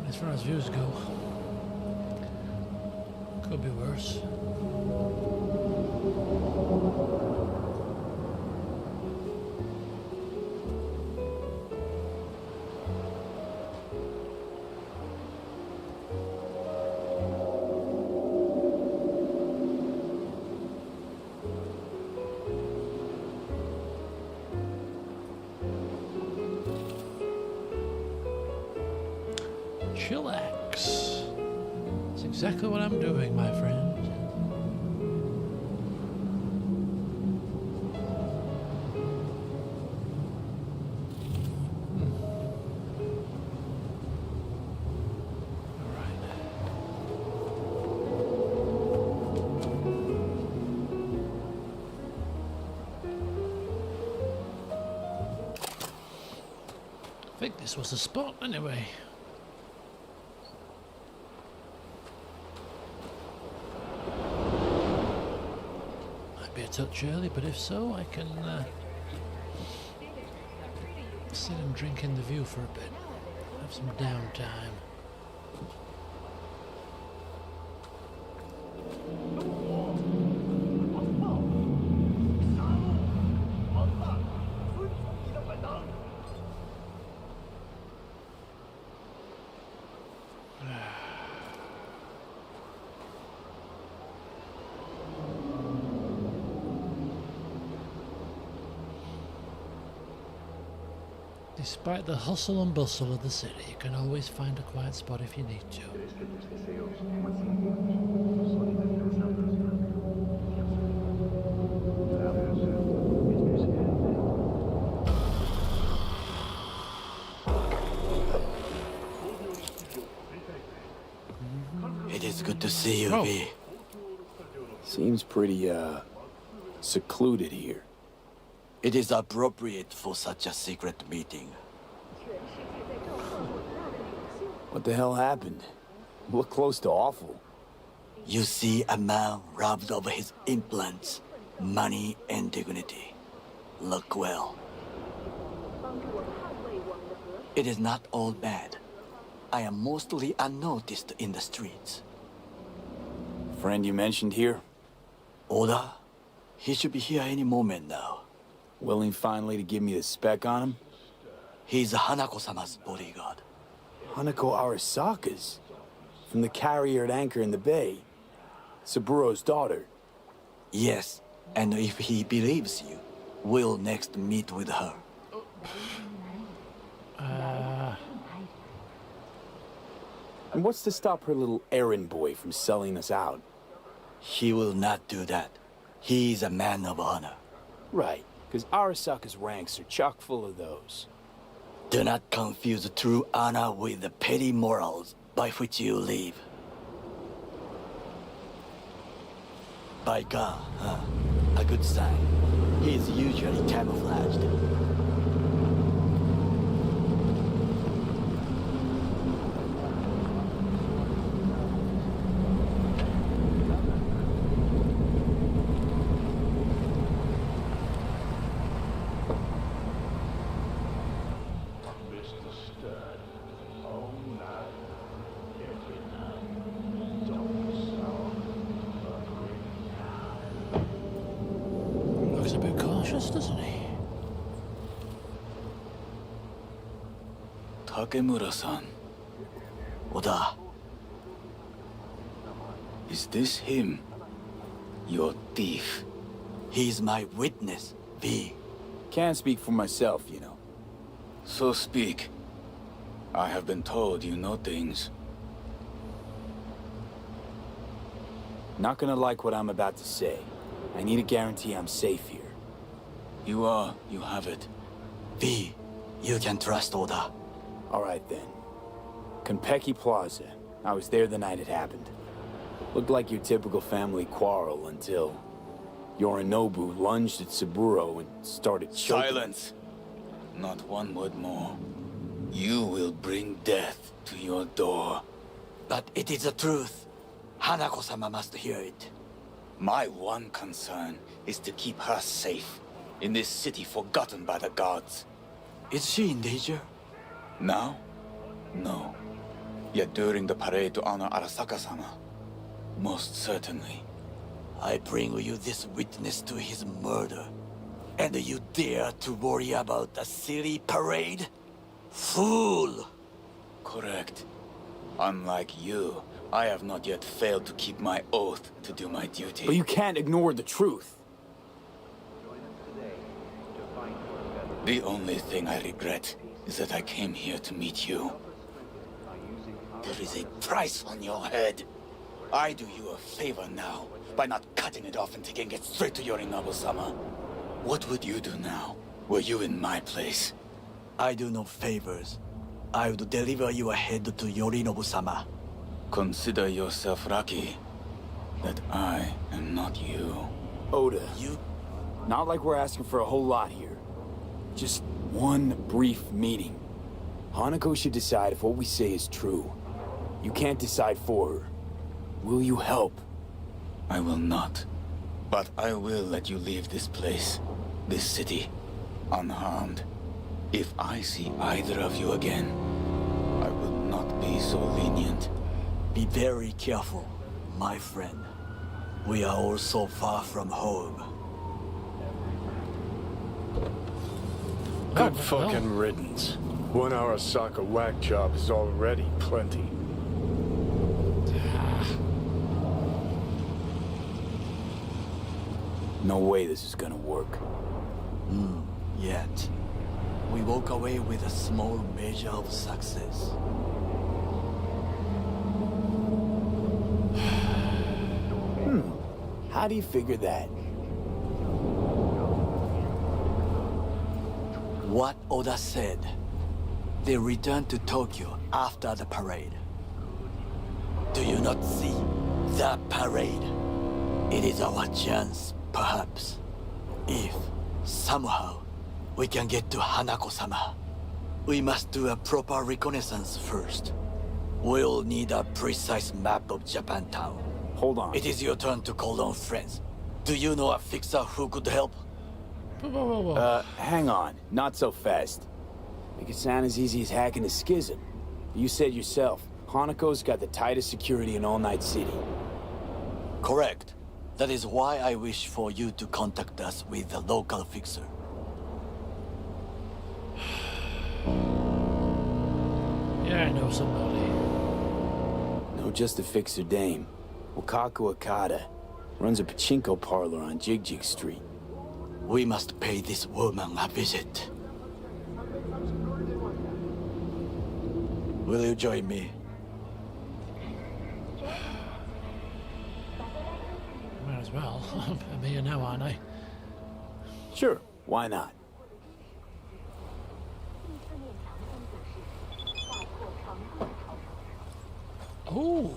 Speaker 1: As far as views go, could be worse. Chillax. That's exactly what I'm doing, my friend. I think this was the spot anyway. touch early, but if so, I can sit and drink in the view for a bit. Have some downtime. Despite the hustle and bustle of the city, you can always find a quiet spot if you need to.
Speaker 7: It is good to see you,
Speaker 1: Oh.
Speaker 7: V. Seems pretty, secluded here.
Speaker 19: It is appropriate for such a secret meeting.
Speaker 7: What the hell happened? Look close to awful.
Speaker 19: You see a man robbed of his implants, money and dignity. Look well. It is not all bad. I am mostly unnoticed in the streets.
Speaker 7: Friend you mentioned here?
Speaker 19: Oda? He should be here any moment now.
Speaker 7: Willing finally to give me the spec on him?
Speaker 19: He's Hanako-sama's bodyguard.
Speaker 7: Hanako Arasaka's? From the carrier at anchor in the bay. Saburo's daughter.
Speaker 19: Yes, and if he believes you, we'll next meet with her.
Speaker 7: And what's to stop her little errand boy from selling us out?
Speaker 19: He will not do that. He's a man of honor.
Speaker 7: Right, because Arasaka's ranks are chock full of those.
Speaker 19: Do not confuse true honor with the petty morals by which you live. By God, huh? A good sign. He is usually camouflaged.
Speaker 1: Looks a bit cautious, doesn't he?
Speaker 7: Takemura-san.
Speaker 19: Oda.
Speaker 7: Is this him? Your thief?
Speaker 19: He's my witness, V.
Speaker 7: Can't speak for myself, you know. So speak. I have been told you know things. Not gonna like what I'm about to say. I need a guarantee I'm safe here. You have it.
Speaker 19: V, you can trust Oda.
Speaker 7: All right then. Konpeki Plaza. I was there the night it happened. Looked like your typical family quarrel until Yorinobu lunged at Saburo and started choking.
Speaker 20: Silence! Not one word more. You will bring death to your door.
Speaker 19: But it is the truth. Hanako-sama must hear it.
Speaker 20: My one concern is to keep her safe in this city forgotten by the gods.
Speaker 19: Is she in danger?
Speaker 20: Now? No. Yet during the parade to honor Arasaka-sama, most certainly.
Speaker 19: I bring you this witness to his murder. And you dare to worry about a silly parade? Fool!
Speaker 20: Correct. Unlike you, I have not yet failed to keep my oath to do my duty.
Speaker 7: But you can't ignore the truth.
Speaker 20: The only thing I regret is that I came here to meet you. There is a price on your head. I do you a favor now by not cutting it off and taking it straight to Yorinobu-sama. What would you do now, were you in my place?
Speaker 19: I do no favors. I would deliver your head to Yorinobu-sama.
Speaker 20: Consider yourself lucky that I am not you.
Speaker 7: Oda.
Speaker 19: You?
Speaker 7: Not like we're asking for a whole lot here. Just one brief meeting. Hanako should decide if what we say is true. You can't decide for her. Will you help?
Speaker 20: I will not. But I will let you leave this place, this city, unharmed. If I see either of you again, I will not be so lenient.
Speaker 19: Be very careful, my friend. We are all so far from home.
Speaker 13: Good fucking riddance. 1 hour soccer whack job is already plenty.
Speaker 7: No way this is gonna work.
Speaker 19: Yet. We walk away with a small measure of success.
Speaker 7: How do you figure that?
Speaker 19: What Oda said. They returned to Tokyo after the parade. Do you not see the parade? It is our chance, perhaps. If, somehow, we can get to Hanako-sama. We must do a proper reconnaissance first. We'll need a precise map of Japantown.
Speaker 7: Hold on.
Speaker 19: It is your turn to call on friends. Do you know a fixer who could help?
Speaker 7: Hang on. Not so fast. Make it sound as easy as hacking a schism. You said yourself, Hanako's got the tightest security in All Night City.
Speaker 19: Correct. That is why I wish for you to contact us with the local fixer.
Speaker 1: Yeah, I know somebody.
Speaker 7: No, just a fixer dame. Wakaku Akata. Runs a pachinko parlor on Jig Street.
Speaker 19: We must pay this woman a visit. Will you join me?
Speaker 1: Might as well. I'm here now, aren't I?
Speaker 7: Sure, why not?
Speaker 1: Oh.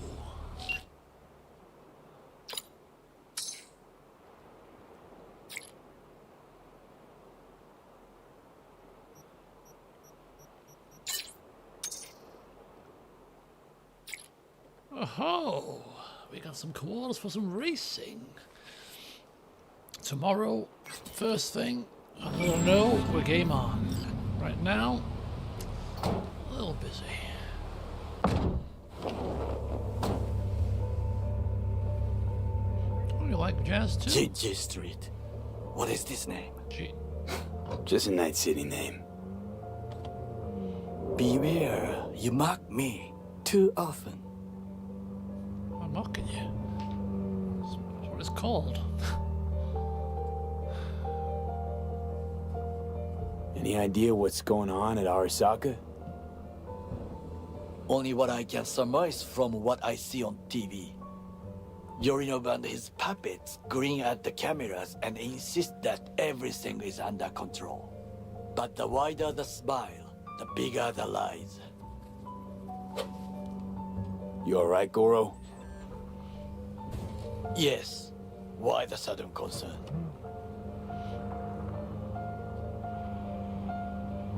Speaker 1: Oh, we got some koalas for some racing. Tomorrow, first thing, I don't know, we're game on. Right now, a little busy. Oh, you like jazz too?
Speaker 19: Jig Street. What is this name?
Speaker 7: Just a Night City name.
Speaker 19: Beware, you mock me too often.
Speaker 1: I'm mocking you. That's what it's called.
Speaker 7: Any idea what's going on at Arasaka?
Speaker 19: Only what I can surmise from what I see on TV. Yorinobu and his puppets grin at the cameras and insist that everything is under control. But the wider the smile, the bigger the lies.
Speaker 7: You alright, Goro?
Speaker 19: Yes. Why the sudden concern?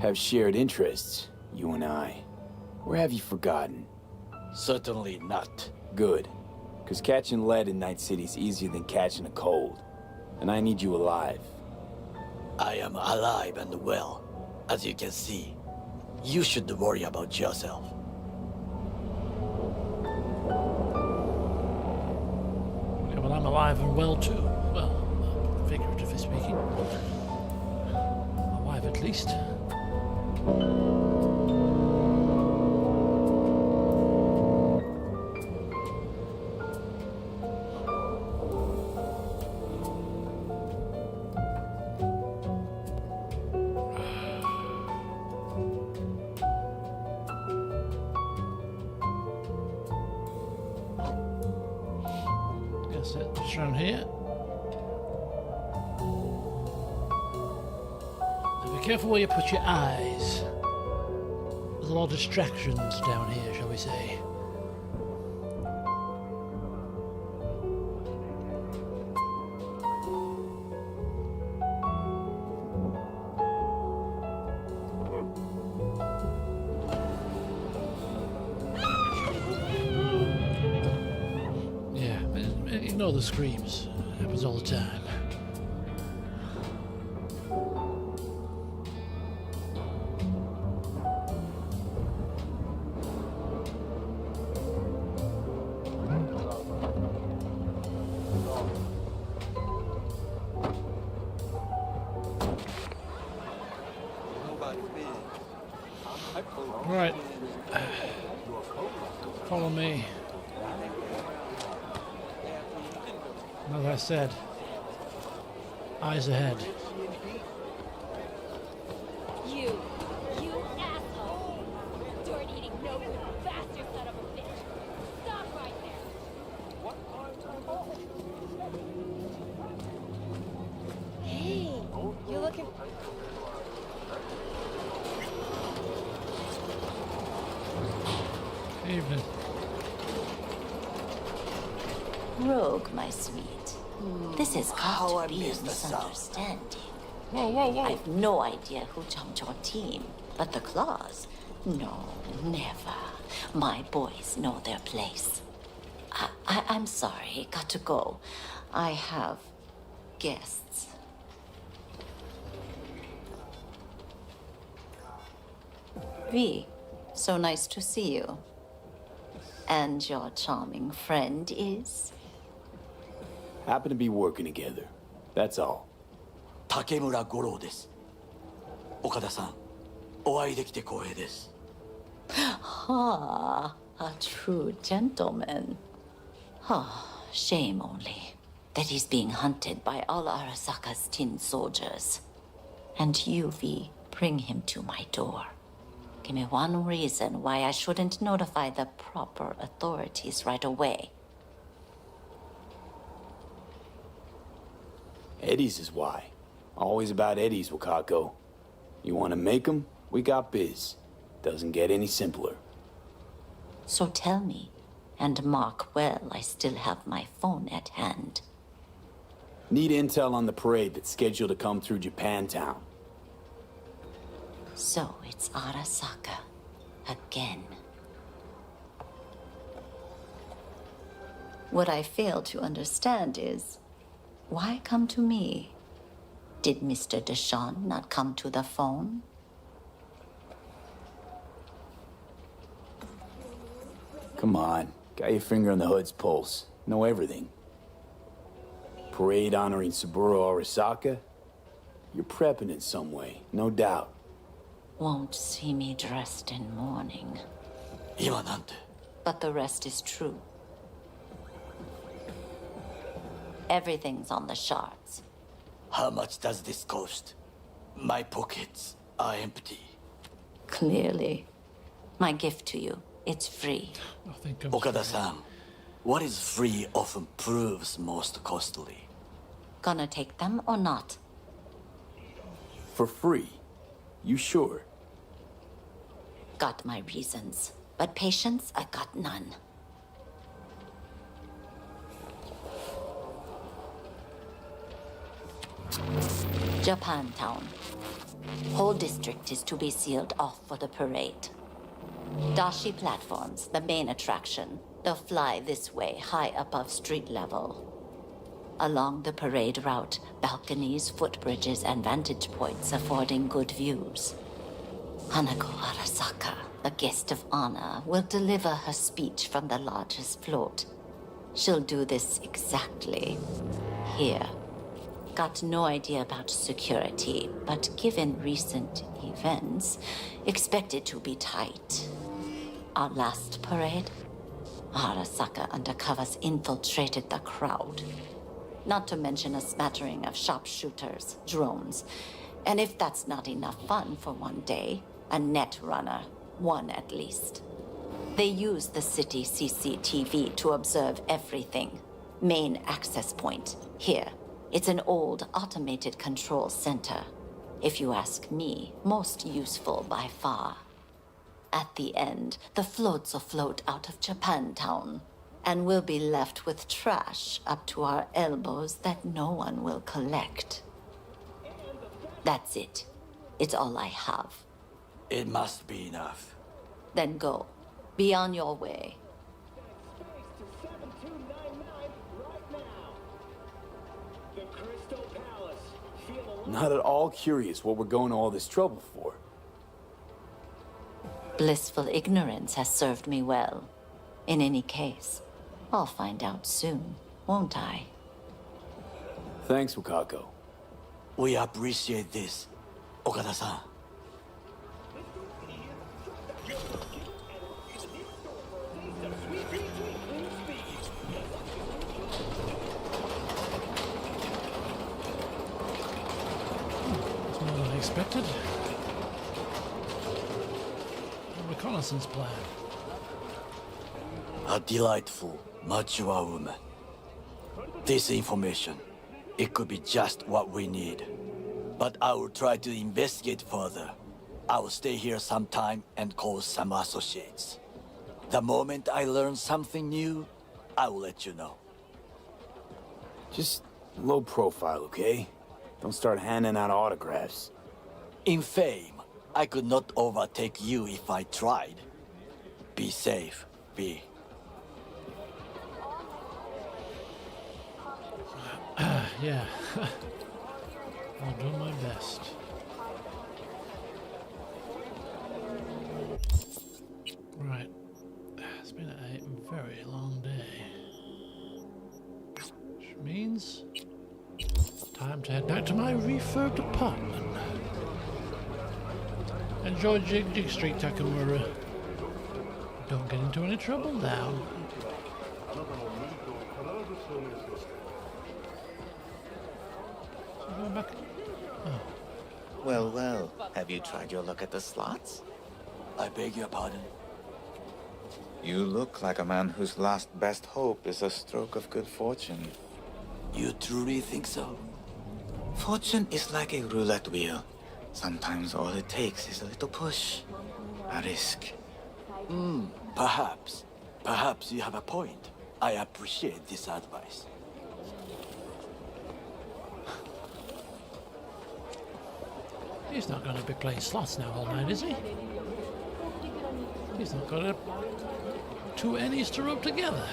Speaker 7: Have shared interests, you and I. Or have you forgotten?
Speaker 19: Certainly not.
Speaker 7: Good. Because catching lead in Night City's easier than catching a cold. And I need you alive.
Speaker 19: I am alive and well, as you can see. You should worry about yourself.
Speaker 1: Yeah, well, I'm alive and well too. Well, figuratively speaking. My wife at least. That's it, just around here. So be careful where you put your eyes. There's a lot of distractions down here, shall we say. Ignore the screams. It happens happens all the time. Right. Follow me. As I said, eyes ahead.
Speaker 4: You asshole! Dirt-eating, no-good bastard son of a bitch! Stop right there! Hey, you looking...
Speaker 1: Evening.
Speaker 21: Rogue, my sweet. This has got to be a misunderstanding.
Speaker 1: Whoa.
Speaker 21: I've no idea who jumped your team, but the claws? No, never. My boys know their place. I'm sorry, got to go. I have guests. V, so nice to see you. And your charming friend is?
Speaker 7: Happen to be working together. That's all.
Speaker 19: 竹村五郎です。岡田さん、お会いできて光栄です。
Speaker 21: Ah, a true gentleman. Ah, shame only that he's being hunted by all Arasaka's tin soldiers. And you, V, bring him to my door. Give me one reason why I shouldn't notify the proper authorities right away.
Speaker 7: Eddie's is why. Always about Eddie's, Wakako. You want to make 'em? We got biz. Doesn't get any simpler.
Speaker 21: So tell me, and mark well I still have my phone at hand.
Speaker 7: Need intel on the parade that's scheduled to come through Japantown.
Speaker 21: So it's Arasaka again. What I fail to understand is, why come to me? Did Mr. Deshawn not come to the phone?
Speaker 7: Come on. Got your finger on the hood's pulse. Know everything. Parade honoring Saburo Arasaka? You're prepping in some way, no doubt.
Speaker 21: Won't see me dressed in mourning.
Speaker 19: 今なんて
Speaker 21: But the rest is true. Everything's on the shards.
Speaker 19: How much does this cost? My pockets are empty.
Speaker 21: Clearly. My gift to you, it's free.
Speaker 19: Okada-san, what is free often proves most costly.
Speaker 21: Gonna take them or not?
Speaker 7: For free? You sure?
Speaker 21: Got my reasons, but patience I got none. Japantown. Whole district is to be sealed off for the parade. Dashi platforms, the main attraction. They'll fly this way, high above street level. Along the parade route, balconies, footbridges, and vantage points affording good views. Hanako Arasaka, the guest of honor, will deliver her speech from the largest float. She'll do this exactly here. Got no idea about security, but given recent events, expect it to be tight. Our last parade, Arasaka undercovers infiltrated the crowd. Not to mention a smattering of sharpshooters, drones, and if that's not enough fun for one day, a net runner, one at least. They use the city CCTV to observe everything. Main access point, here. It's an old automated control center. If you ask me, most useful by far. At the end, the floats will float out of Japantown, and we'll be left with trash up to our elbows that no one will collect. That's it. It's all I have.
Speaker 19: It must be enough.
Speaker 21: Then go. Be on your way.
Speaker 7: Not at all curious what we're going to all this trouble for.
Speaker 21: Blissful ignorance has served me well. In any case, I'll find out soon, won't I?
Speaker 7: Thanks, Wakako.
Speaker 19: We appreciate this, Okada-san.
Speaker 1: That's more than I expected. A reconnaissance plan.
Speaker 19: A delightful, mature woman. This information, it could be just what we need. But I will try to investigate further. I will stay here some time and call some associates. The moment I learn something new, I will let you know.
Speaker 7: Just low profile, okay? Don't start handing out autographs.
Speaker 19: In fame, I could not overtake you if I tried. Be safe, V.
Speaker 1: Yeah. I'll do my best. Right. It's been a very long day. Which means time to head back to my refurbed apartment. Enjoy Jig Jig Street, Takamura. Don't get into any trouble now. Going back. Oh.
Speaker 3: Well, well. Have you tried your luck at the slots?
Speaker 19: I beg your pardon.
Speaker 3: You look like a man whose last best hope is a stroke of good fortune.
Speaker 19: You truly think so?
Speaker 3: Fortune is like a roulette wheel. Sometimes all it takes is a little push. A risk.
Speaker 19: Perhaps. Perhaps you have a point. I appreciate this advice.
Speaker 1: He's not going to be playing slots now all night, is he? He's not got two ennies to rub together.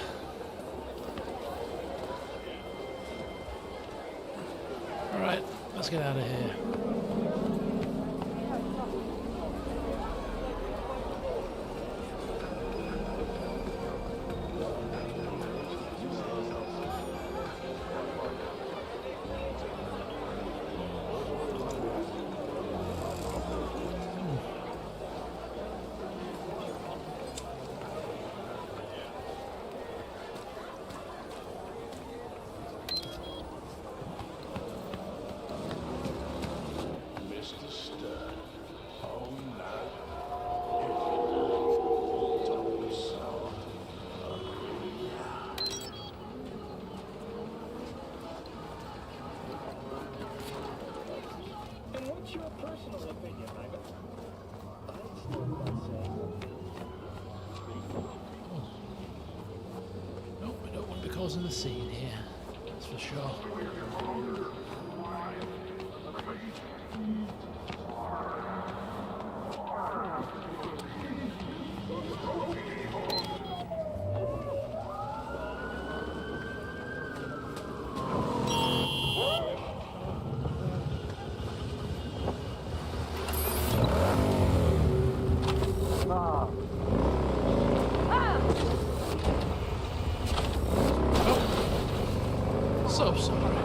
Speaker 1: Alright, let's get out of here. Causing the scene here, that's for sure. So sorry.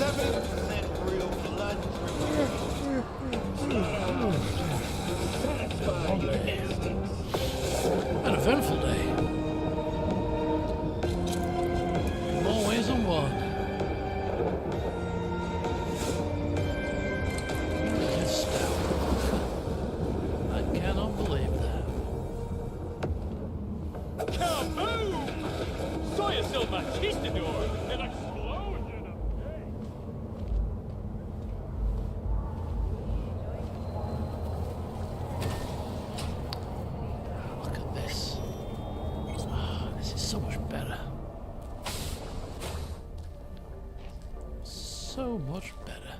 Speaker 14: 7% real blood.
Speaker 1: An eventful day. More ways than one. Just stout. I cannot believe that.
Speaker 15: Kaboom! Soy es el machistador! An explosion of
Speaker 1: Look at this. Ah, this is so much better. So much better.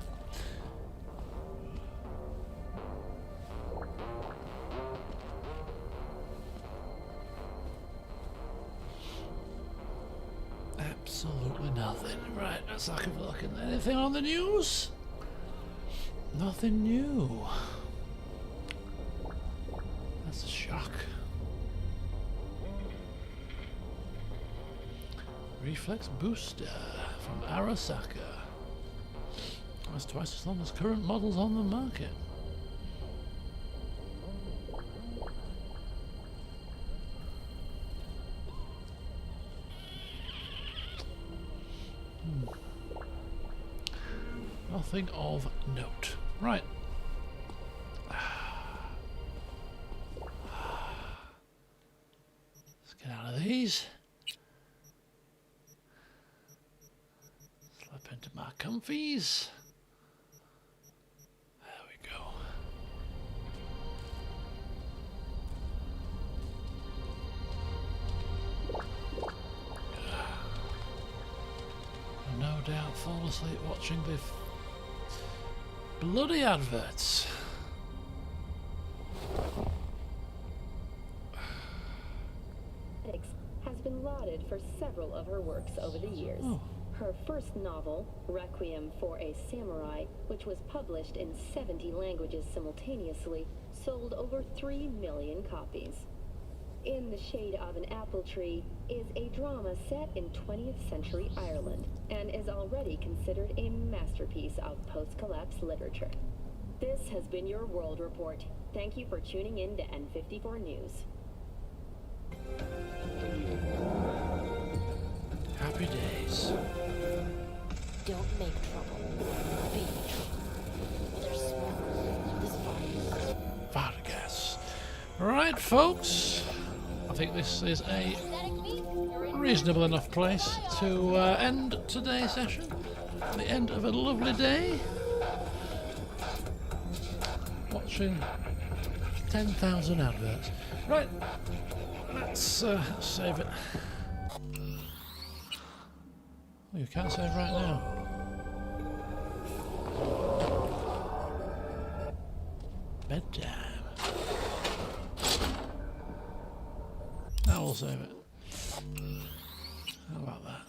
Speaker 1: Absolutely nothing. Right, let's have a look at anything on the news. Nothing new. That's a shock. Reflex booster from Arasaka. That's twice as long as current models on the market. Nothing of note. Right. Let's get out of these. Slip into my comfies. There we go. I'll no doubt fall asleep watching the bloody adverts.
Speaker 8: Has been lauded for several of her works over the years. Her first novel, Requiem for a Samurai, which was published in 70 languages simultaneously, sold over 3 million copies. In the Shade of an Apple Tree is a drama set in 20th century Ireland and is already considered a masterpiece of post-collapse literature. This has been your World Report. Thank you for tuning in to N54 News.
Speaker 1: Happy days.
Speaker 21: Don't make trouble. Be trouble. There's smoke. There's fire.
Speaker 1: Vargas. Right, folks. I think this is a reasonable enough place to end today's session. The end of a lovely day. Watching 10,000 adverts. Right, let's save it. Oh, you can't save right now. Bedtime. Now we'll save it. How about that?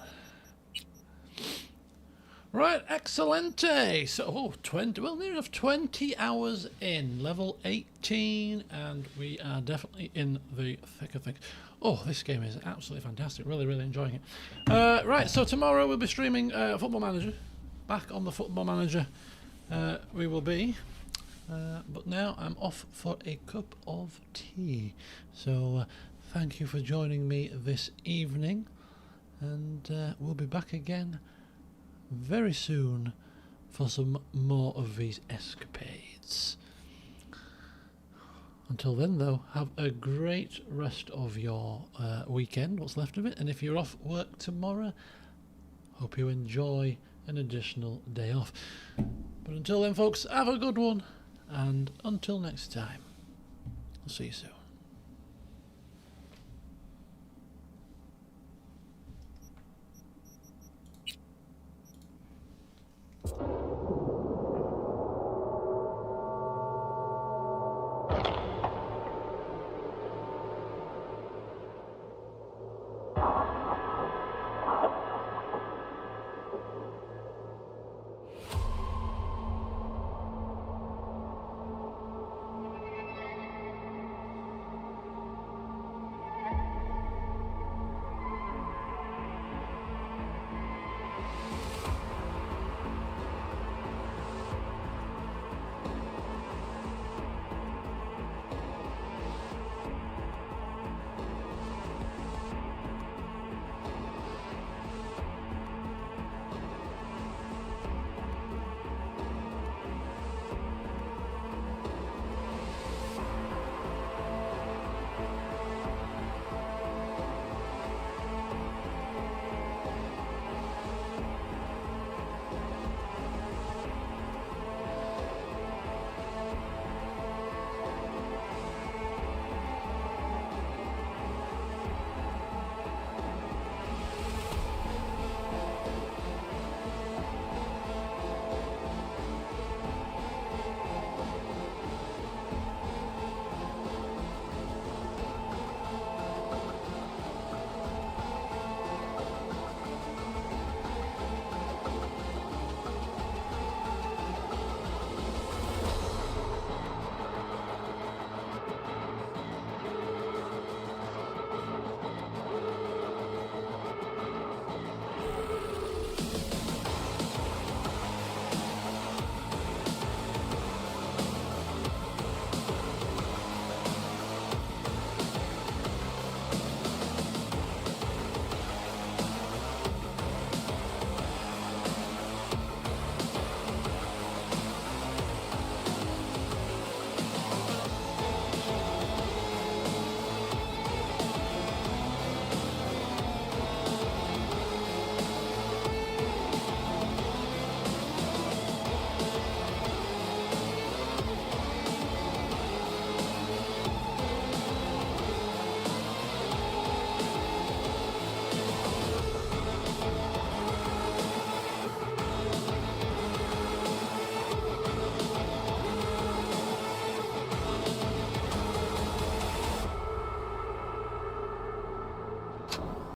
Speaker 1: Right, excellente. So, 20, well, near enough 20 hours in, level 18, and we are definitely in the thick of things. Oh, this game is absolutely fantastic. Really, really enjoying it. Right, so tomorrow we'll be streaming Football Manager. Back on the Football Manager we will be. But now I'm off for a cup of tea. So, thank you for joining me this evening. And we'll be back again very soon for some more of these escapades. Until then, though, have a great rest of your weekend, what's left of it, and if you're off work tomorrow, hope you enjoy an additional day off. But until then, folks, have a good one, and until next time, I'll see you soon.